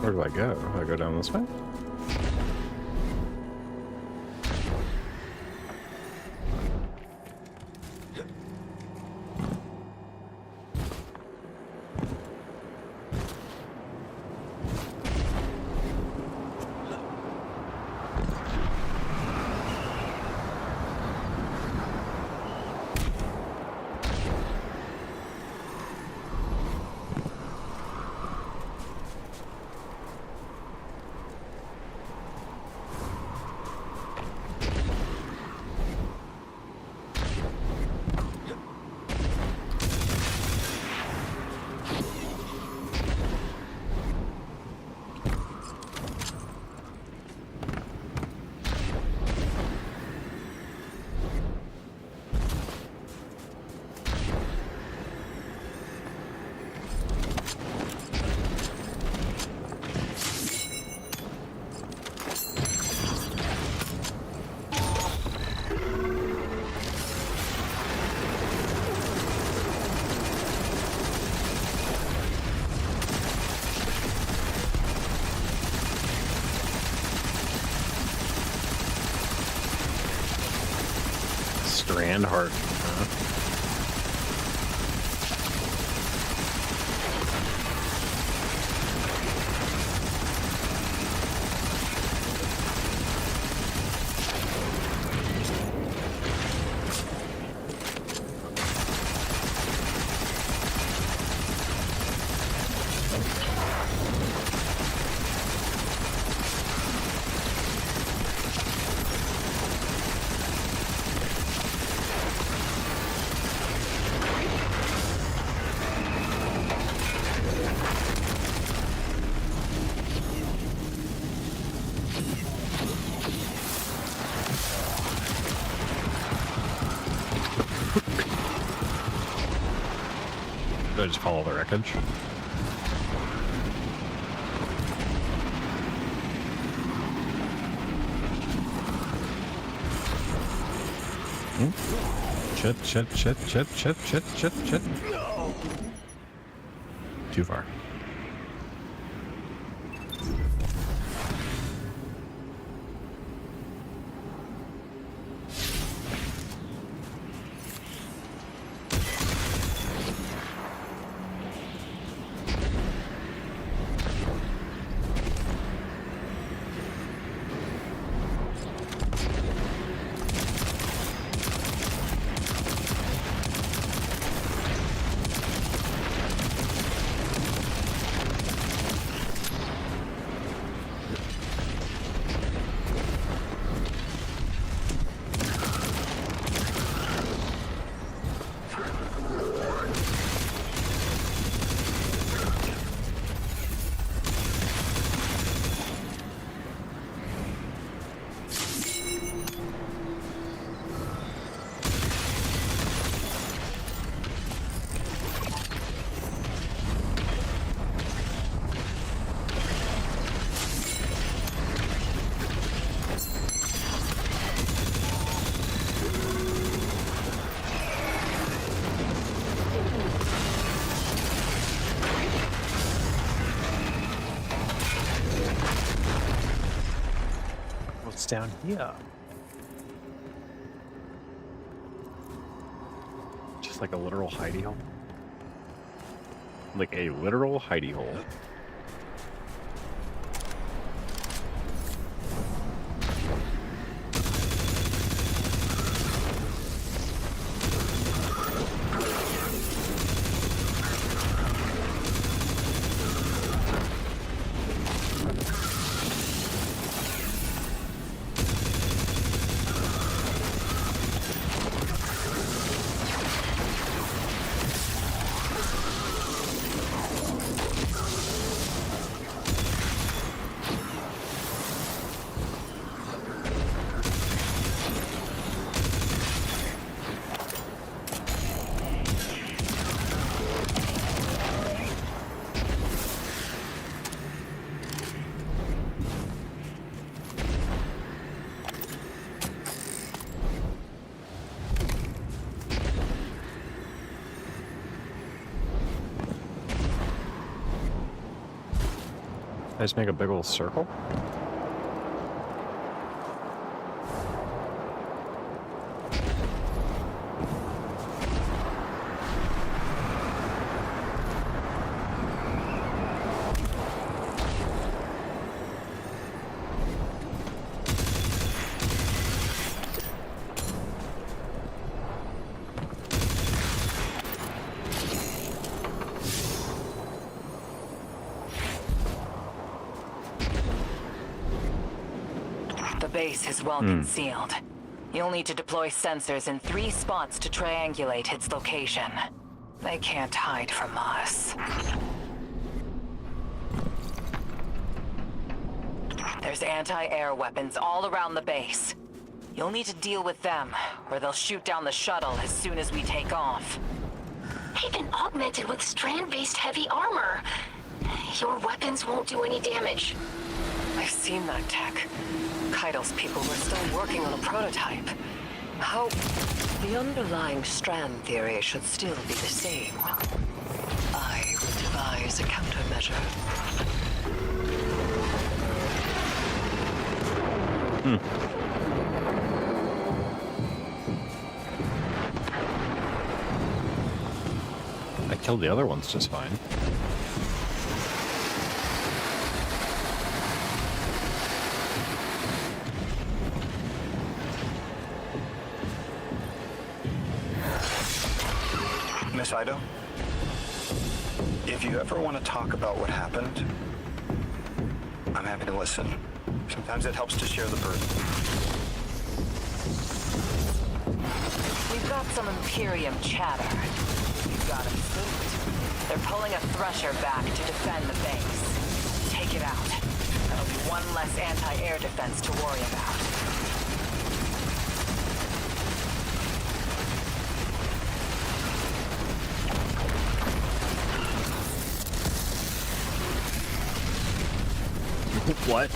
Where do I go? Do I go down this way? Strand heart. I just follow the wreckage? Shit. Too far. What's down here? Just like a literal hidey hole. Like a literal hidey hole. I just make a big old circle? The base is well concealed. You'll need to deploy sensors in 3 spots to triangulate its location. They can't hide from us. There's anti-air weapons all around the base. You'll need to deal with them, or they'll shoot down the shuttle as soon as we take off. They've been augmented with strand-based heavy armor. Your weapons won't do any damage. I've seen that tech. Keitel's people were still working on a prototype. How... The underlying strand theory should still be the same. I will devise a countermeasure. I killed the other ones just fine. Miss Ido, if you ever want to talk about what happened, I'm happy to listen. Sometimes it helps to share the burden. We've got some Imperium chatter. You've got it spooked. They're pulling a Thresher back to defend the base. Take it out. That'll be one less anti-air defense to worry about. What?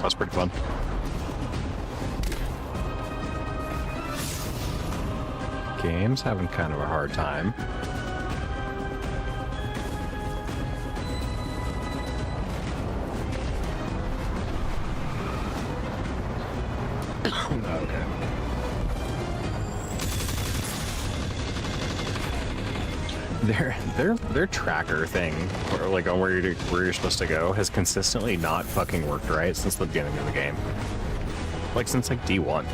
That's pretty fun. Game's having kind of a hard time. Okay. Their tracker thing, or like on where you're supposed to go, has consistently not fucking worked right since the beginning of the game. Like since like D1,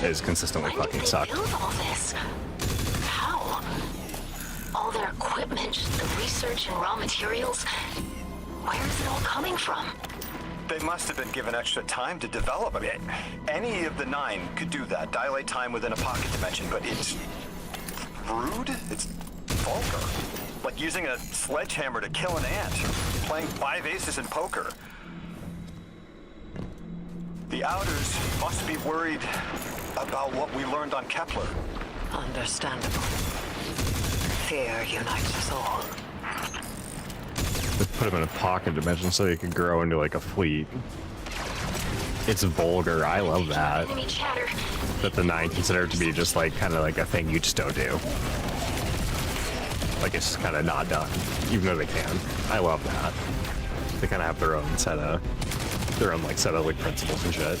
it's consistently fucking sucked. Build all this? How? All their equipment, the research and raw materials. Where is it all coming from? They must have been given extra time to develop. I mean, any of the 9 could do that. Dilate time within a pocket dimension, but it's rude. It's vulgar. Like using a sledgehammer to kill an ant. Playing 5 aces in poker. The Outers must be worried about what we learned on Kepler. Understandable. Fear unites us all. Let's put him in a pocket dimension so he could grow into like a fleet. It's vulgar. I love that. That the 9 consider it to be just like kind of like a thing you just don't do. Like it's just kind of not done, even though they can. I love that. They kind of have their own set of like principles and shit.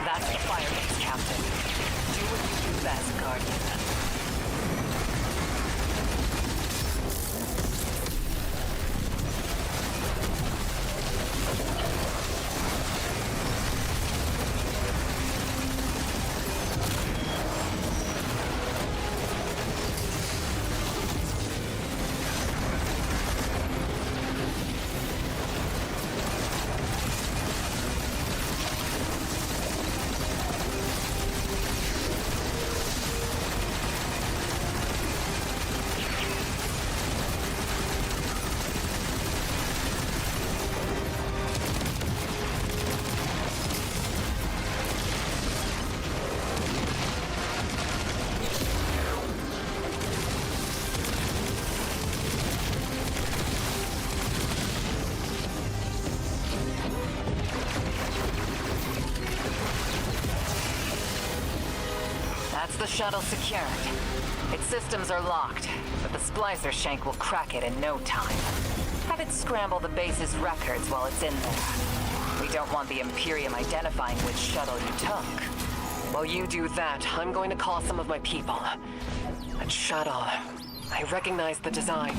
That's the fire base, Captain. Do what you do best, Guardian. That's the shuttle secured. Its systems are locked, but the splicer shank will crack it in no time. Have it scramble the base's records while it's in there. We don't want the Imperium identifying which shuttle you took. While you do that, I'm going to call some of my people. That shuttle, I recognize the design.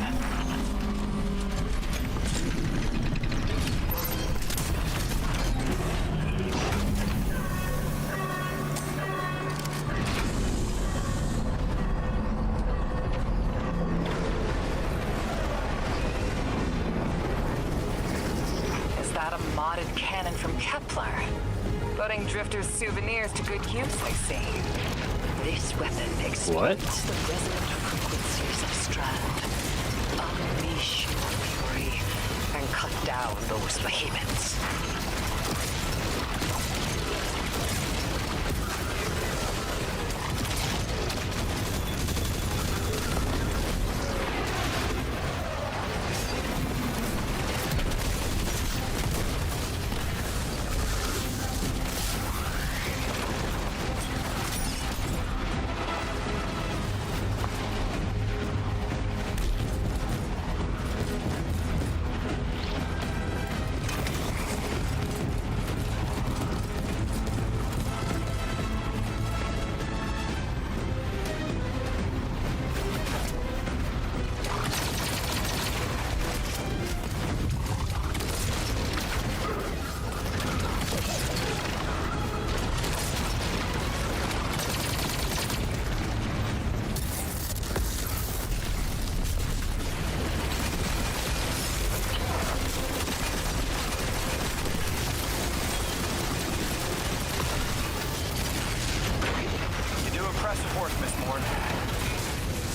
Modded cannon from Kepler. Putting Drifter's souvenirs to good use, I see. This weapon exploits the resonant frequencies of Strand. Unleash your fury and cut down those behemoths.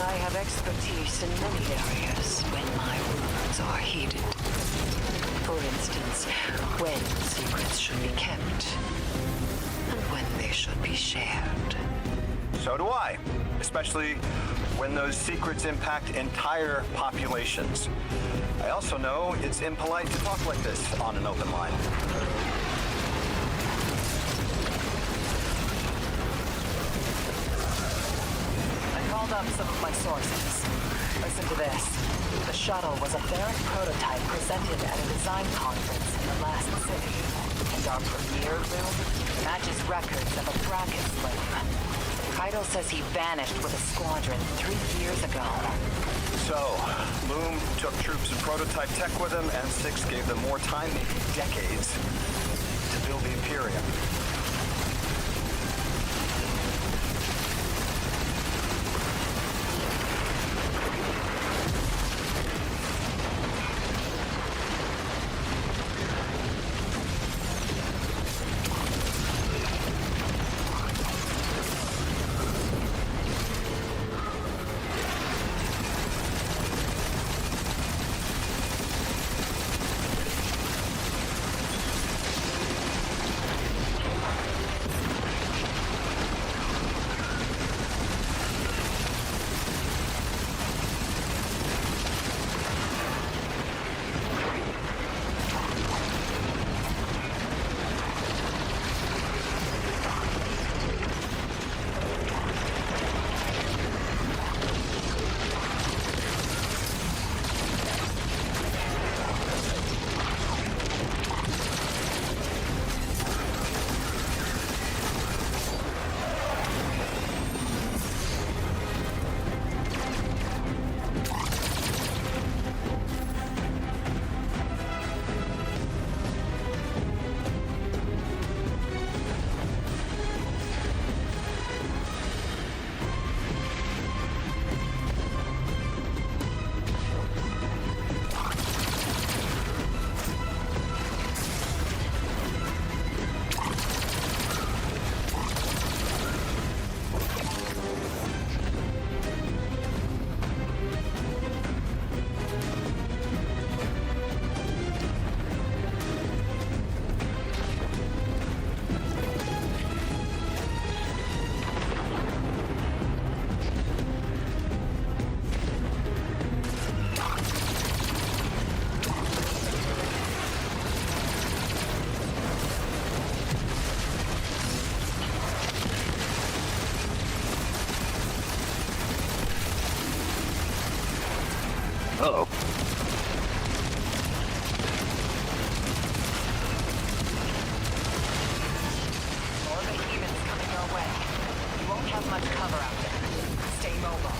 I have expertise in many areas when my words are heeded. For instance, when secrets should be kept, and when they should be shared. So do I, especially when those secrets impact entire populations. I also know it's impolite to talk like this on an open line. Up some of my sources. Listen to this. The shuttle was a Barrack prototype presented at a design conference in the last city. And our premier room matches records of a bracket slave. Kaido says he vanished with a squadron 3 years ago. So, Loom took troops and prototype tech with him, and Six gave them more time, maybe decades, to build the Imperium. Uh-oh. More behemoths coming your way. You won't have much cover out there. Stay mobile.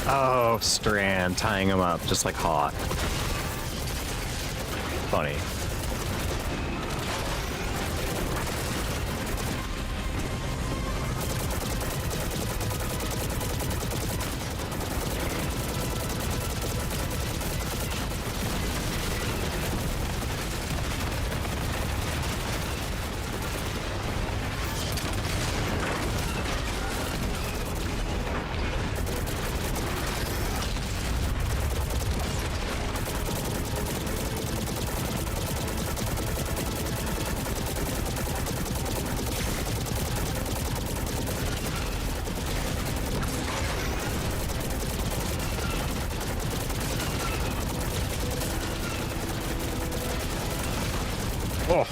Oh, Strand, tying him up just like hot. Funny. Oh.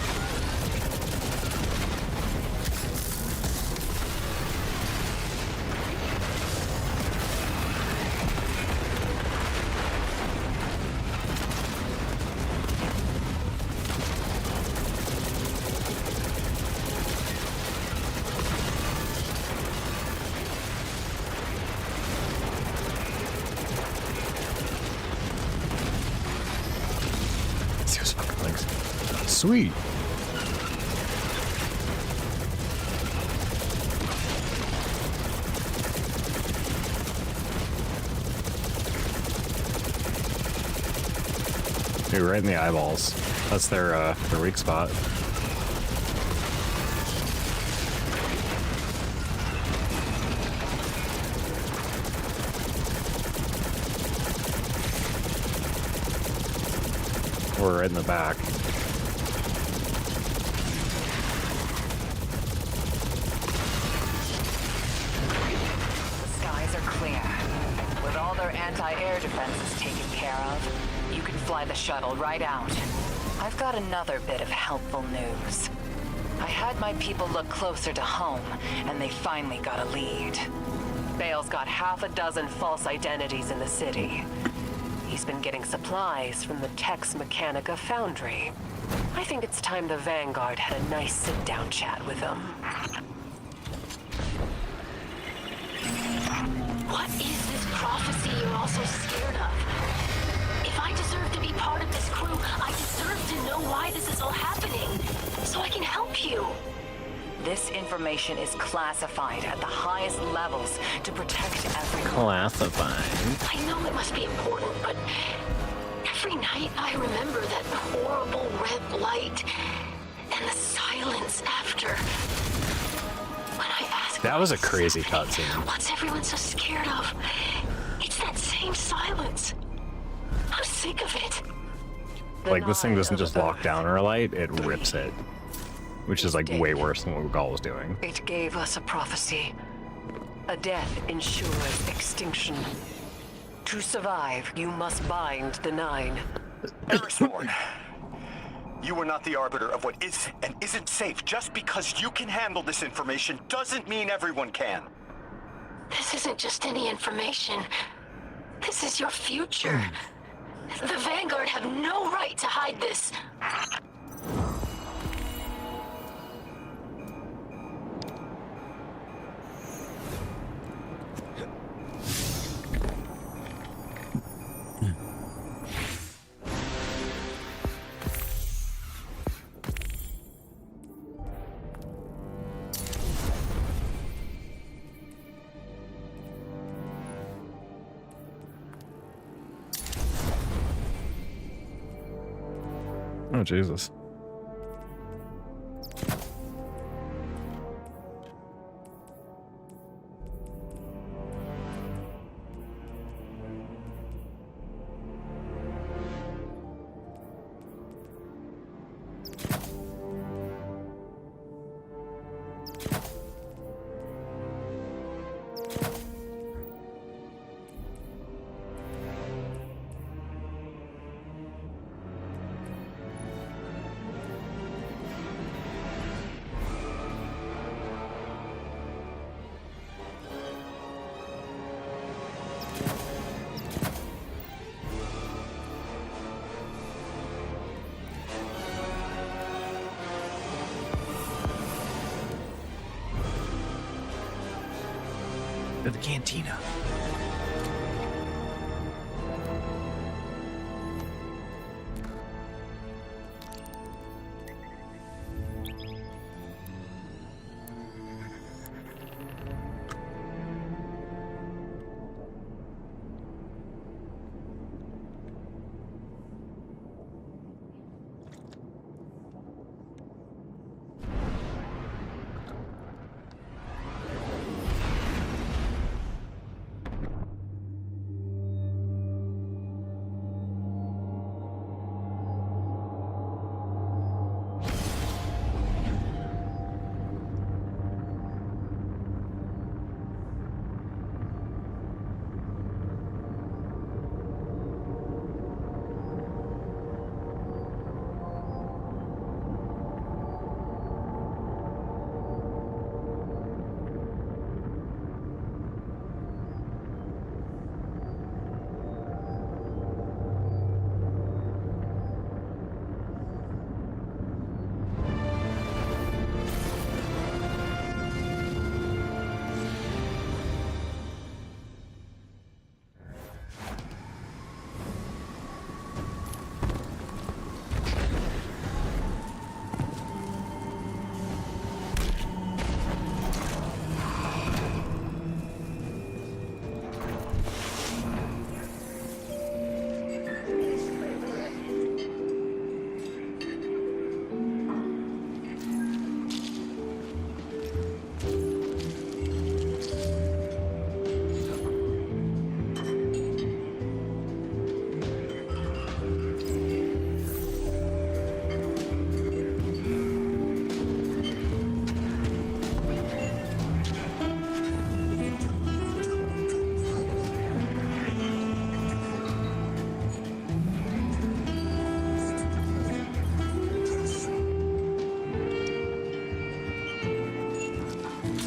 See those fucking legs. Sweet. Dude, right in the eyeballs. That's their weak spot. Or right in the back. The skies are clear. With all their anti-air defenses taken care of, you can fly the shuttle right out. I've got another bit of helpful news. I had my people look closer to home, and they finally got a lead. Bale's got half a dozen false identities in the city. He's been getting supplies from the Tex Mechanica foundry. I think it's time the Vanguard had a nice sit-down chat with him. What is this prophecy you're all so scared of? If I deserve to be part of this crew, I deserve to know why this is all happening, so I can help you. This information is classified at the highest levels to protect everyone. Classified. I know it must be important, but every night I remember that horrible red light and the silence after. When I ask, That was a crazy cutscene. what's everyone so scared of? It's that same silence. I'm sick of it. Like, this thing doesn't just lock down our light, it rips it. Which is, like, way worse than what Gall was doing. It gave us a prophecy. A death ensures extinction. To survive, you must bind the Nine. Erisborn, you are not the arbiter of what is and isn't safe. Just because you can handle this information doesn't mean everyone can. This isn't just any information. This is your future. The Vanguard have no right to hide this. Oh, Jesus. To the cantina.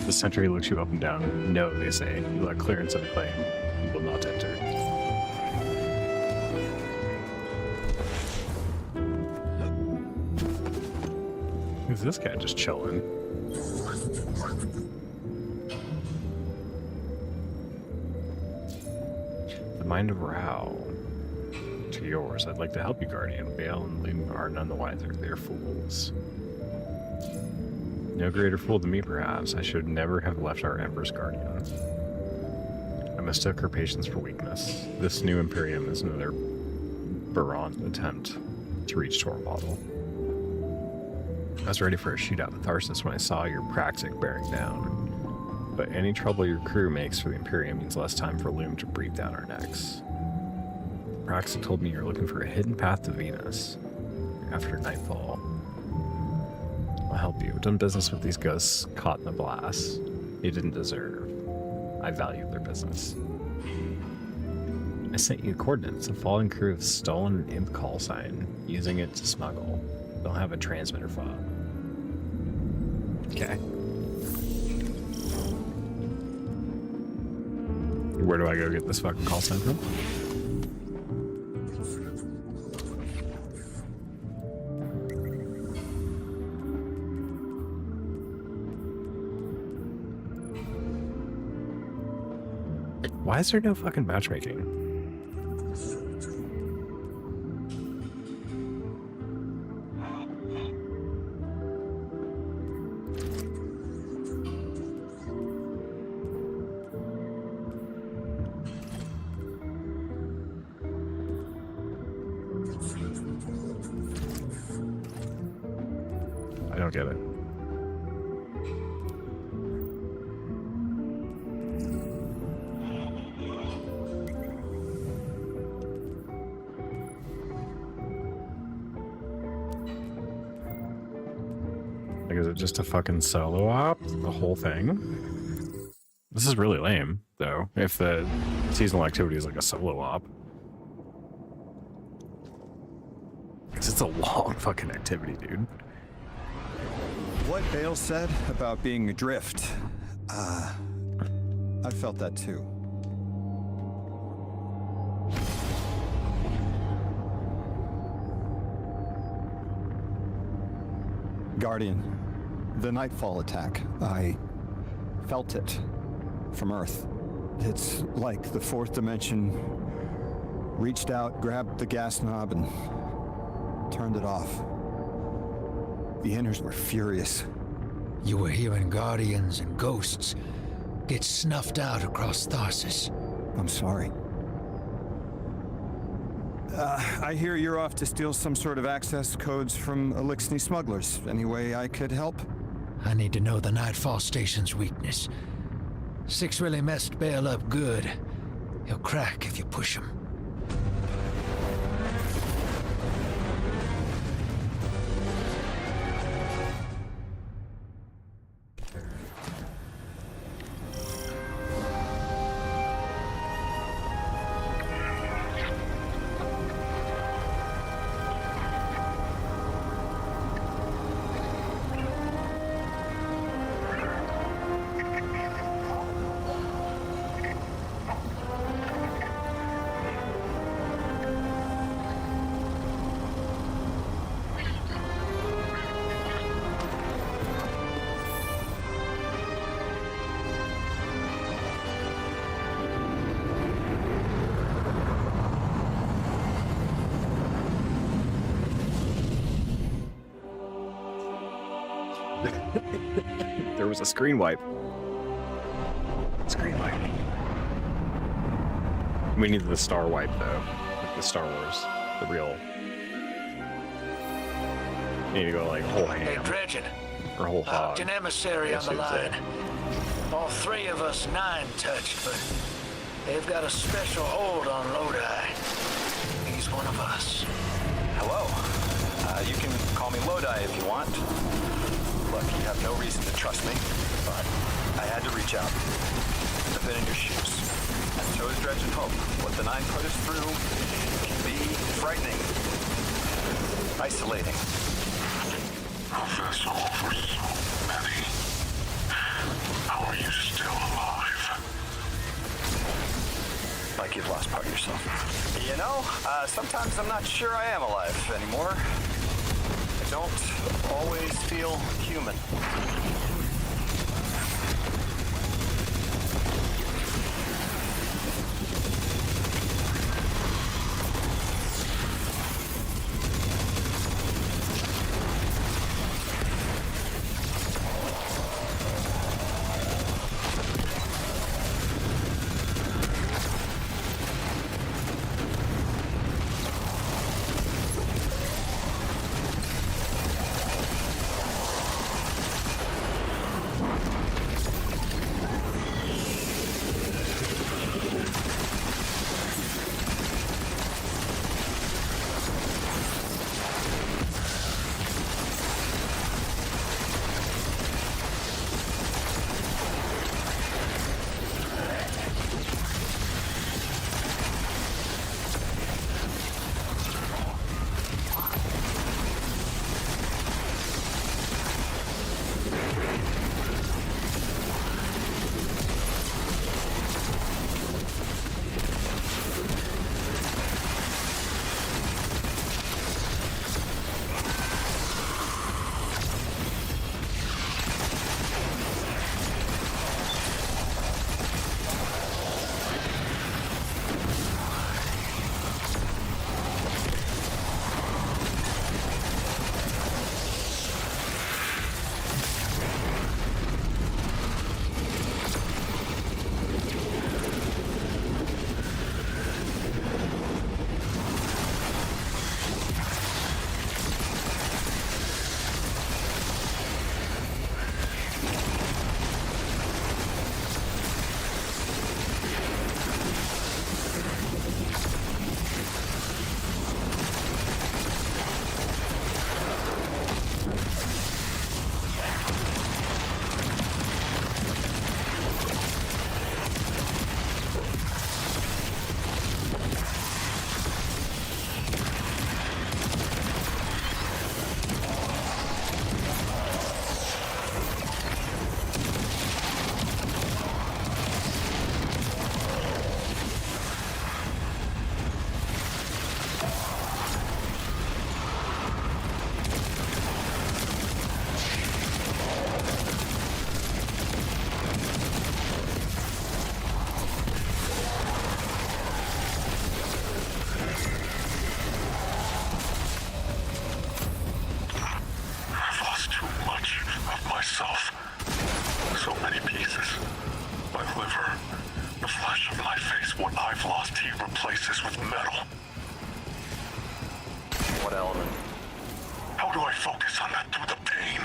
The sentry looks you up and down. No, they say. You lack clearance of the claim. You will not enter. Who's this guy just chilling? The mind of Rao. To yours. I'd like to help you, Guardian. Bale and Loom are none the wiser. They're fools. No greater fool than me, perhaps. I should never have left our Emperor's Guardian. I mistook her patience for weakness. This new Imperium is another Baron attempt to reach Torbottle. I was ready for a shootout with Tharsis when I saw your Praxic bearing down. But any trouble your crew makes for the Imperium means less time for Loom to breathe down our necks. Praxic told me you're looking for a hidden path to Venus after nightfall. I'll help you. I've done business with these ghosts caught in the blast. They didn't deserve. I value their business. I sent you coordinates. The fallen crew have stolen an imp call sign, using it to smuggle. They'll have a transmitter fob. Okay. Where do I go get this fucking call sign from? Why is there no fucking matchmaking? I don't get it. Like, is it just a fucking solo op? The whole thing? This is really lame, though, if the seasonal activity is like a solo op. Because it's a long fucking activity, dude. What Bale said about being adrift, I felt that too. Guardian, the Nightfall attack, I felt it from Earth. It's like the fourth dimension reached out, grabbed the gas knob, and turned it off. The Inners were furious. You were hearing guardians and ghosts get snuffed out across Tharsis. I'm sorry. I hear you're off to steal some sort of access codes from Elixni smugglers. Any way I could help? I need to know the Nightfall Station's weakness. Six really messed Bale up good. He'll crack if you push him. There was a screen wipe. Screen wipe. We needed the star wipe though, like the Star Wars, the real. You need to go like whole ham. Hey, Dredgen. Or whole hog. An emissary on the line. All three of us nine touched, but they've got a special hold on Lodi. He's one of us. Hello. You can call me Lodi if you want. Look, you have no reason to trust me, but I had to reach out. I've been in your shoes. And so is Dredgen Hope. What the Nine put us through can be frightening, isolating. Professor, for so many. How are you still alive? Like you've lost part of yourself. You know, sometimes I'm not sure I am alive anymore. I don't always feel human. pieces with metal. What element? How do I focus on that through the pain?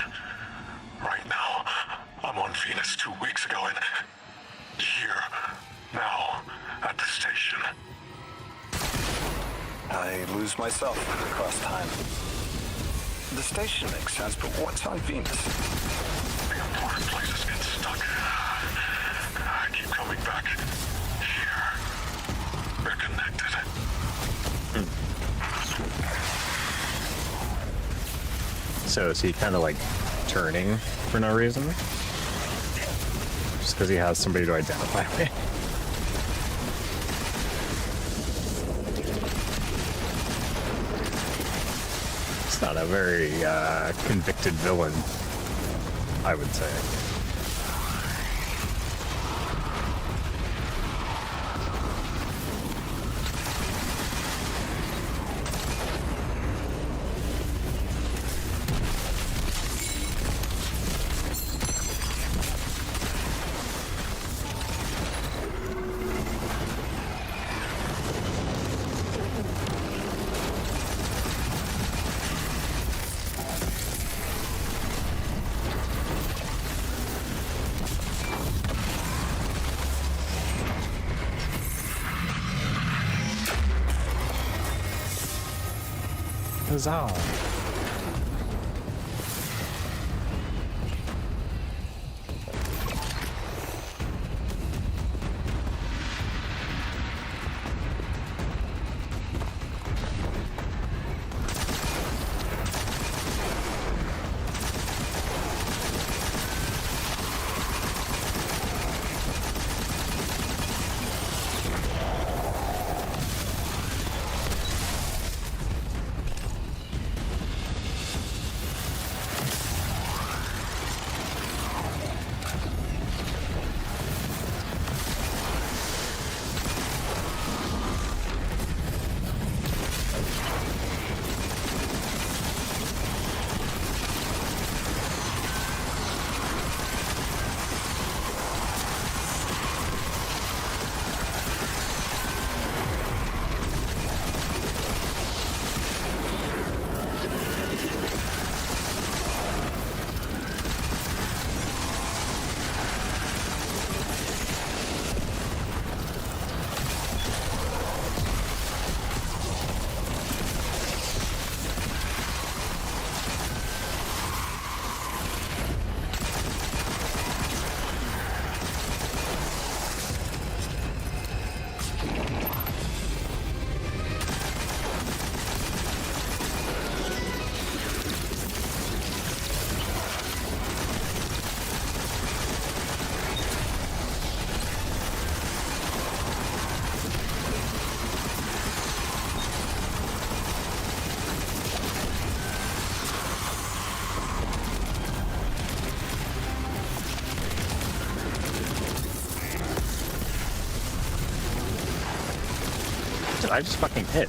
Right now, I'm on Venus 2 weeks ago and here, now, at the station. I lose myself across time. The station makes sense, but what's on Venus? The important places get stuck. I keep coming back. Here. We're connected. So is he kind of like turning for no reason? Just because he has somebody to identify with? It's not a very convicted villain, I would say. Huzzah. I just fucking hit.